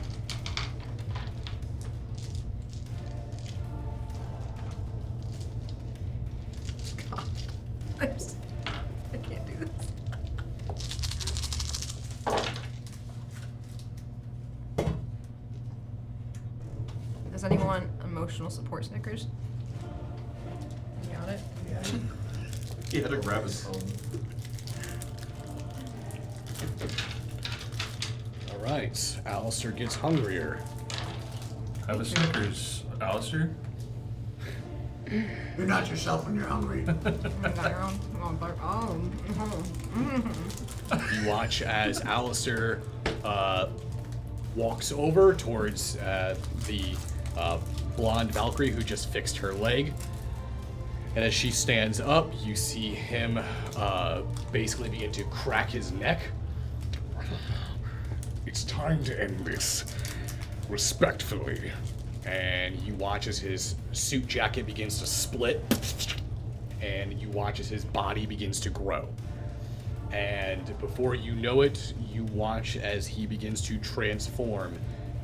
God. I can't do this. Does anyone want emotional support Snickers? You got it? He had to grab his phone. All right, Alistair gets hungrier. Have a Snickers, Alistair. You're not yourself when you're hungry. You got your own. You watch as Alistair walks over towards the blonde Valkyrie who just fixed her leg. And as she stands up, you see him basically begin to crack his neck. It's time to end this. Respectfully. And you watch as his suit jacket begins to split, and you watch as his body begins to grow. And before you know it, you watch as he begins to transform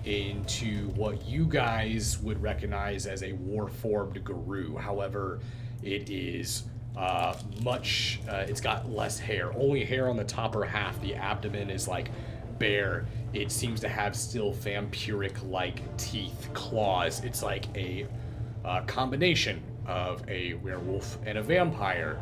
into what you guys would recognize as a war-formed Guru. However, it is it's got less hair. Only hair on the upper half. The abdomen is like bare. It seems to have still vampiric-like teeth, claws. It's like a combination of a werewolf and a vampire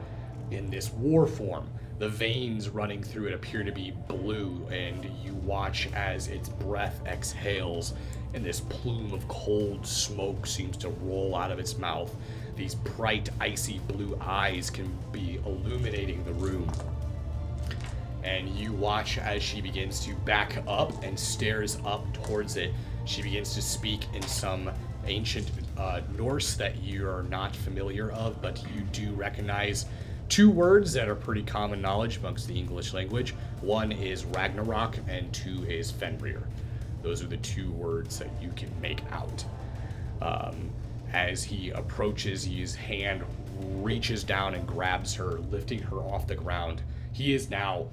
in this war form. The veins running through it appear to be blue, and you watch as its breath exhales, and this plume of cold smoke seems to roll out of its mouth. These bright, icy blue eyes can be illuminating the room. And you watch as she begins to back up and stares up towards it. She begins to speak in some ancient Norse that you are not familiar of, but you do recognize two words that are pretty common knowledge amongst the English language. One is Ragnarok, and two is Fenrir. Those are the two words that you can make out. As he approaches, his hand reaches down and grabs her, lifting her off the ground. He is now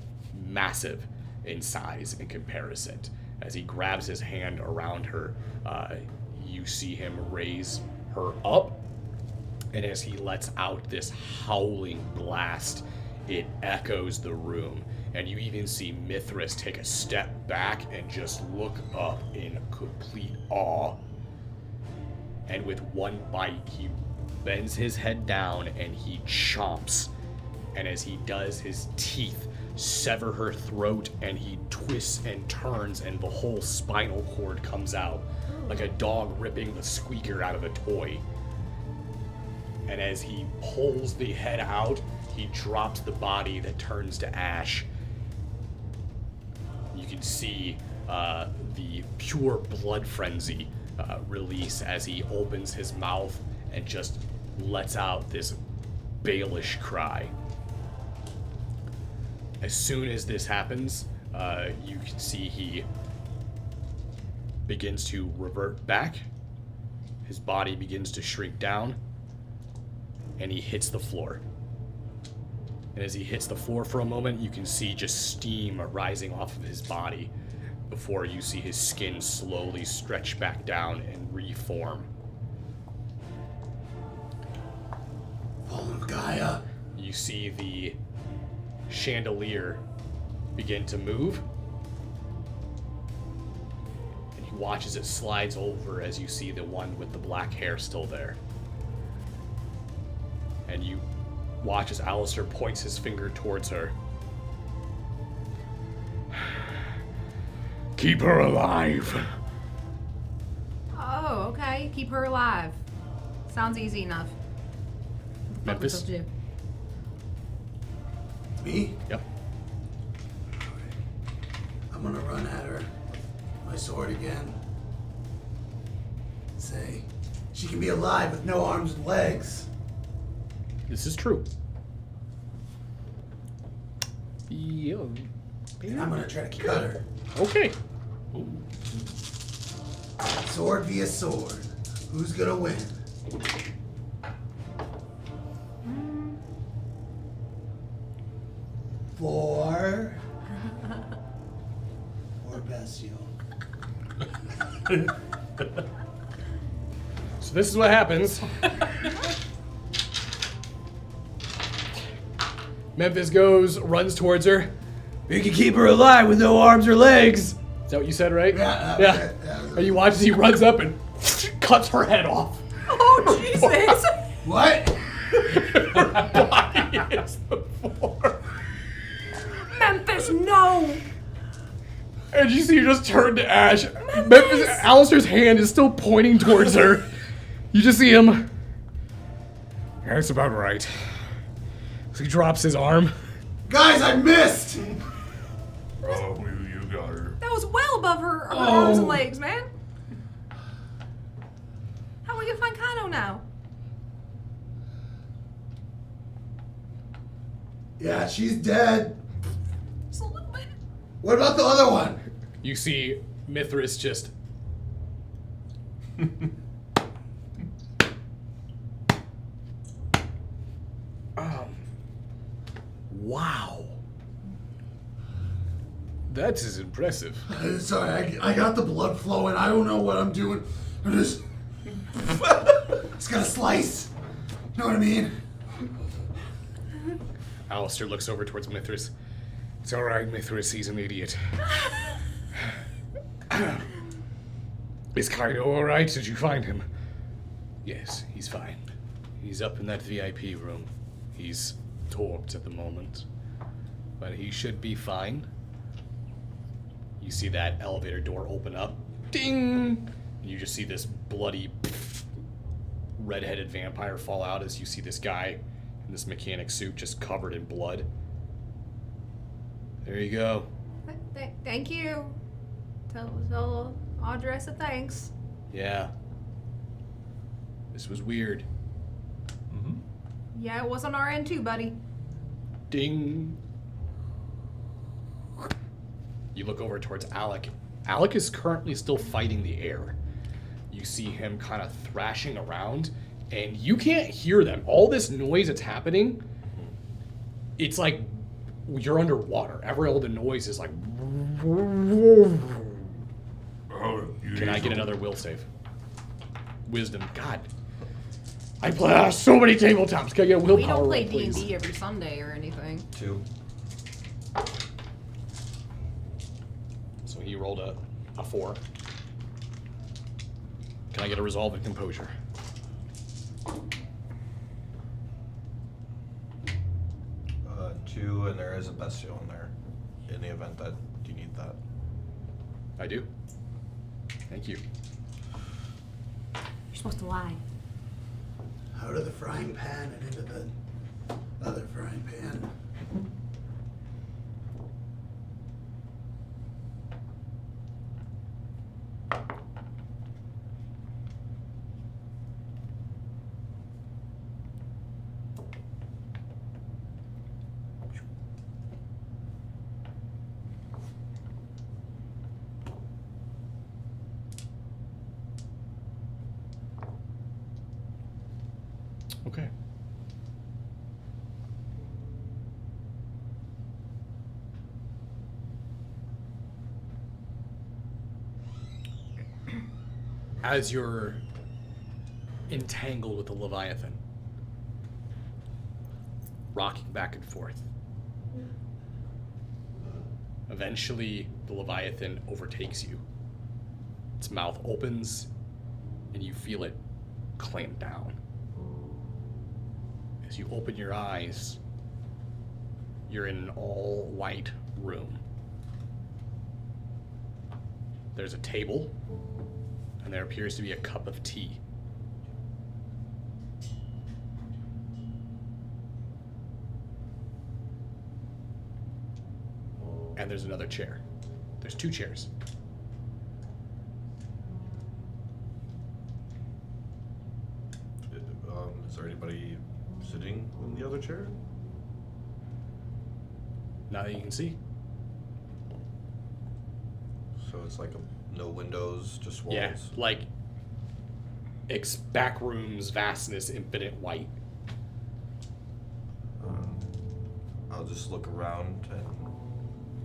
massive in size in comparison. As he grabs his hand around her, you see him raise her up, and as he lets out this howling blast, it echoes the room, and you even see Mithras take a step back and just look up in complete awe. And with one bite, he bends his head down and he chomps, and as he does, his teeth sever her throat, and he twists and turns, and the whole spinal cord comes out like a dog ripping the squeaker out of a toy. And as he pulls the head out, he drops the body that turns to ash. You can see the pure blood frenzy release as he opens his mouth and just lets out this Baelish cry. As soon as this happens, you can see he begins to revert back. His body begins to shrink down, and he hits the floor. And as he hits the floor for a moment, you can see just steam rising off of his body before you see his skin slowly stretch back down and reform. Fallen Gaia. You see the chandelier begin to move, and he watches it slides over as you see the one with the black hair still there. And you watch as Alistair points his finger towards her. Keep her alive. Oh, okay. Keep her alive. Sounds easy enough. What Memphis? do? Me? Yep. I'm gonna run at her with my sword again. Say, she can be alive with no arms and legs. This is true. Yeah. And I'm gonna try to cut her. Okay. Sword via sword. Who's gonna win? Or bestial. So this is what happens. Memphis runs towards her. We can keep her alive with no arms or legs. Is that what you said, right? Yeah. And you watch as he runs up and cuts her head off. Oh, Jesus! What? Her body hits the floor. Memphis, no! And you see her just turn to ash. Memphis, Alistair's hand is still pointing towards her. You just see him. That's about right. So he drops his arm. Guys, I missed! Oh, you got her. That was well above her arms and legs, man. How are we gonna find Kano now? Yeah, she's dead. Just a little bit. What about the other one? You see Mithras just... Wow. That is impressive. Sorry, I got the blood flowing. I don't know what I'm doing. I'm just gonna slice. You know what I mean? Alistair looks over towards Mithras. It's all right, Mithras. He's an idiot. Is Kaido all right? Did you find him? Yes, he's fine. He's up in that VIP room. He's torped at the moment, but he should be fine. You see that elevator door open up. Ding! And you just see this bloody red-headed vampire fall out as you see this guy in this mechanic suit just covered in blood. There you go. Thank you. Tell Audrey a thanks. Yeah. This was weird. Mm-hmm. Yeah, it was on our end too, buddy. Ding. You look over towards Alec. Alec is currently still fighting the air. You see him kind of thrashing around, and you can't hear them. All this noise that's happening, it's like you're underwater. Every all the noise is like... Can I get another will save? Wisdom. God. I play so many tabletops. Can I get a willpower We don't play roll, please? D&D every Sunday or anything. 2. So he rolled a 4. Can I get a resolve and composure? 2, and there is a bestial in there. In the event that you need that. I do. Thank you. You're supposed to lie. Out of the frying pan and into the other frying pan. Okay. As you're entangled with the Leviathan, rocking back and forth, eventually the Leviathan overtakes you. Its mouth opens, and you feel it clamp down. As you open your eyes, you're in an all-white room. There's a table, and there appears to be a cup of tea. And there's another chair. There's 2 chairs. Is there anybody sitting in the other chair? Not that you can see. So it's like no windows, just walls. Yeah, like back rooms, vastness, infinite white. I'll just look around and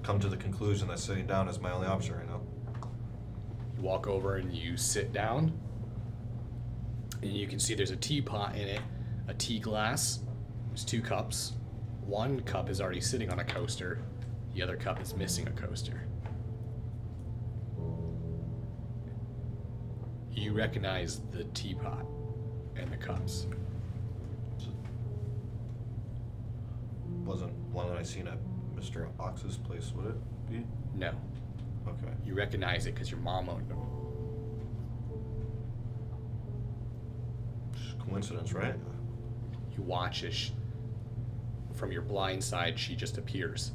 come to the conclusion that sitting down is my only option right now. You walk over and you sit down, and you can see there's a teapot in it, a tea glass. There's 2 cups. One cup is already sitting on a coaster. The other cup is missing a coaster. You recognize the teapot and the cups. Wasn't one that I seen at Mr. Ox's place, would it be? No. Okay. You recognize it because your mom owned them. Just coincidence, right? You watch as from your blind side, she just appears,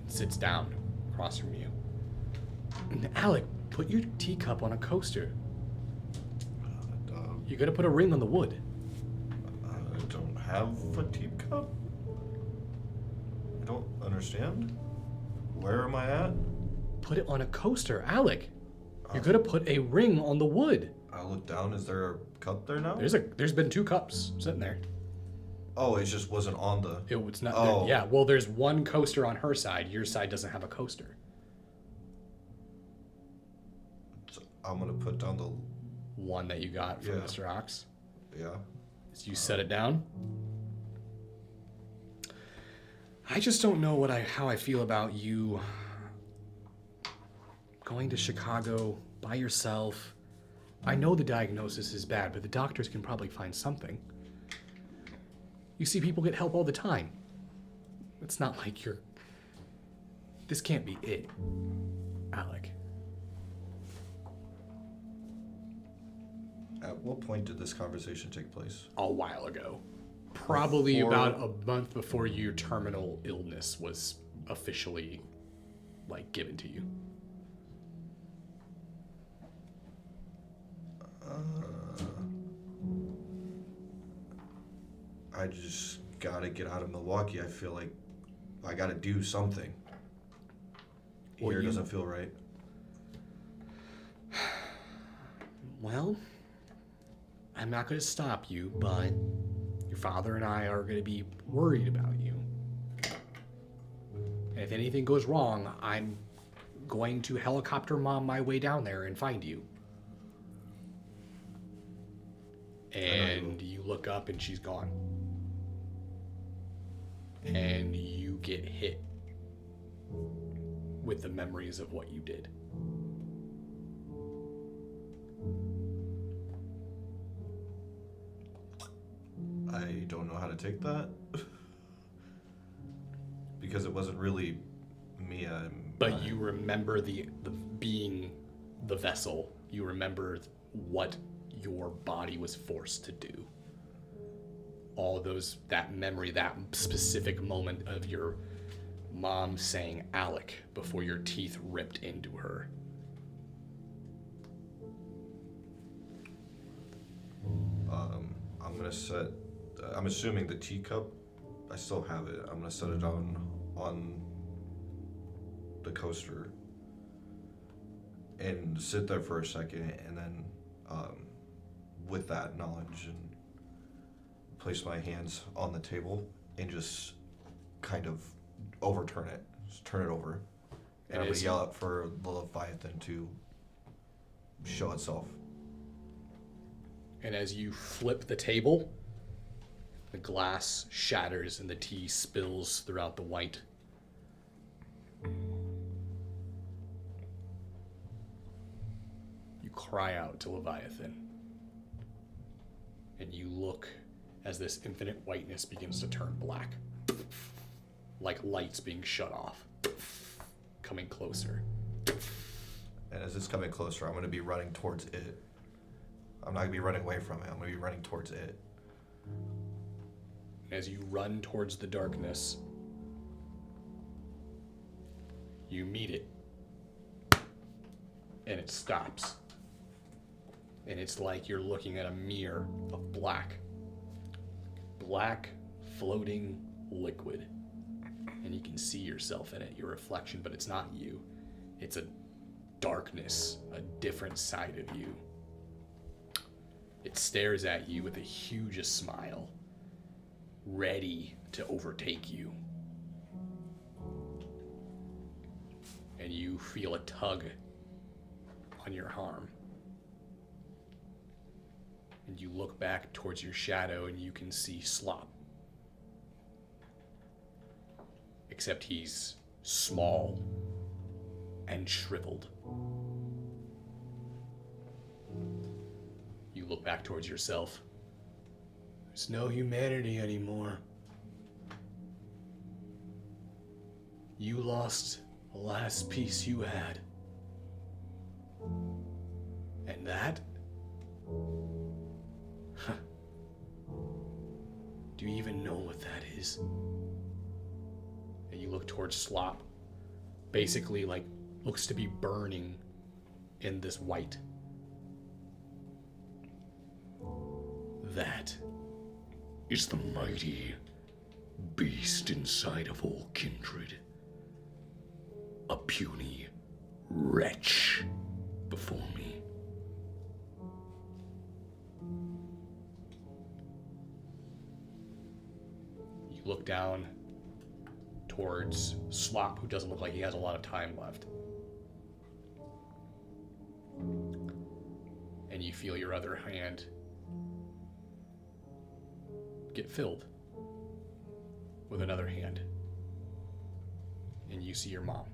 sits down across from you. And Alec, put your teacup on a coaster. You gotta put a ring on the wood. I don't have a teacup. I don't understand. Where am I at? Put it on a coaster, Alec. You're gonna put a ring on the wood. I look down. Is there a cup there now? There's been 2 cups sitting there. Oh, it just wasn't on the. It was not. Oh. Yeah. Well, there's 1 coaster on her side. Your side doesn't have a coaster. I'm gonna put down the. One that you got from Yeah. Mr. Ox. Yeah. So you set it down. I just don't know how I feel about you going to Chicago by yourself. I know the diagnosis is bad, but the doctors can probably find something. You see people get help all the time. It's not like you're... This can't be it, Alec. At what point did this conversation take place? A while ago. Probably Before- about a month before your terminal illness was officially, given to you. I just gotta get out of Milwaukee. I feel like I gotta do something. Well, Here you- doesn't feel right. Well, I'm not going to stop you, but your father and I are going to be worried about you. And if anything goes wrong, I'm going to helicopter mom my way down there and find you. And you look up and she's gone. And you get hit with the memories of what you did. I don't know how to take that. Because it wasn't really me. But you remember the being the vessel. You remember what your body was forced to do. All those, that memory, that specific moment of your mom saying Alec before your teeth ripped into her. I'm gonna set. I'm assuming the teacup. I still have it. I'm gonna set it on the coaster and sit there for a second, and then with that knowledge, and place my hands on the table and just kind of overturn it, just turn it over, and I'm gonna yell out for the Leviathan to show itself. And as you flip the table, the glass shatters and the tea spills throughout the white. You cry out to Leviathan. And you look as this infinite whiteness begins to turn black. Like lights being shut off. Coming closer. And as it's coming closer, I'm gonna be running towards it. I'm not gonna be running away from it. I'm gonna be running towards it. And as you run towards the darkness, you meet it. And it stops. And it's like you're looking at a mirror of black. Black, floating liquid. And you can see yourself in it, your reflection, but it's not you. It's a darkness, a different side of you. It stares at you with the hugest smile, ready to overtake you. And you feel a tug on your arm. And you look back towards your shadow and you can see Slop. Except he's small and shriveled. You look back towards yourself. There's no humanity anymore. You lost the last piece you had. And that? Huh. Do you even know what that is? And you look towards Slop. Basically, looks to be burning in this white. That Is the mighty beast inside of all kindred. A puny wretch before me. You look down towards Slop, who doesn't look like he has a lot of time left. And you feel your other hand get filled with another hand. And you see your mom.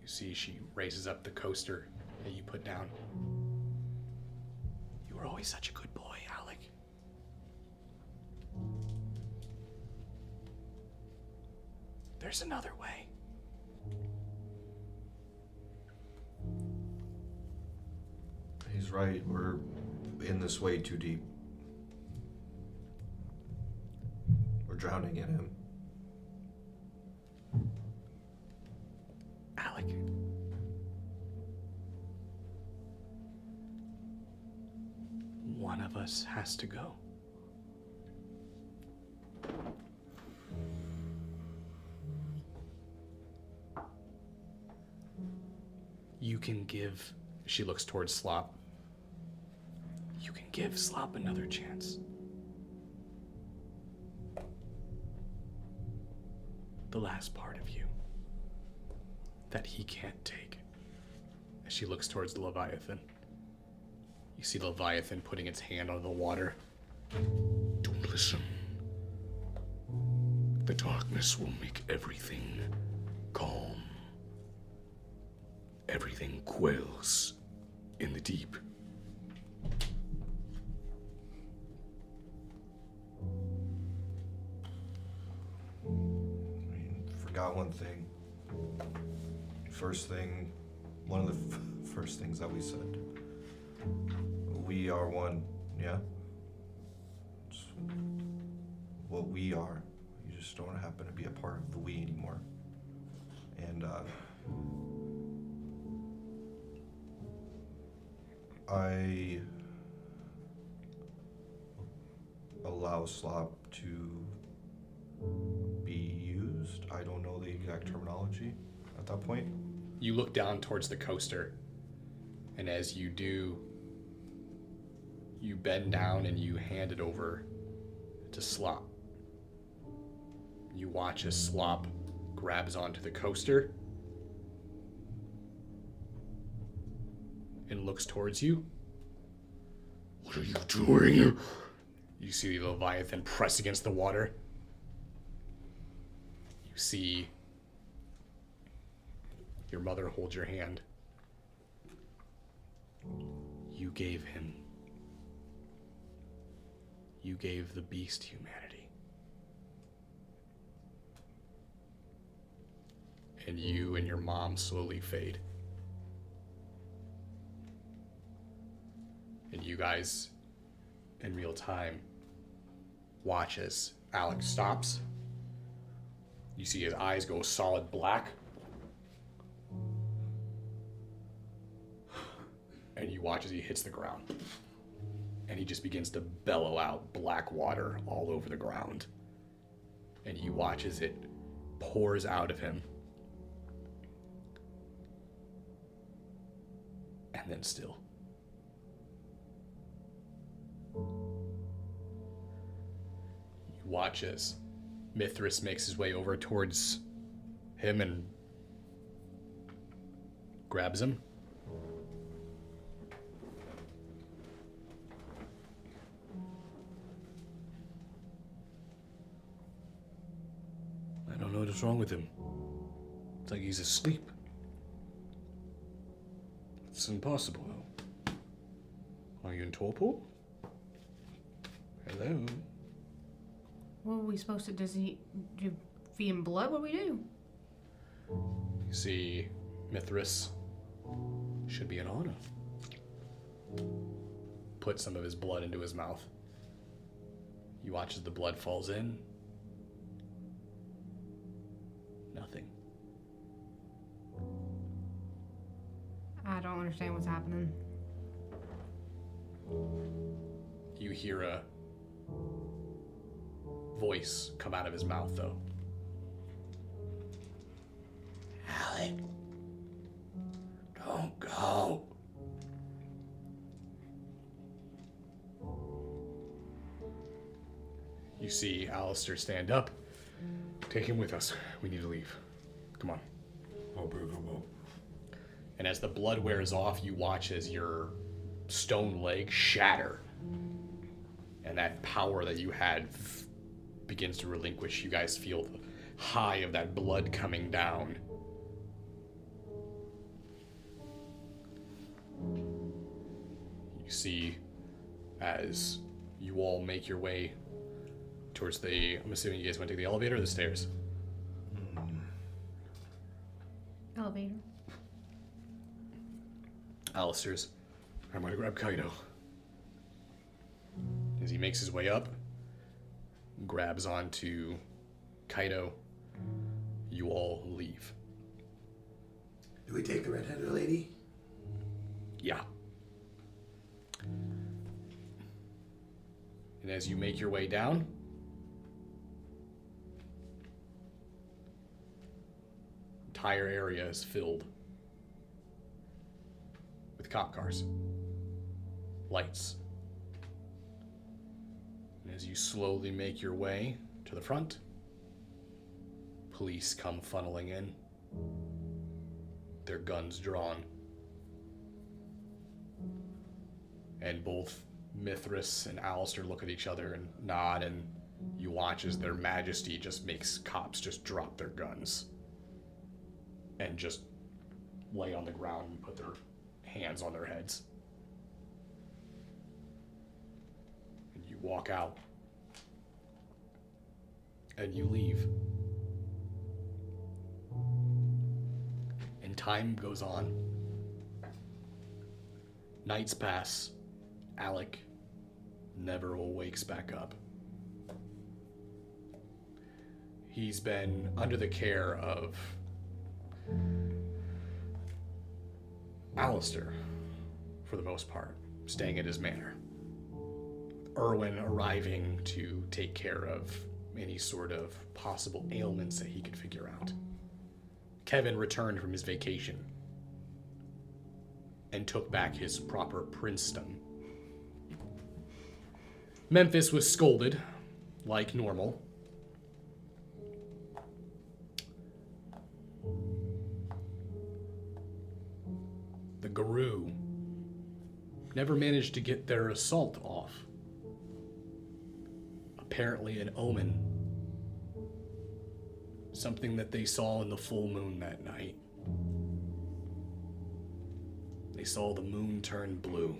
You see she raises up the coaster that you put down. You were always such a good boy, Alec. There's another way. He's right. We're in this way too deep. We're drowning in him. Alec. One of us has to go. You can give... She looks towards Slop. You can give Slop another chance. The last part of you that he can't take. As she looks towards the Leviathan, you see the Leviathan putting its hand on the water. Don't listen. The darkness will make everything calm. Everything quells in the deep. Forgot one thing. One of the first things that we said. We are one, yeah? It's what we are. You just don't happen to be a part of the we anymore. And, I allow Slop to be used. I don't know the exact terminology at that point. You look down towards the coaster, and as you do, you bend down and you hand it over to Slop. You watch as Slop grabs onto the coaster and looks towards you. What are you doing? You see the Leviathan press against the water. You see your mother hold your hand. You gave him. You gave the beast humanity. And you and your mom slowly fade. And you guys, in real time, watch as Alec stops. You see his eyes go solid black. And you watch as he hits the ground. And he just begins to bellow out black water all over the ground. And you watch as it pours out of him. And then still. You watch as Mithras makes his way over towards him and grabs him. I don't know what's wrong with him. It's like he's asleep. It's impossible. Are you in torpor? Hello? What are we supposed to do? Do you feed him blood? What do we do? You see Mithras, should be an honor, put some of his blood into his mouth. You watch as the blood falls in. Nothing. I don't understand what's happening. You hear a voice come out of his mouth, though. Alec. Don't go. You see Alistair stand up. Take him with us. We need to leave. Come on. I'll pick him up. And as the blood wears off, you watch as your stone leg shatter. And that power that you had begins to relinquish. You guys feel the high of that blood coming down. You see as you all make your way towards the... I'm assuming you guys want to take the elevator or the stairs? Elevator. Alistair's, I'm going to grab Kaido. As he makes his way up, grabs onto Kaido, you all leave. Do we take the red-headed lady? Yeah. And as you make your way down, entire area is filled with cop cars, lights. And as you slowly make your way to the front, police come funneling in, their guns drawn. And both Mithras and Alistair look at each other and nod, and you watch as their majesty just makes cops just drop their guns and just lay on the ground and put their hands on their heads. And you walk out and you leave. And time goes on. Nights pass. Alec never wakes back up. He's been under the care of Alistair for the most part, staying at his manor. Erwin arriving to take care of any sort of possible ailments that he could figure out. Kevin returned from his vacation and took back his proper princedom. Memphis was scolded, like normal. The Garou never managed to get their assault off. Apparently an omen. Something that they saw in the full moon that night. They saw the moon turn blue.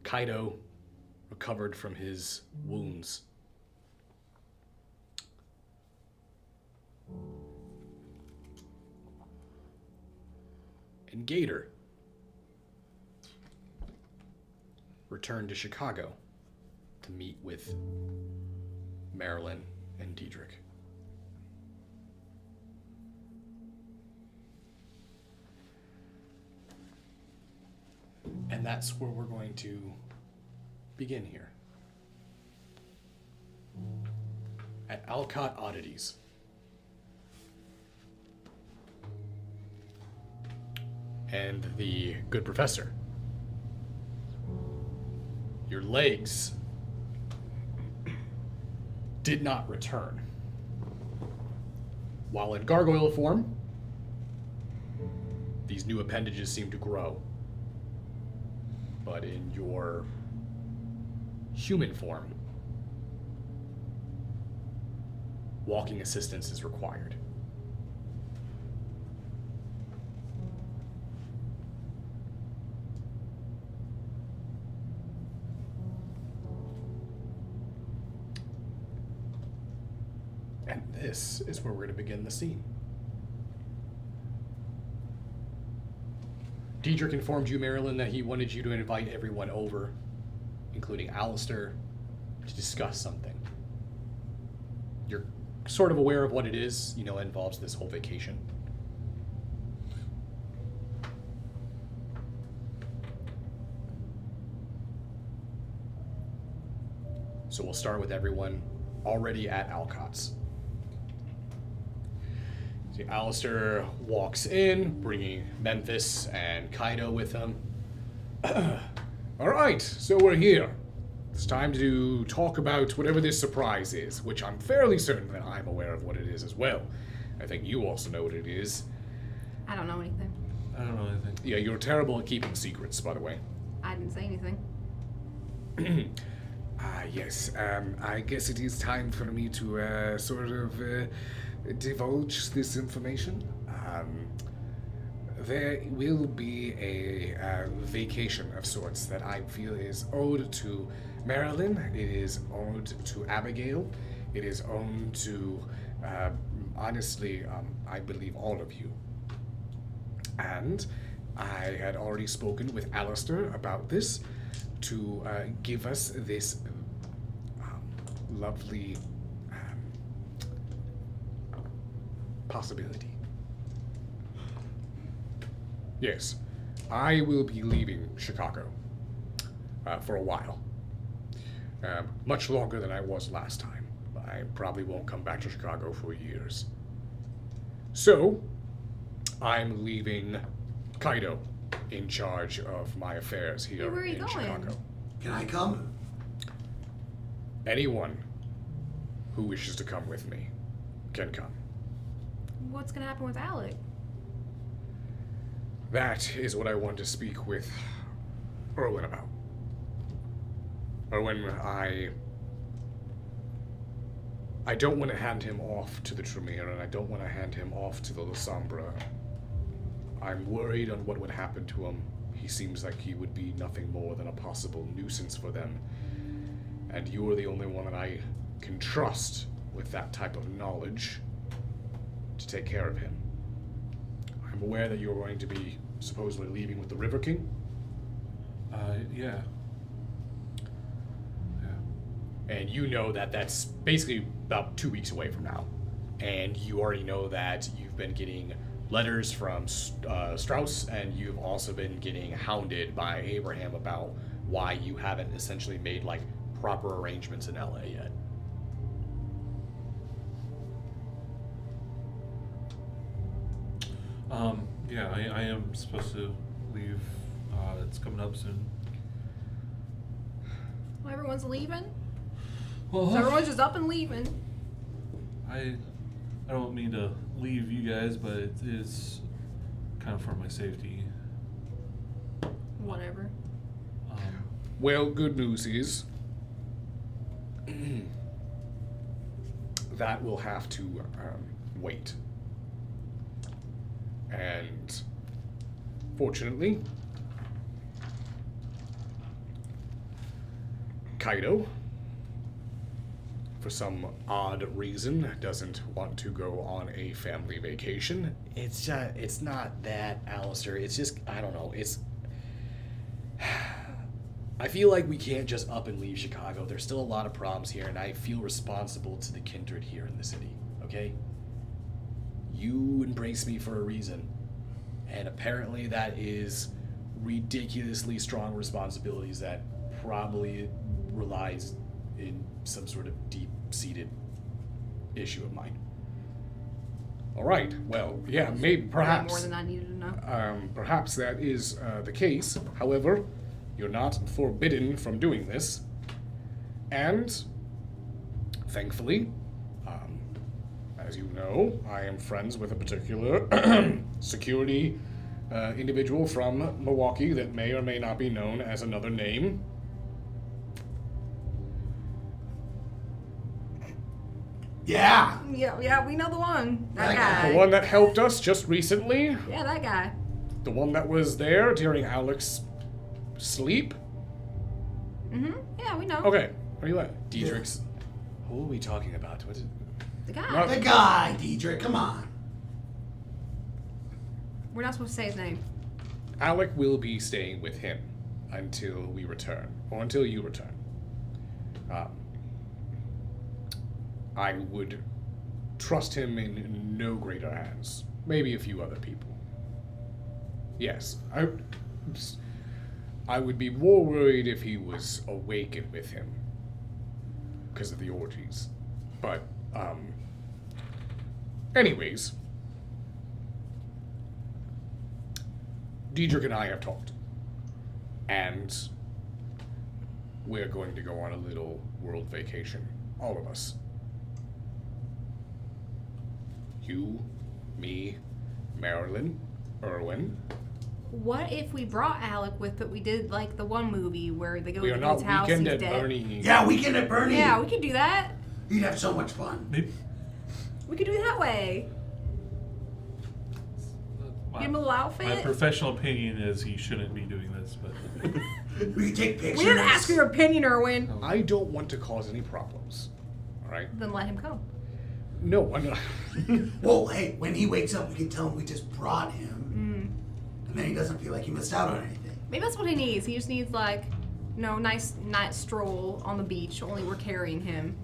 Kaido recovered from his wounds. And Gator returned to Chicago to meet with Marilyn and Diedrich. And that's where we're going to begin here. At Alcott Oddities. And the good professor. Your legs did not return. While in gargoyle form, these new appendages seem to grow. But in your human form, walking assistance is required. And this is where we're going to begin the scene. Diedrich informed you, Marilyn, that he wanted you to invite everyone over, including Alistair, to discuss something. You're sort of aware of what it is, it involves this whole vacation. So we'll start with everyone already at Alcott's. See, Alistair walks in, bringing Memphis and Kaido with him. All right, so we're here. It's time to talk about whatever this surprise is, which I'm fairly certain that I'm aware of what it is as well. I think you also know what it is. I don't know anything. I don't know anything. Yeah, you're terrible at keeping secrets, by the way. I didn't say anything. Yes. I guess it is time for me to sort of divulge this information. There will be a vacation of sorts that I feel is owed to Marilyn. It is owed to Abigail. It is owed to, honestly, I believe all of you. And I had already spoken with Alistair about this to give us this lovely possibility. Yes, I will be leaving Chicago for a while. Much longer than I was last time. I probably won't come back to Chicago for years. So, I'm leaving Kaido in charge of my affairs here Hey, where are you in going? Chicago. Can I come? Anyone who wishes to come with me can come. What's gonna happen with Alec? That is what I want to speak with Erwin about. Erwin, I don't want to hand him off to the Tremere, and I don't want to hand him off to the Lasombra. I'm worried on what would happen to him. He seems like he would be nothing more than a possible nuisance for them. And you are the only one that I can trust with that type of knowledge to take care of him. I'm aware that you're going to be supposedly leaving with the River King. Yeah. And you know that that's basically about 2 weeks away from now. And you already know that you've been getting letters from Strauss, and you've also been getting hounded by Abraham about why you haven't essentially made like proper arrangements in LA yet. Yeah, I am supposed to leave. It's coming up soon. Well, everyone's leaving? Well, So everyone's just up and leaving. I don't mean to leave you guys, but it is kind of for my safety. Whatever. Well, good news is that will have to wait. And fortunately, Kaido, for some odd reason, doesn't want to go on a family vacation. It's not that, Alistair. It's just, I don't know. I feel like we can't just up and leave Chicago. There's still a lot of problems here, and I feel responsible to the kindred here in the city, okay? You embrace me for a reason. And apparently that is ridiculously strong responsibilities that probably relies in some sort of deep-seated issue of mine. All right. Well, yeah, maybe, perhaps. More than I needed to know. Perhaps that is the case. However, you're not forbidden from doing this. And, thankfully, as you know, I am friends with a particular security individual from Milwaukee that may or may not be known as another name. Yeah. Yeah, we know the one. That That guy. The one that helped us just recently. Yeah, that guy. The one that was there during Alec's sleep. Yeah, we know. Okay. Where you at? Diedrich's. Who are we talking about? What is The guy. Not- The guy, Diedrich, come on. We're not supposed to say his name. Alec will be staying with him until we return, or until you return. I would trust him in no greater hands. Maybe a few other people. Yes, I would be more worried if he was awake and with him. because of the orgies. But, anyways, Diedrich and I have talked. And we're going to go on a little world vacation. All of us. You, me, Marilyn, Erwin. What if we brought Alec with, but we did like the one movie where they go We to are the not dude's house, Weekend he's at dead? Bernie. Yeah, Weekend at Bernie. Yeah, we could do that. You'd have so much fun. Maybe. We could do it that way. Get him a little outfit. My professional opinion is he shouldn't be doing this, but We could take pictures. We didn't ask for your opinion, Erwin. I don't want to cause any problems. All right? Then let him come. No, I'm not. Well, hey, when he wakes up, we can tell him we just brought him. And then he doesn't feel like he missed out on anything. Maybe that's what he needs. He just needs like, nice night stroll on the beach. Only we're carrying him.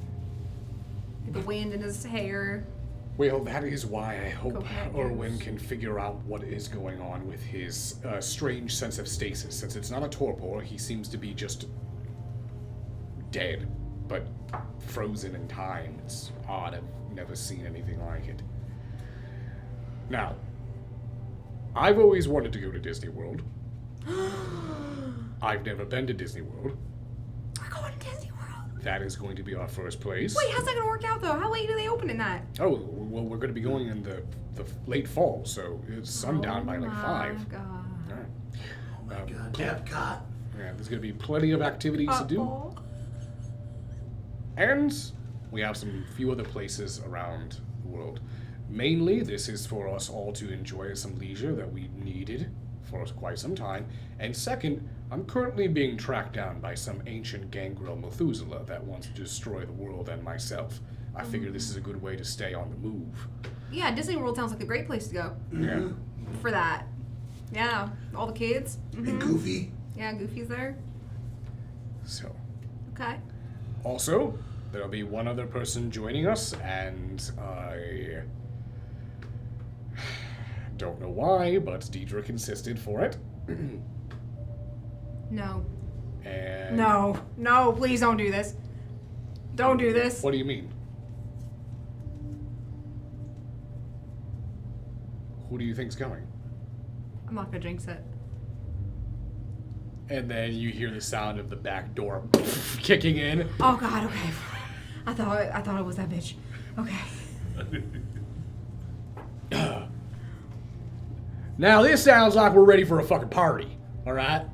Get the wind in his hair. Well, that is why I hope Coconut Erwin juice. can figure out what is going on with his strange sense of stasis. Since it's not a torpor, he seems to be just dead, but frozen in time. It's odd. I've never seen anything like it. Now, I've always wanted to go to Disney World. I've never been to Disney World. We're going to Disney World. That is going to be our first place. Wait, how's that gonna work out though? How late do they open at night? Oh, well, we're going to be going in the late fall, so it's sundown by like 5. God. All right. Oh my god, Epcot. Yeah, there's going to be plenty of activities to do. Uh-oh. And we have some few other places around the world. Mainly, this is for us all to enjoy some leisure that we needed for quite some time. And second, I'm currently being tracked down by some ancient gangrel Methuselah that wants to destroy the world and myself. I figure this is a good way to stay on the move. Yeah, Disney World sounds like a great place to go Yeah. for that. Yeah, all the kids. And Goofy. Yeah, Goofy's there. So, Okay. also, there'll be one other person joining us, and I don't know why, but Diedrich insisted for it. No. And No, please don't do this. Don't do this. What do you mean? Who do you think's going? I'm not gonna jinx it. And then you hear the sound of the back door kicking in. Oh God, okay. I thought it was that bitch. Okay. Now this sounds like we're ready for a fucking party. All right.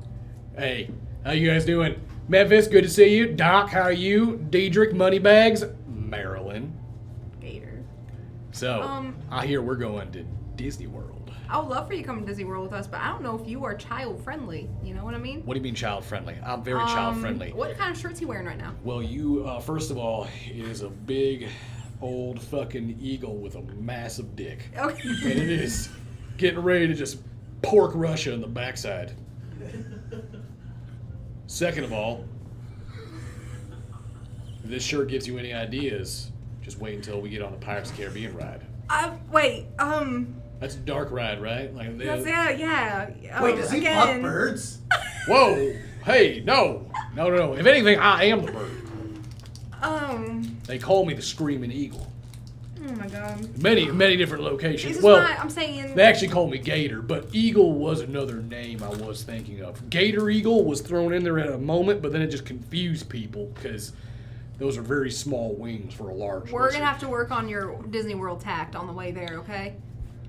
Hey, how you guys doing? Memphis, good to see you. Doc, how are you? Diedrich, Moneybags, Marilyn. Gator. So, I hear we're going to Disney World. I would love for you to come to Disney World with us, but I don't know if you are child friendly. You know what I mean? What do you mean child friendly? I'm very child friendly. What kind of shirt's he wearing right now? Well, you, first of all, it is a big, old fucking eagle with a massive dick. Okay. And it is getting ready to just pork Russia in the backside. Second of all, if this shirt gives you any ideas, just wait until we get on the Pirates of the Caribbean ride. Wait, That's a dark ride, right? Like, yeah. Wait, does he fuck again. birds? Whoa! Hey, no! No. If anything, I am the bird. They call me the Screaming Eagle. Oh my God. Many different locations. This is Well, why I'm saying. they actually call me Gator, but Eagle was another name I was thinking of. Gator Eagle was thrown in there at a moment, but then it just confused people because those are very small wings for a large We're lizard. gonna have to work on your Disney World tact on the way there, okay?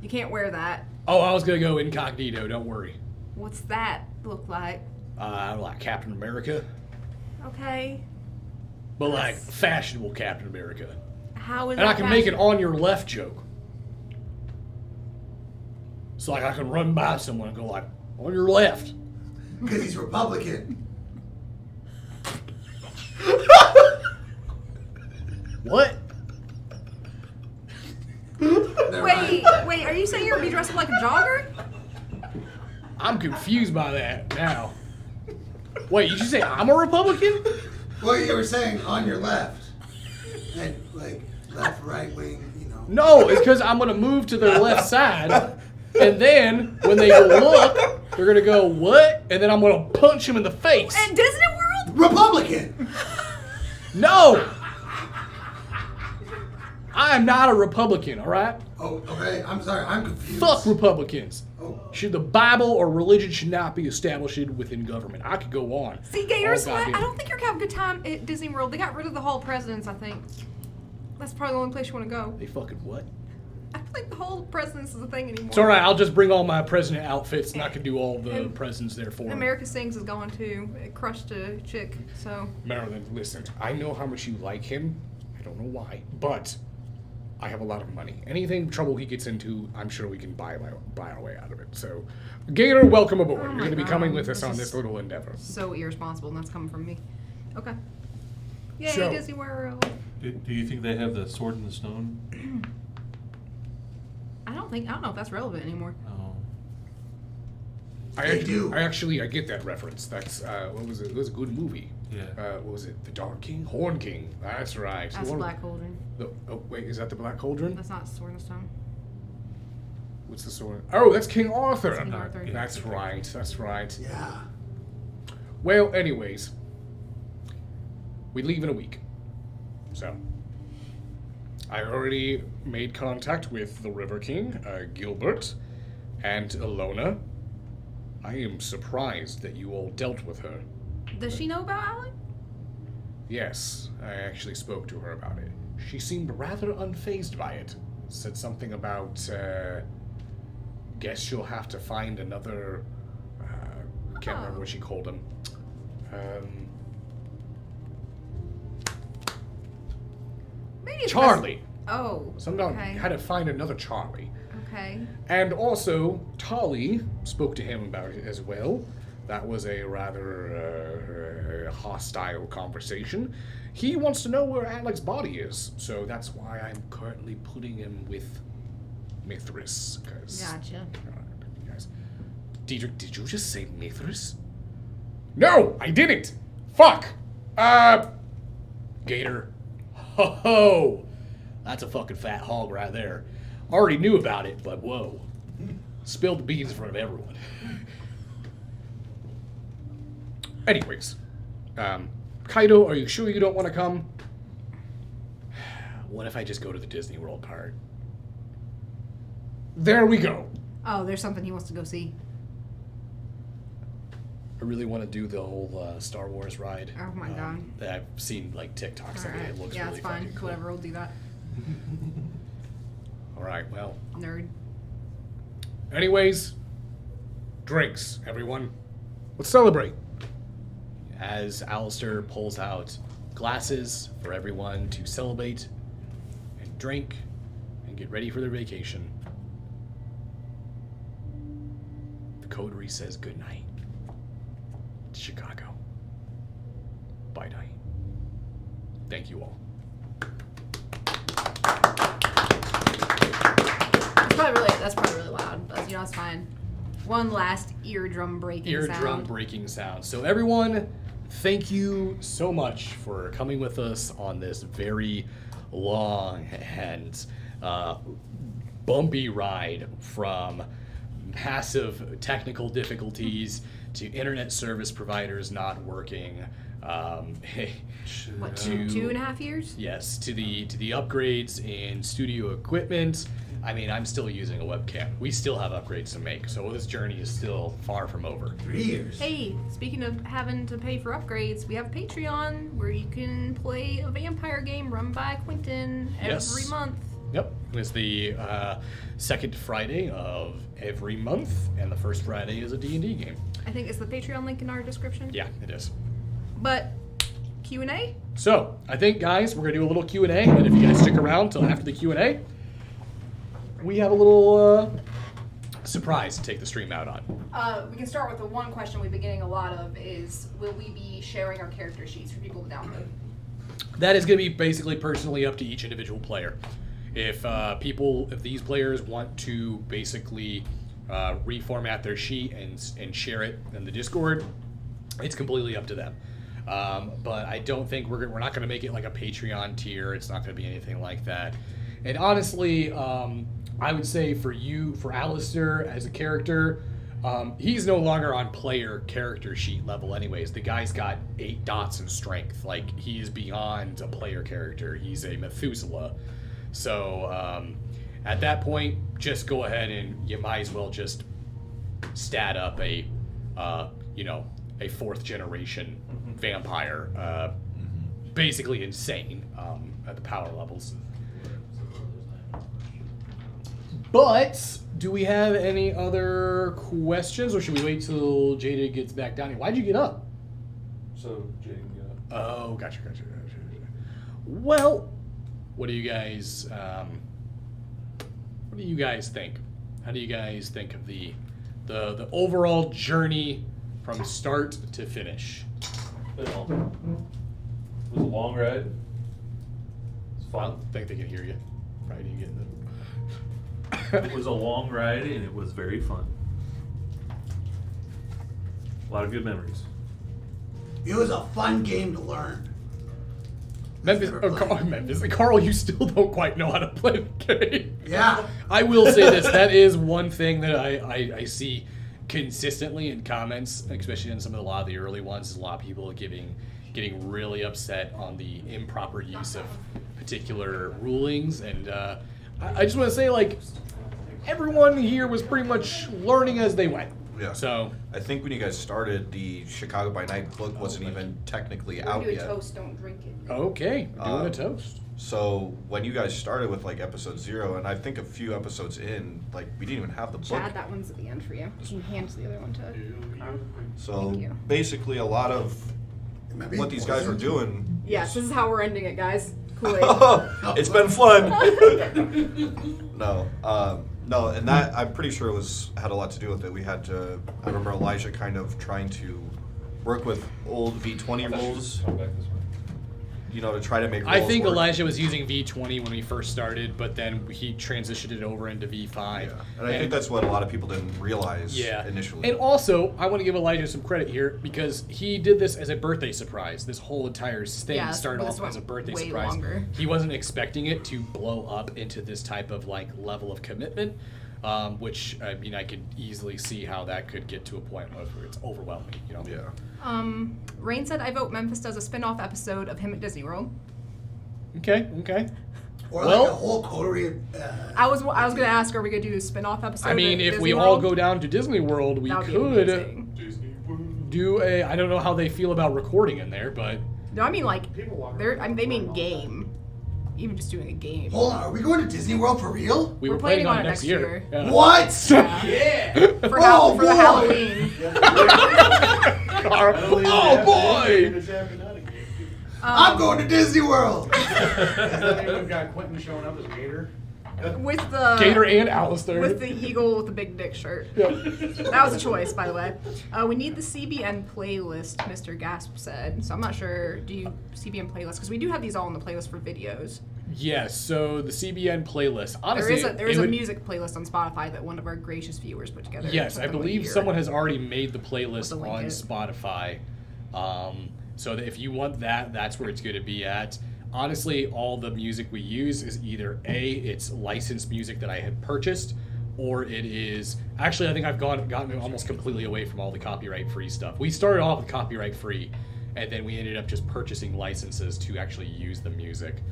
You can't wear that. Oh, I was gonna go incognito. Don't worry. What's that look like? Like Captain America, Okay. but like fashionable Captain America. How is And I that can make an fashion- on your left joke. So like I can run by someone and go like, on your left. Because he's Republican. What? Never mind. Wait, are you saying you're gonna be dressed up like a jogger? I'm confused by that now. Wait, did you say I'm a Republican? Well, you were saying on your left. And, like, left, right wing, you know. No, it's because I'm gonna move to their left side, and then when they go look, they're gonna go what? And then I'm gonna punch them in the face. At Disney World? Republican! No, I am not a Republican, all right? Oh, okay. I'm sorry. I'm confused. Fuck Republicans. Oh. Should the Bible or religion should not be established within government. I could go on. See, Gators, All I goddamn- don't think you're gonna have a good time at Disney World. They got rid of the Hall of Presidents, I think. That's probably the only place you want to go. They fucking what? I don't think the Hall of Presidents is a thing anymore. It's all right. I'll just bring all my president outfits, and I can do all the presidents there for me. America Sings is going too. It crushed a chick, so. Marilyn, listen. I know how much you like him. I don't know why, but I have a lot of money. Anything trouble he gets into, I'm sure we can buy our way out of it. So, Gator, welcome aboard. Oh You're my going to be God, coming with us this on is- this little endeavor. So irresponsible, and that's coming from me. Okay. Yay, So- Disney World. Do you think they have the sword in the stone? I don't know if that's relevant anymore. Oh. They do. I get that reference. That's, what was it? It was a good movie. Yeah. What was it? The Dark King? Horn King. That's right. That's One- Black Cauldron. Oh, wait, is that the Black Cauldron? That's not Sword and Stone. What's the sword? Oh, that's King Arthur. King Arthur. That's right. That's right. Yeah. Well, anyways, we leave in a week. So, I already made contact with the River King, Gilbert, and Alona. I am surprised that you all dealt with her. Does she know about Alec? Yes, I actually spoke to her about it. She seemed rather unfazed by it. Said something about, guess you'll have to find another, can't remember what she called him. Maybe it's Charlie. Oh. Somehow okay. had to find another Charlie. Okay. And also, Tolly spoke to him about it as well. That was a rather hostile conversation. He wants to know where Alec's body is, so that's why I'm currently putting him with Mithras. Gotcha. Guys, Diedrich, did you just say Mithras? No, I didn't. Fuck. Gator. Ho ho. That's a fucking fat hog right there. Already knew about it, but whoa. Spilled the beans in front of everyone. Anyways, Kaido, are you sure you don't want to come? What if I just go to the Disney World part? There we go. Oh, there's something he wants to go see. I really want to do the whole Star Wars ride. Oh my God. That I've seen like TikToks of it. It looks yeah, really it's fine. fucking cool. Whatever, we'll do that. All right, well. Nerd. Anyways, drinks, everyone. Let's celebrate. As Alistair pulls out glasses for everyone to celebrate and drink and get ready for their vacation, the coterie says goodnight to Chicago. Bye night. Thank you all. That's probably really loud. But, you know, it's fine. One last eardrum breaking sound. Eardrum breaking sound. So everyone, thank you so much for coming with us on this very long and bumpy ride from massive technical difficulties to internet service providers not working. What, to 2.5 years? Yes, to the upgrades in studio equipment. I mean, I'm still using a webcam. We still have upgrades to make, so this journey is still far from over. 3 years. Hey, speaking of having to pay for upgrades, we have a Patreon where you can play a vampire game run by Quentin every month. Yep, it's the second Friday of every month, and the first Friday is a D&D game. I think it's the Patreon link in our description. Yeah, it is. But Q&A? So, I think, guys, we're going to do a little Q&A, and if you guys stick around till after the Q&A, we have a little surprise to take the stream out on. We can start with the one question we've been getting a lot of is, will we be sharing our character sheets for people to download? That is going to be basically personally up to each individual player. If these players want to basically reformat their sheet and share it in the Discord, it's completely up to them. But I don't think we're not going to make it like a Patreon tier. It's not going to be anything like that. And honestly, I would say for Alistair as a character, he's no longer on player character sheet level anyways. The guy's got 8 dots in strength. Like, he is beyond a player character. He's a Methuselah. So at that point, just go ahead and you might as well just stat up a fourth generation vampire. Basically insane at the power levels. But do we have any other questions, or should we wait till Jada gets back down here? Why'd you get up? So Jada can get up. Oh, gotcha. Well, what do you guys think? How do you guys think of the overall journey from start to finish? It was a long ride. It's I fun. don't think they can hear you. Probably didn't get the. It was a long ride and it was very fun. A lot of good memories. It was a fun game to learn. Carl, you still don't quite know how to play the game. Yeah. I will say this: that is one thing that I see consistently in comments, especially in a lot of the early ones. Is a lot of people getting really upset on the improper use of particular rulings, and I just want to say, like, everyone here was pretty much learning as they went. Yeah. So I think when you guys started, the Chicago by Night book wasn't even technically out Do a yet. toast, don't drink it. okay, we're doing a toast. So when you guys started with like episode 0, and I think a few episodes in, like we didn't even have the book. Chad, that one's at the end for you. You can hand the other one to Carl. So Thank you. basically, a lot of what these guys were doing. Yes, this is how we're ending it, guys. Kool-Aid. It's been fun. No, and that I'm pretty sure had a lot to do with it. We had to. I remember Elijah kind of trying to work with old V20 rules, Come back this way. to try to make. I rules think work. Elijah was using V20 when we first started, but then he transitioned it over into V5. Yeah. And I think that's what a lot of people didn't realize initially. And also, I want to give Elijah some credit here because he did this as a birthday surprise. This whole entire thing Yeah, started this off as a went birthday way surprise. longer. He wasn't expecting it to blow up into this type of level of commitment, which I mean, I could easily see how that could get to a point where it's overwhelming. Yeah. Rain said, I vote Memphis does a spin-off episode of him at Disney World. Okay. Or Well- like a whole coterie. I was gonna ask, are we gonna do a spin-off episode? I mean, at if Disney we all World? go down to Disney World, we That would be could amazing. do a. I don't know how they feel about recording in there, but No, I mean they mean game. Even just doing a game. Hold on, are we going to Disney World for real? we We're were planning planning on it next year. Yeah. What? For Oh, for the boy. Halloween. Oh boy! I'm going to Disney World. We've got Quentin showing up as Gator. With the Gator and Alistair. with the eagle with the big dick shirt. That was a choice, by the way. We need the CBN playlist, Mr. Gasp said. So I'm not sure. Do you CBN playlist? Because we do have these all on the playlist for videos. Yes, so the CBN playlist. Honestly, There is it a would- music playlist on Spotify that one of our gracious viewers put together. Yes, I Something like believe here. someone has already made the playlist We'll link on it. Spotify. So that if you want that, that's where it's going to be at. Honestly, all the music we use is either it's licensed music that I had purchased, or it is actually I think I've gotten almost completely away from all the copyright-free stuff. We started off with copyright-free, and then we ended up just purchasing licenses to actually use the music.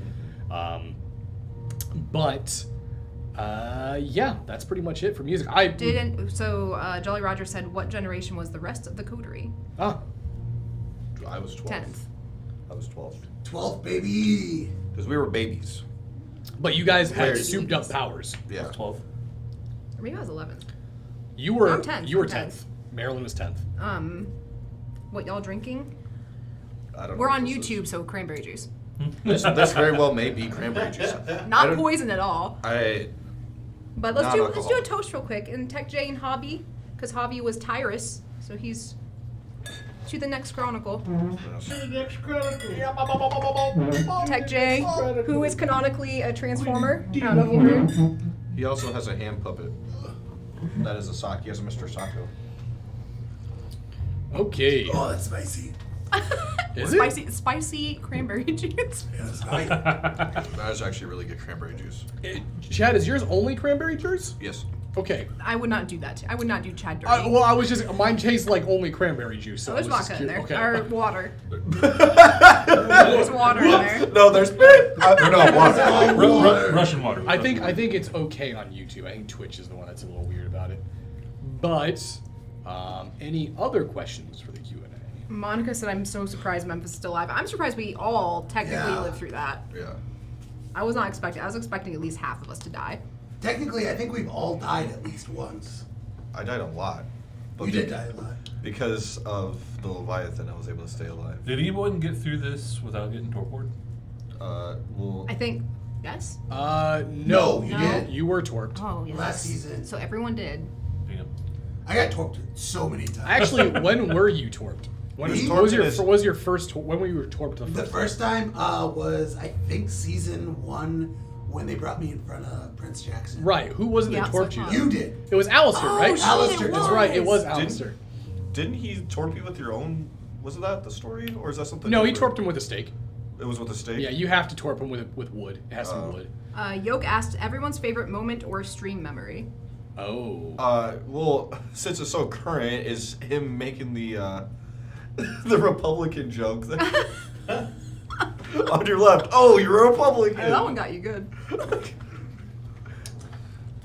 Yeah, that's pretty much it for music. Jolly Roger said, what generation was the rest of the coterie? I was 12. 10th. I was 12. 12th, baby. Because we were babies. But you guys had Very souped up powers. Yeah. 12. Or maybe I was 11th. You were I'm 10th, You were I'm 10th. Marilyn was 10th. What y'all drinking? I don't know We're what on this YouTube, so cranberry juice. is. This very well may be cranberry juice. Not poison at all. But let's do a Non-alcoholic. toast real quick. And Tech J and Hobby, because Hobby was Tyrus, so he's to the next chronicle. Tech J, who is canonically a transformer. I don't know if you heard. He also has a hand puppet. That is a sock. He has a Mr. Sacco. Okay. Oh, that's spicy. Is it? Spicy cranberry juice. That is actually really good cranberry juice. Chad, is yours only cranberry juice? Yes. Okay. I would not do that. I would not do Chad dirty. Well, I was just mine tastes like only cranberry juice. So There's I was just vodka in there. curious. Okay. Or water. There's water in there. No, there's no water. Russian water. I think it's okay on YouTube. I think Twitch is the one that's a little weird about it. But any other questions for the Q&A? Monica said, I'm so surprised Memphis is still alive. I'm surprised we all technically Yeah. lived through that. Yeah. I was not expecting. I was expecting at least half of us to die. Technically, I think we've all died at least once. I died a lot. You did die a lot. Because of the Leviathan, I was able to stay alive. Did anyone get through this without getting torped? Well, I think, yes? No, you No. didn't. You were torped. Oh, yes. Last season. So everyone did. Damn. I got torped so many times. Actually, when were you torped? When He was your torped was your first? When were you torped the The first? first time was, I think, season 1 when they brought me in front of Prince Jackson. Right. Who was it Yeah, that torped so you? far. You did. It was Alistair, right? shit, Alistair, it that's That's right. It was was. Alistair. didn't he torp you with your own? Was that the story, or is that something? No, he different? torped him with a stake. It was with a stake. Yeah, you have to torp him with wood. It has to be wood. Yoke asked everyone's favorite moment or stream memory. Oh. Well, since it's so current, is him making the the Republican joke on your left. Oh, you're a Republican. Oh, that one got you good.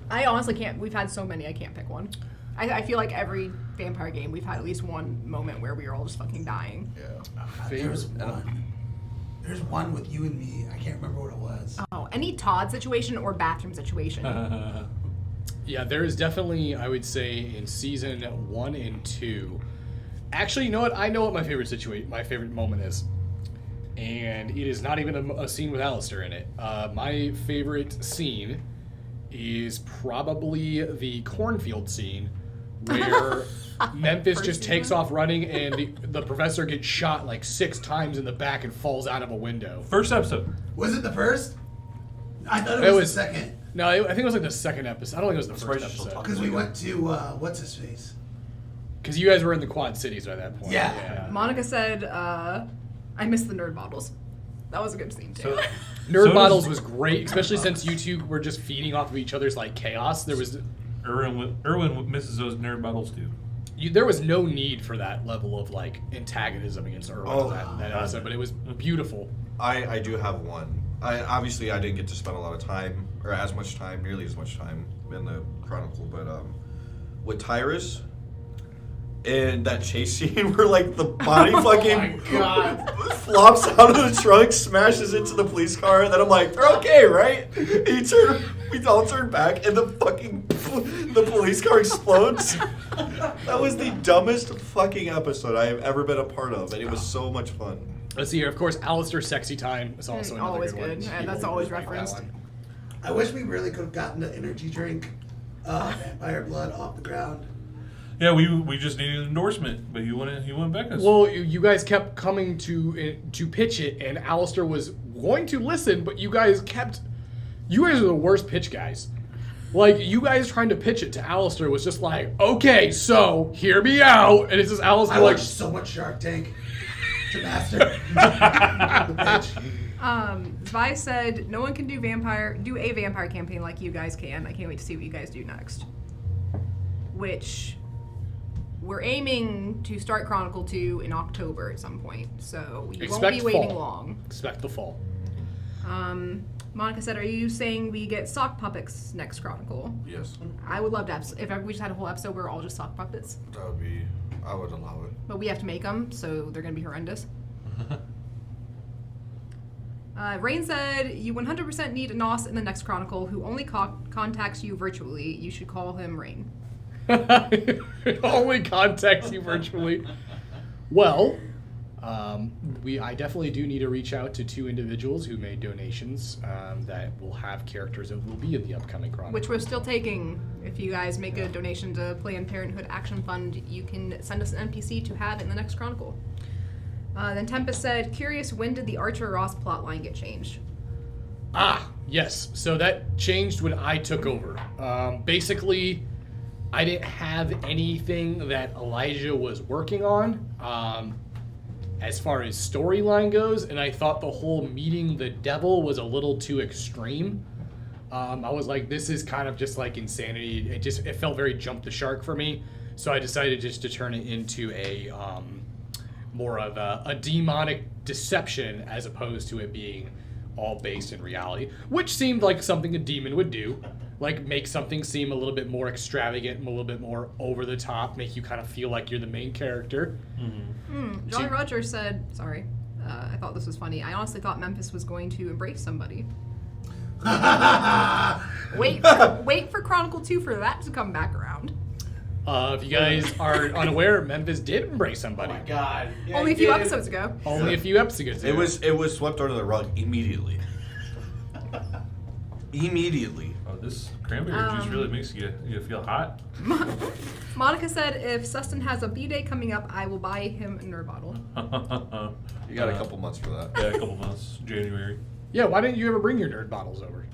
I honestly can't. We've had so many, I can't pick one. I feel like every vampire game, we've had at least one moment where we were all just fucking dying. Yeah. There's one. There's one with you and me. I can't remember what it was. Oh, any Todd situation or bathroom situation. Yeah, there is definitely, I would say, in season 1 and 2. Actually, you know what? I know what my favorite moment is, and it is not even a scene with Alistair in it. My favorite scene is probably the cornfield scene, where Memphis First just takes season? off running, and the professor gets shot like 6 times in the back and falls out of a window. First episode. Was it the first? I thought It it was was- the second. No, I think it was like the second episode. I don't think it was the That's right, first she's still episode. talking. Because we went to, what's his face? Because you guys were in the Quad Cities by that point. Yeah. Monica said, I missed the nerd bottles. That was a good scene, too. So, Nerd So Bottles does- was great, especially since you two were just feeding off of each other's like chaos. There was Erwin misses those nerd bottles too. there was no need for that level of like antagonism against Erwin Oh, that episode, but it was beautiful. I do have one. Obviously I didn't get to spend a lot of time, or as much time, nearly as much time in the Chronicle, but with Tyrus and that chase scene where like the body fucking flops out of the trunk, smashes into the police car, and then I'm like, they're okay, right? We all turn back, and the police car explodes. That was the dumbest fucking episode I have ever been a part of, and it was so much fun. Let's see here. Of course, Alistair's sexy time is also another always good one. good. Yeah, People that's always like that referenced. one. I wish we really could have gotten the energy drink, vampire blood off the ground. Yeah, we just needed an endorsement, but you wouldn't back us. Well, you guys kept coming to pitch it, and Alistair was going to listen, but you guys are the worst pitch guys. Like, you guys trying to pitch it to Alistair was just like, okay, so, hear me out. And it's just Alistair I like, watched so much Shark Tank to master the pitch. Vi said, no one can do a vampire campaign like you guys can. I can't wait to see what you guys do next. Which, we're aiming to start Chronicle 2 in October at some point. So we won't be waiting fall. long. Expect the fall. Monica said, are you saying we get sock puppets next Chronicle? Yes, I would love to have, if we just had a whole episode where we're all just sock puppets. I would allow it. But we have to make them, so they're going to be horrendous. Rain said, you 100% need a Nos in the next Chronicle who only contacts you virtually. You should call him Rain. Only contacts you virtually. Well, I definitely do need to reach out to 2 individuals who made donations that will have characters that will be in the upcoming Chronicle. Which we're still taking. If you guys make a donation to Planned Parenthood Action Fund, you can send us an NPC to have in the next Chronicle. Then Tempest said, curious, when did the Archer Ross plotline get changed? Yes. So that changed when I took over. Basically, I didn't have anything that Elijah was working on as far as storyline goes, and I thought the whole meeting the devil was a little too extreme. I was like, this is kind of just like insanity. It felt very jump the shark for me. So I decided just to turn it into a more of a demonic deception as opposed to it being all based in reality, which seemed like something a demon would do. Like, make something seem a little bit more extravagant, a little bit more over the top, make you kind of feel like you're the main character. Jolly Roger said, sorry, I thought this was funny. I honestly thought Memphis was going to embrace somebody. Wait for Chronicle 2 for that to come back around. If you guys are unaware, Memphis did embrace somebody. Oh my god. Yeah, Only a few episodes ago. Only a few episodes ago. It was swept under the rug immediately. Immediately. Oh, this cranberry juice really makes you feel hot. Monica said, if Sustin has a B-Day coming up, I will buy him a nerd bottle. You got a couple months for that. Yeah, a couple months. January. Yeah, why didn't you ever bring your nerd bottles over?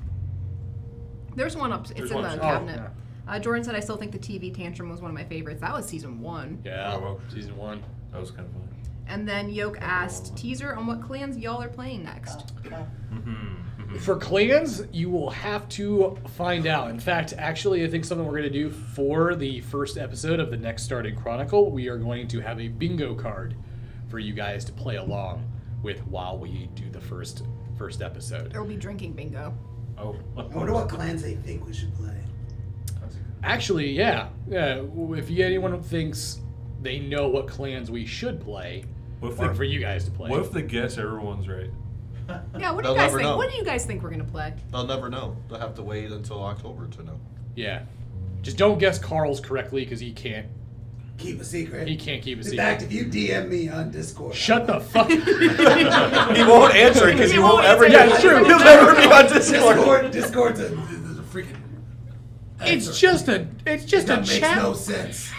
There's one up. It's There's in one the upstairs. cabinet. Jordan said, I still think the TV tantrum was one of my favorites. That was season 1. Yeah, Oh, well. season 1. That was kind of fun. And then Yoke asked, teaser on what clans y'all are playing next. For clans, you will have to find out. In fact, actually, I think something we're going to do for the first episode of the next Starting Chronicle, we are going to have a bingo card for you guys to play along with while we do the first episode. There will be drinking bingo. Oh. I wonder what clans they think we should play. Actually, yeah. If anyone thinks they know what clans we should play, What if or they- for you guys to play. What if they guess everyone's right? Yeah, what do They'll you guys never think? know. What do you guys think we're gonna play? They'll never know. They'll have to wait until October to know. Yeah. Just don't guess Carl's correctly because he can't Keep a secret. keep a In secret. fact, if you DM me on Discord, Shut the fuck He won't answer it because he won't ever. Yeah, it's true. He'll never be on Discord. Discord's a freaking. It's just a That makes chat. no sense.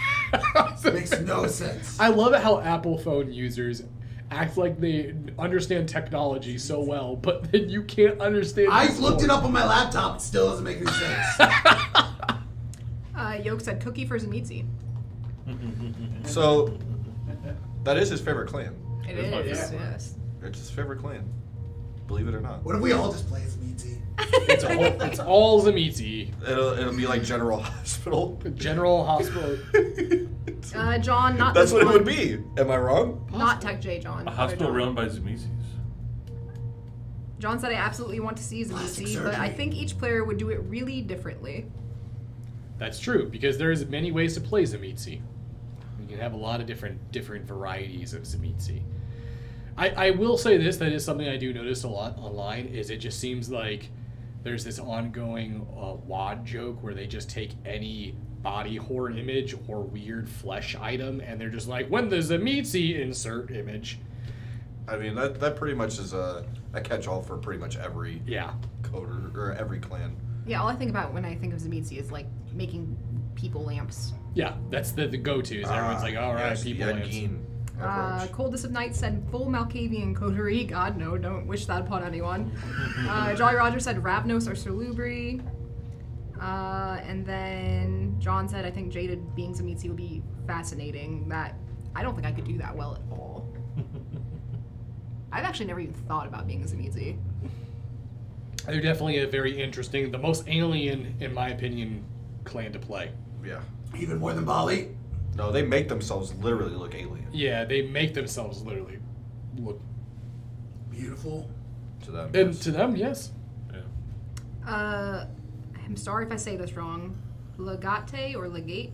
Makes no sense. I love it how Apple phone users act like they understand technology so well, but then you can't understand. I Discord. looked it up on my laptop. It still doesn't make any sense. Yoke said cookie for Zamitzi. So, that is his favorite clan. It That's my is, favorite one. yes. It's his favorite clan. Believe it or not. What if we all just play as Meaty? It's all Zamitzi. It'll be like General Hospital. General Hospital. John, not That's this what it one. would be. Am I wrong? Not Tech J, John. A hospital Other John. run by Zamises. John said, I absolutely want to see Plastic Zamitzi, but I surgery. think each player would do it really differently. That's true because there's many ways to play Zamitzi. You can have a lot of different varieties of Zamitzi. I will say this, that is something I do notice a lot online, is it just seems like there's this ongoing WOD joke where they just take any body horror image or weird flesh item and they're just like, when the Zamitzi insert image. I mean, that pretty much is a catch-all for pretty much every Yeah. coder or every clan. Yeah, all I think about when I think of Zamitzi is like making people lamps. Yeah, that's the go-to. Is everyone's like, all right, Yes, people. the lamps." Agene approach. Coldest of Night said full Malkavian coterie. God, no, don't wish that upon anyone. Jolly Roger said Ravnos or Salubri. And then John said, I think Jaded being Zamitzi would be fascinating. That I don't think I could do that well at all. I've actually never even thought about being a Zamitzi. They're definitely a very interesting, the most alien, in my opinion, clan to play. Yeah. Even more than Bali. No, they make themselves literally look alien Yeah, they make themselves literally look. Beautiful. to them. And yes. to them, yes. Yeah. I'm sorry if I say this wrong. Legate or Legate.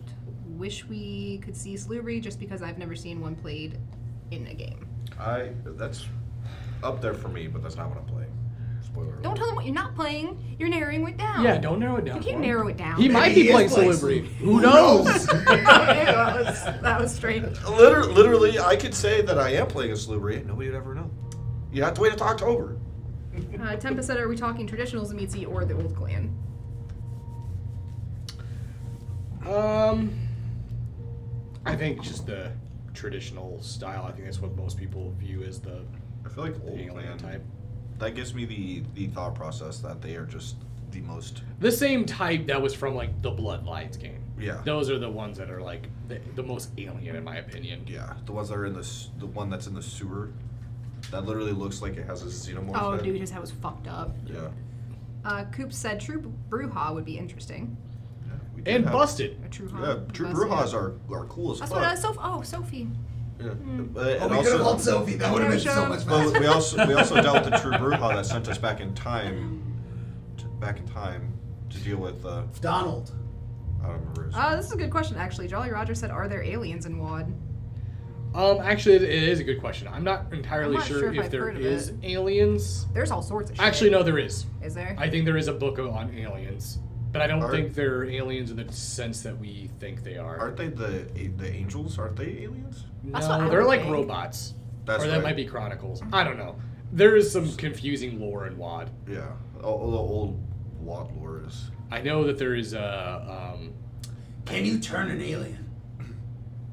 Wish we could see Slubri just because I've never seen one played in a game. That's up there for me, but that's not what I'm playing. Spoiler alert. Don't tell them what you're not playing. You're narrowing it down. Yeah, don't narrow it down. You for can't him. narrow it down. He might be he playing is playing Salubri. Salubri. Who knows? that was strange. Literally, I could say that I am playing a Slubri and nobody would ever know. You have to wait until October. Tempa said, are we talking traditional Zamitzi or the old clan? I think just the traditional style. I think that's what most people view as the I feel like old alien clan type. That gives me the thought process that they are just the most. The same type that was from like the Bloodlines game. Yeah. Those are the ones that are like the most alien in my opinion. Yeah, the ones that are in the one that's in the sewer, that literally looks like it has a xenomorph. Oh, head. dude, his head was fucked up. Yeah. Coop said True Bruja would be interesting. We did And have- busted. A True Yeah, True Brujas are cool as That's fuck. what Sophie. Yeah. Hmm. And Oh, we could also- have called Sophie. That would have been so much Well, faster. we also dealt with the True Bruja that sent us back in time to deal with. Donald. I don't remember his This is a good question, actually. Jolly Roger said, "Are there aliens in WAD?" Actually, it is a good question. I'm not entirely I'm not sure if if I've there heard of is it. aliens. There's all sorts of shit. Actually, no, there is. Is there? I think there is a book on aliens, but I don't Are- think they're aliens in the sense that we think they are. Aren't they the angels? Aren't they aliens? That's what I No, they're would like think. robots. That's or that right. might be Chronicles. I don't know. There is some confusing lore in WAD. Yeah. All the old WAD lore is. I know that there is a. Can you turn an alien?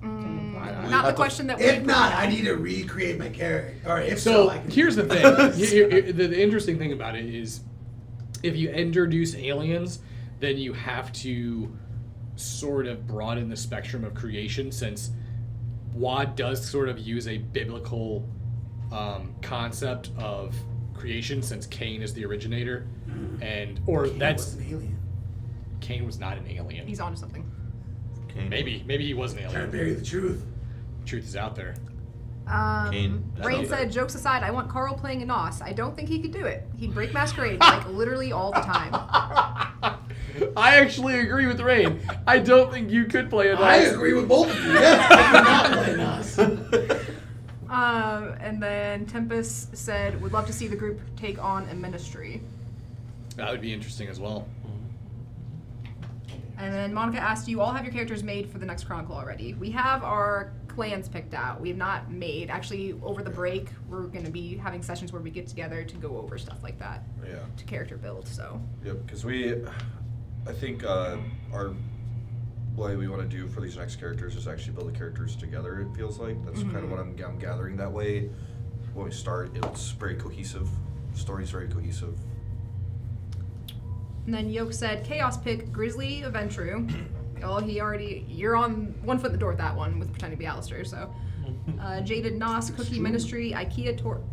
Not the question that we. If not, I need to recreate my character. Or if So I can. here's the thing. The interesting thing about it is, if you introduce aliens, then you have to sort of broaden the spectrum of creation, since WAD does sort of use a biblical concept of creation, since Cain is the originator, and or He that's was an alien. Cain was not an alien. He's onto something. Maybe he was an Trying to alien. bury the truth. Truth is out there. Cain. Rain said, "Jokes aside, I want Carl playing a Nos. I don't think he could do it. He'd break Masquerade like literally all the time." I actually agree with Rain. I don't think you could play a I Nos. agree with both of you. Yeah, I cannot play us. And then Tempest said, "Would love to see the group take on a ministry." That would be interesting as well. And then Monica asked, "Do you all have your characters made for the next Chronicle already?" We have our clans picked out. We have not made. Actually, over the break, we're going to be having sessions where we get together to go over stuff like that. Yeah. To character build, so. Yep. Because I think our what we want to do for these next characters is actually build the characters together. It feels like that's kind of what I'm gathering that way. When we start, it's very cohesive. The story's very cohesive. And then Yoke said, "Chaos pick Grizzly Aventru." Oh, you're on one foot in the door with that one with pretending to be Alistair, so. Jaded Nos, Cookie Ministry, IKEA Torador.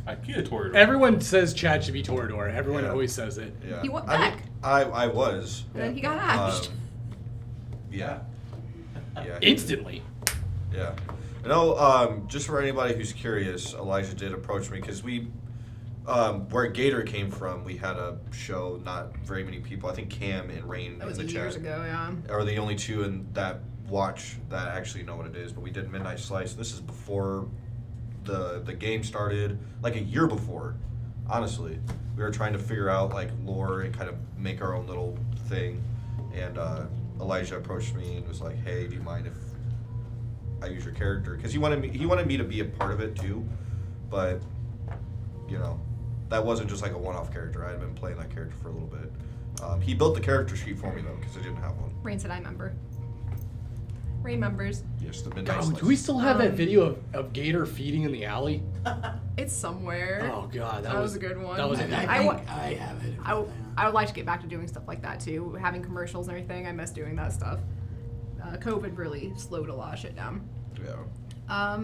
IKEA Torador. Everyone says Chad should be Torador. Everyone Yeah. always says it. Yeah. He went I mean, back. I was. And then he got ashed. Yeah. Yeah. Instantly. Yeah. No, just for anybody who's curious, Elijah did approach me because where Gator came from, we had a show, not very many people. I think Cam and Rain That was in the years chat ago, yeah. are the only two in that watch that actually know what it is. But we did Midnight Slice. This is before the game started, like a year before. Honestly, we were trying to figure out like lore and kind of make our own little thing. And Elijah approached me and was like, "Hey, do you mind if I use your character?" Because he wanted me to be a part of it too, but you know, that wasn't just like a one-off character. I had been playing that character for a little bit. He built the character sheet for me though, because I didn't have one. Rain said, "I remember." Rain members. Yes, the Midnight Oh, Slice. do we still have that video of Gator feeding in the alley? It's somewhere. Oh god, That was a good one. That was I a think I wa- I have it. I would like to get back to doing stuff like that too. Having commercials and everything, I miss doing that stuff. COVID really slowed a lot of shit down. Yeah.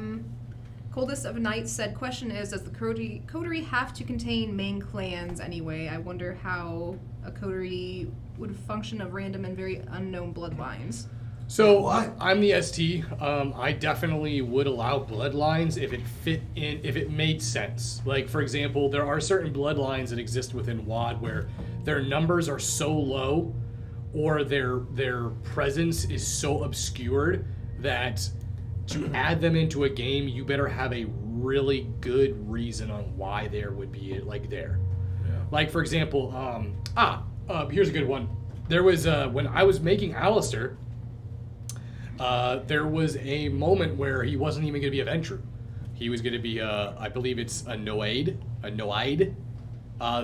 Coldest of Nights said, "Question is, does the coterie have to contain main clans anyway? I wonder how a coterie would function of random and very unknown bloodlines." So What? I'm the ST. I definitely would allow bloodlines if it made sense. Like for example, there are certain bloodlines that exist within WAD where their numbers are so low, or their presence is so obscured that to add them into a game, you better have a really good reason on why there would be like there. Yeah. Like for example, here's a good one. There was when I was making Alistair. There was a moment where he wasn't even going to be a Ventru. He was going to be, I believe it's a Noaid.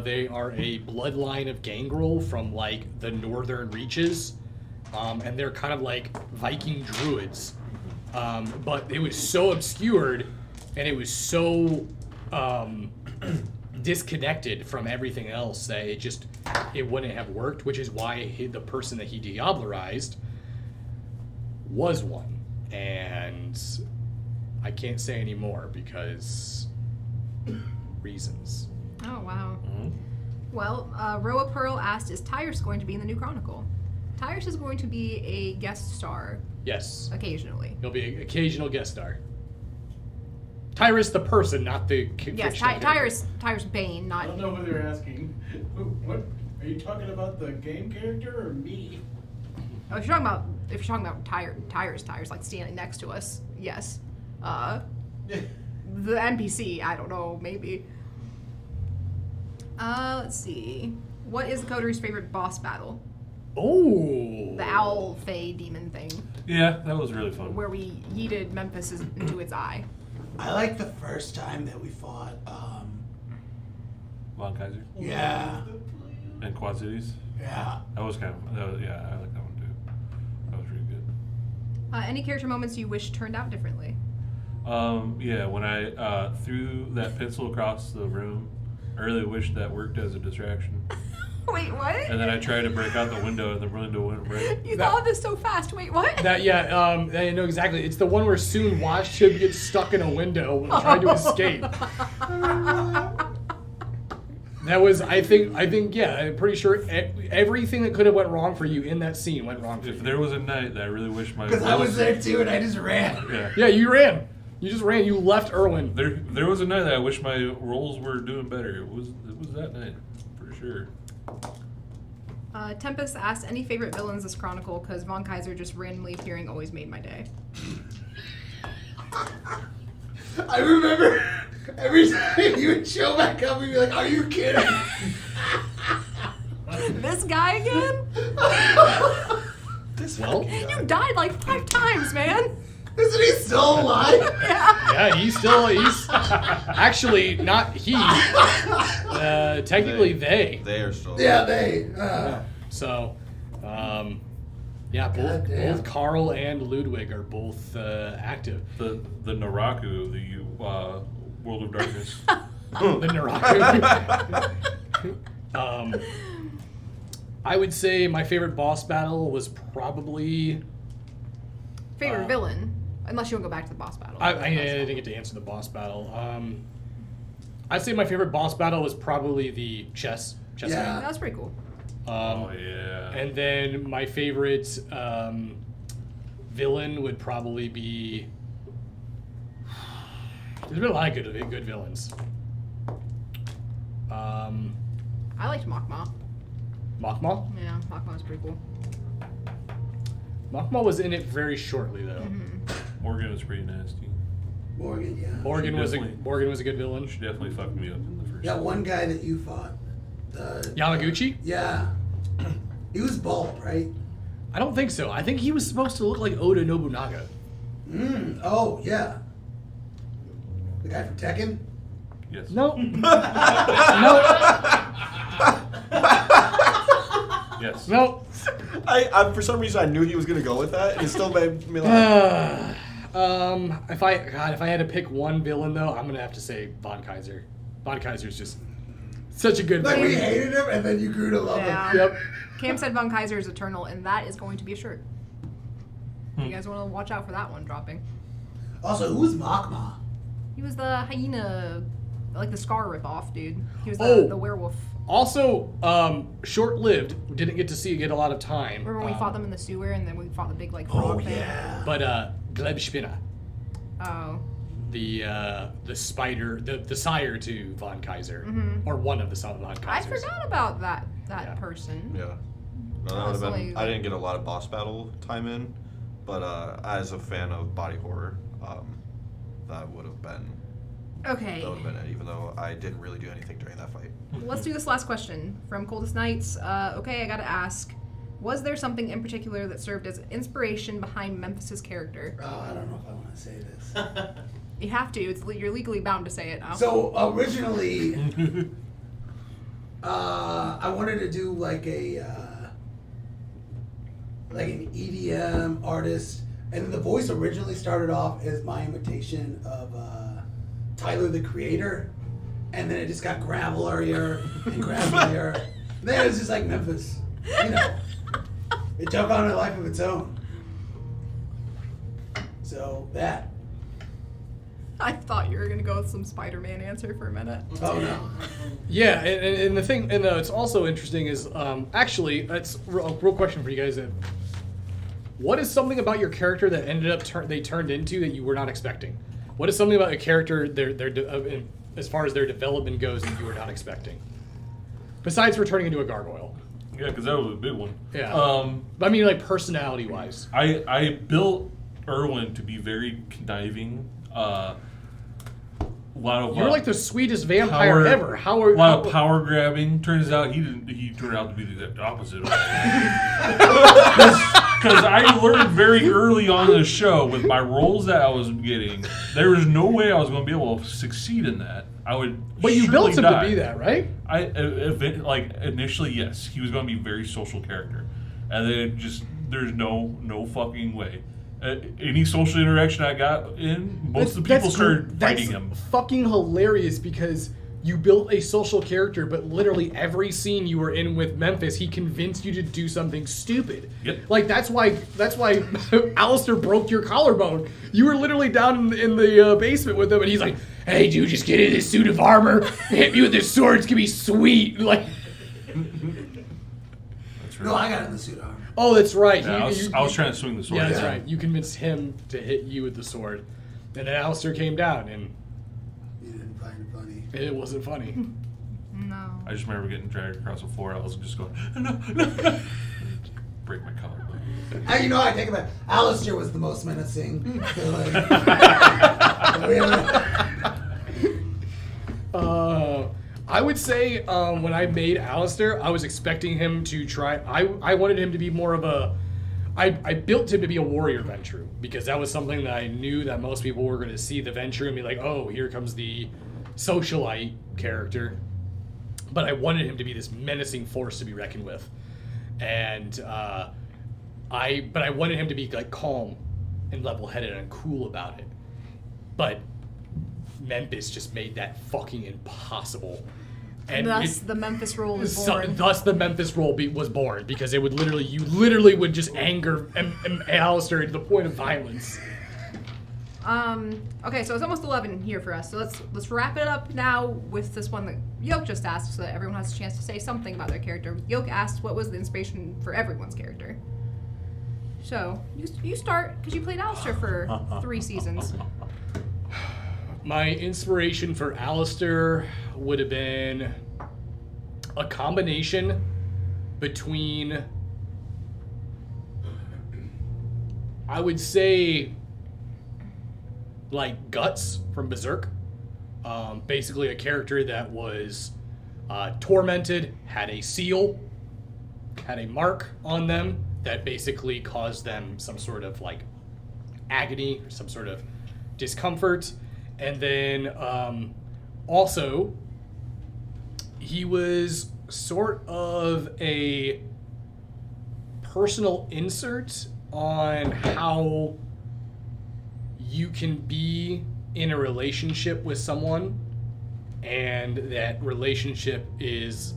They are a bloodline of Gangrel from, like, the northern reaches. And they're kind of like Viking druids. But it was so obscured, and it was so disconnected from everything else that it wouldn't have worked, which is why the person that he Diablerized was one, and I can't say any more because reasons. Oh, wow. Mhm. Well, Roa Pearl asked, is Tyrus going to be in the new Chronicle? Tyrus is going to be a guest star Yes. occasionally. He'll be an occasional guest star. Tyrus the person, not the Yes, fictional character. Tyrus Bane, I not... don't know whether you're asking. What are you talking about? The game character or me? Oh, if you're talking about Tyrus, like standing next to us, yes. The NPC, I don't know, maybe. Let's see. What is the Coteries' favorite boss battle? Oh. The owl fey demon thing, Yeah, that was really fun. where we yeeted Memphis into its eye. I like the first time that we fought. Von Kaiser Yeah, and Quad Cities. yeah. I like that one too. That was really good. Any character moments you wish turned out differently? Yeah, when I threw that pencil across the room, I really wished that worked as a distraction. Wait, what? And then I tried to break out the window, and the window went right. You thought of this so fast. Wait, what? I know exactly. It's the one where Soon watched him get stuck in a window and tried to escape. That was, I think, yeah, I'm pretty sure everything that could have went wrong for you in that scene went wrong for If you. there was a night that I really wish my Because I was there too, and I just ran. Yeah. Yeah, you ran. You just ran. You left Erwin. There was a night that I wish my roles were doing better. It was that night for sure. Tempest asked, any favorite villains this chronicle? Because Von Kaiser just randomly appearing always made my day. I remember every time you would show back up and be like, "Are you kidding?" This guy again? Well, You died like 5 times, man. Isn't he still alive? yeah, he's actually not he. Technically they. They are still. Yeah, they. So, yeah, Goddamn. both Carl and Ludwig are both active. The Naraku, the World of Darkness. The Naraku. I would say my favorite boss battle was probably. Favorite villain? Unless you want to go back to the boss battle. I didn't get to answer the boss battle. I'd say my favorite boss battle was probably the chess Yeah. game. That was pretty cool. Oh yeah. And then my favorite villain would probably be. There's been a lot of good villains. I liked Makma. Makma? Yeah, Makma was pretty cool. Makma was in it very shortly though. Morgan was pretty nasty. Morgan, yeah. Morgan was a Definitely. good villain. She definitely fucked me up in the first. Yeah, one guy that you fought. Yamaguchi? Yeah. He was bald, right? I don't think so. I think he was supposed to look like Oda Nobunaga. Oh, yeah. The guy from Tekken? Yes. No. Yes. No. I for some reason I knew he was gonna go with that, and it still made me laugh. If I had to pick one villain though, I'm gonna have to say Von Kaiser. Von Kaiser's just such a good Like, we villain. hated him, and then you grew to love him. Yeah. Yep. Cam said Von Kaiser is eternal, and that is going to be a shirt. You guys want to watch out for that one dropping. Also, who was Makma? He was the hyena, like the Scar ripoff, dude. He was Oh. the werewolf. Also, short-lived. Didn't get to get a lot of time. Remember when we fought them in the sewer, and then we fought the big like frog thing? Yeah. But Gleb Spinner, Oh. the spider, the sire to Von Kaiser, or one of the Von I Kaisers. forgot about that Yeah. person. Yeah. No, that would have Honestly, been. I didn't get a lot of boss battle time in, but as a fan of body horror, that would have been. Okay. That would have been it. Even though I didn't really do anything during that fight. Let's do this last question from Coldest Nights. Okay, I gotta ask. Was there something in particular that served as inspiration behind Memphis's character? Oh, I don't know if I want to say this. You have to. You're legally bound to say it now. So, originally, I wanted to do like an EDM artist, and the voice originally started off as my imitation of Tyler the Creator, and then it just got gravelier and gravelier. Then it was just like Memphis, you know. It took on a life of its own. So that. I thought you were gonna go with some Spider-Man answer for a minute. Oh no. Yeah, and the thing, and it's also interesting is, actually, that's a real question for you guys. What is something about your character that ended up they turned into that you were not expecting? What is something about a character, as far as their development goes, that you were not expecting? Besides returning into a gargoyle. Yeah, because that was a big one. Yeah. But I mean, like, personality-wise. I built Erwin to be very conniving. A lot of You're like the sweetest vampire ever. A lot of power grabbing. Turns out he turned out to be the exact opposite. Because I learned very early on in the show with my roles that I was getting, there was no way I was going to be able to succeed in that. I would. But you built him to be that, right? Initially, yes, he was going to be a very social character, and then there's no fucking way. Any social interaction I got in, most of the people started fighting him. That's fucking hilarious because you built a social character, but literally every scene you were in with Memphis, he convinced you to do something stupid. Yep. Like that's why Alistair broke your collarbone. You were literally down in the basement with him, and he's like, "Hey, dude, just get in this suit of armor, hit me with this sword. It's gonna be sweet." Like. No, I got in the suit of armor. Oh, that's right. Yeah, I was trying to swing the sword. Yeah, that's right. You convinced him to hit you with the sword. And then Alistair came down, and You didn't find it funny. it wasn't funny. No. I just remember getting dragged across the floor. I was just going, no. Break my collarbone. You know, I take it back. Alistair was the most menacing. So, like, I would say when I made Alistair, I was expecting him to try. I wanted him to be more of a. I built him to be a warrior Ventrue because that was something that I knew that most people were going to see the Ventrue and be like, oh, here comes the socialite character. But I wanted him to be this menacing force to be reckoned with, and I wanted him to be like calm and level-headed and cool about it. But Memphis just made that fucking impossible. And thus the Memphis role was born. Thus the Memphis role was born because it would you literally would just anger Alistair to the point of violence. Okay, so it's almost 11 here for us. So let's wrap it up now with this one that Yoke just asked, so that everyone has a chance to say something about their character. Yoke asked, "What was the inspiration for everyone's character?" So you start because you played Alistair for 3 seasons. My inspiration for Alistair would have been a combination between, I would say, like Guts from Berserk. Basically a character that was tormented, had a seal, had a mark on them that basically caused them some sort of like agony or some sort of discomfort. And then also, he was sort of a personal insert on how you can be in a relationship with someone and that relationship is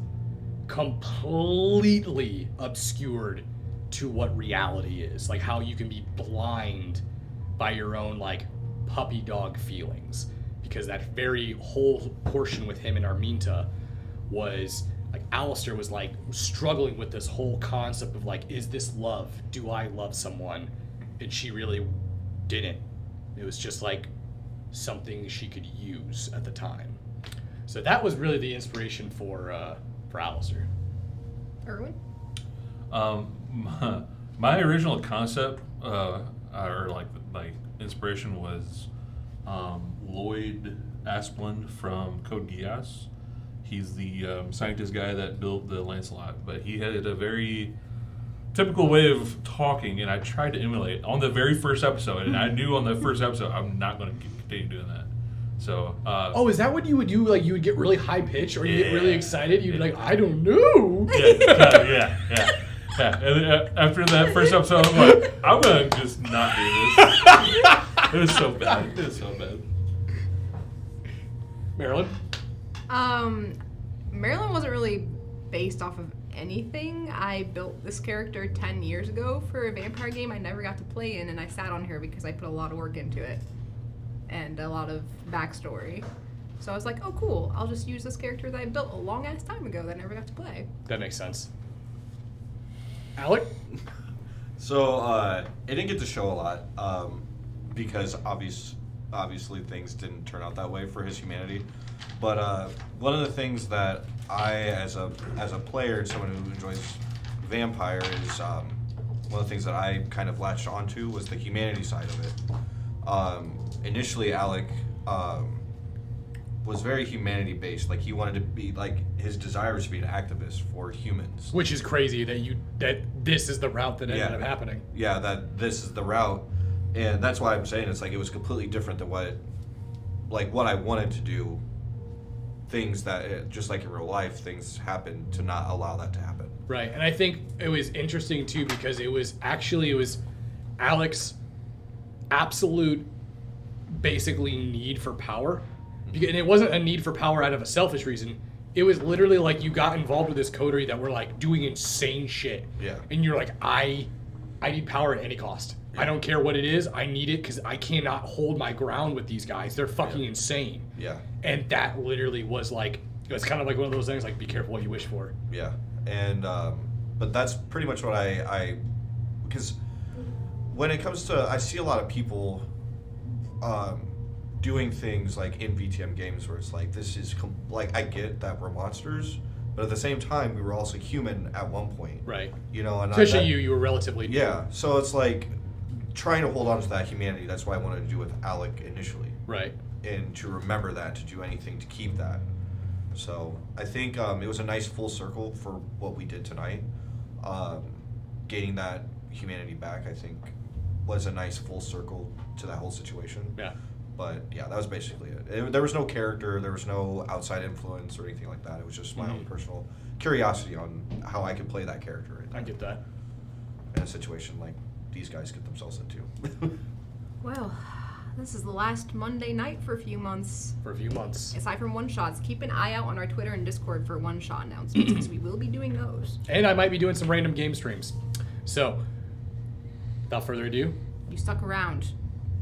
completely obscured to what reality is. Like how you can be blind by your own like puppy dog feelings, because that very whole portion with him and Arminta was like Alistair was like struggling with this whole concept of like, is this love? Do I love someone? And she really didn't. It was just like something she could use at the time. So that was really the inspiration for Alistair. Erwin? My original concept, or like my inspiration was Lloyd Asplund from Code Geass. He's the scientist guy that built the Lancelot, but he had a very typical way of talking, and I tried to emulate on the very first episode, and I knew on the first episode I'm not going to continue doing that. So. Oh, is that what you would do? Like you would get really high pitched, or you get really excited? You'd be like, I don't know. Yeah. And then after that first episode, I'm like, I'm gonna just not do this. It was so bad. Marilyn? Marilyn wasn't really based off of anything. I built this character 10 years ago for a vampire game I never got to play in, and I sat on her because I put a lot of work into it. and a lot of backstory. So I was like, oh, cool. I'll just use this character that I built a long-ass time ago that I never got to play. That makes sense. Alec? So, it didn't get to show a lot, because obviously things didn't turn out that way for his humanity. But one of the things that I, as a player and someone who enjoys Vampire, is one of the things that I kind of latched onto was the humanity side of it. Initially, Alec was very humanity based. Like, he wanted to be, like, his desire was to be an activist for humans. Which is crazy that this is the route that ended up happening. Yeah, that this is the route. And that's why I'm saying it's like it was completely different than what I wanted to do. Things that, just like in real life, things happen to not allow that to happen. Right, and I think it was interesting too because it was Alec's absolute, basically, need for power. And it wasn't a need for power out of a selfish reason. It was literally like you got involved with this coterie that were like doing insane shit. Yeah. And you're like, I need power at any cost. I don't care what it is. I need it because I cannot hold my ground with these guys. They're fucking insane. Yeah. And that literally was like, it was kind of like one of those things like, be careful what you wish for. Yeah. And, but that's pretty much what because when it comes to, I see a lot of people, doing things like in VTM games where it's like, this is, like, I get that we're monsters, but at the same time, we were also human at one point. Right. You know, and especially you were relatively new. Yeah. So it's like trying to hold on to that humanity. That's what I wanted to do with Alec initially. Right. And to remember that, to do anything to keep that. So I think it was a nice full circle for what we did tonight. Gaining that humanity back, I think, was a nice full circle to that whole situation. Yeah. But yeah, that was basically it. There was no character, there was no outside influence or anything like that. It was just my own personal curiosity on how I could play that character. I get that. In a situation like these guys get themselves into. Well, this is the last Monday night for a few months. Aside from one-shots, keep an eye out on our Twitter and Discord for one-shot announcements, because we will be doing those. And I might be doing some random game streams. So, without further ado, You stuck around,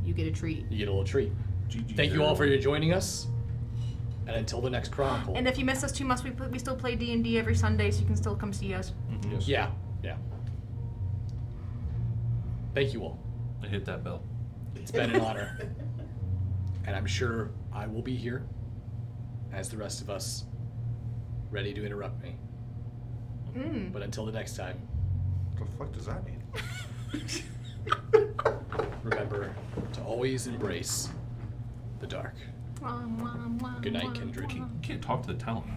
you get a treat. you get a little treat. Thank you all for joining us. And until the next Chronicle. And if you miss us too much, we still play D&D every Sunday, so you can still come see us. Yes. Yeah. Thank you all. I hit that bell. It's been an honor. And I'm sure I will be here, as the rest of us, ready to interrupt me. But until the next time. What the fuck does that mean? Remember to always embrace the dark. Good night, Kindred. You can't talk to the talent.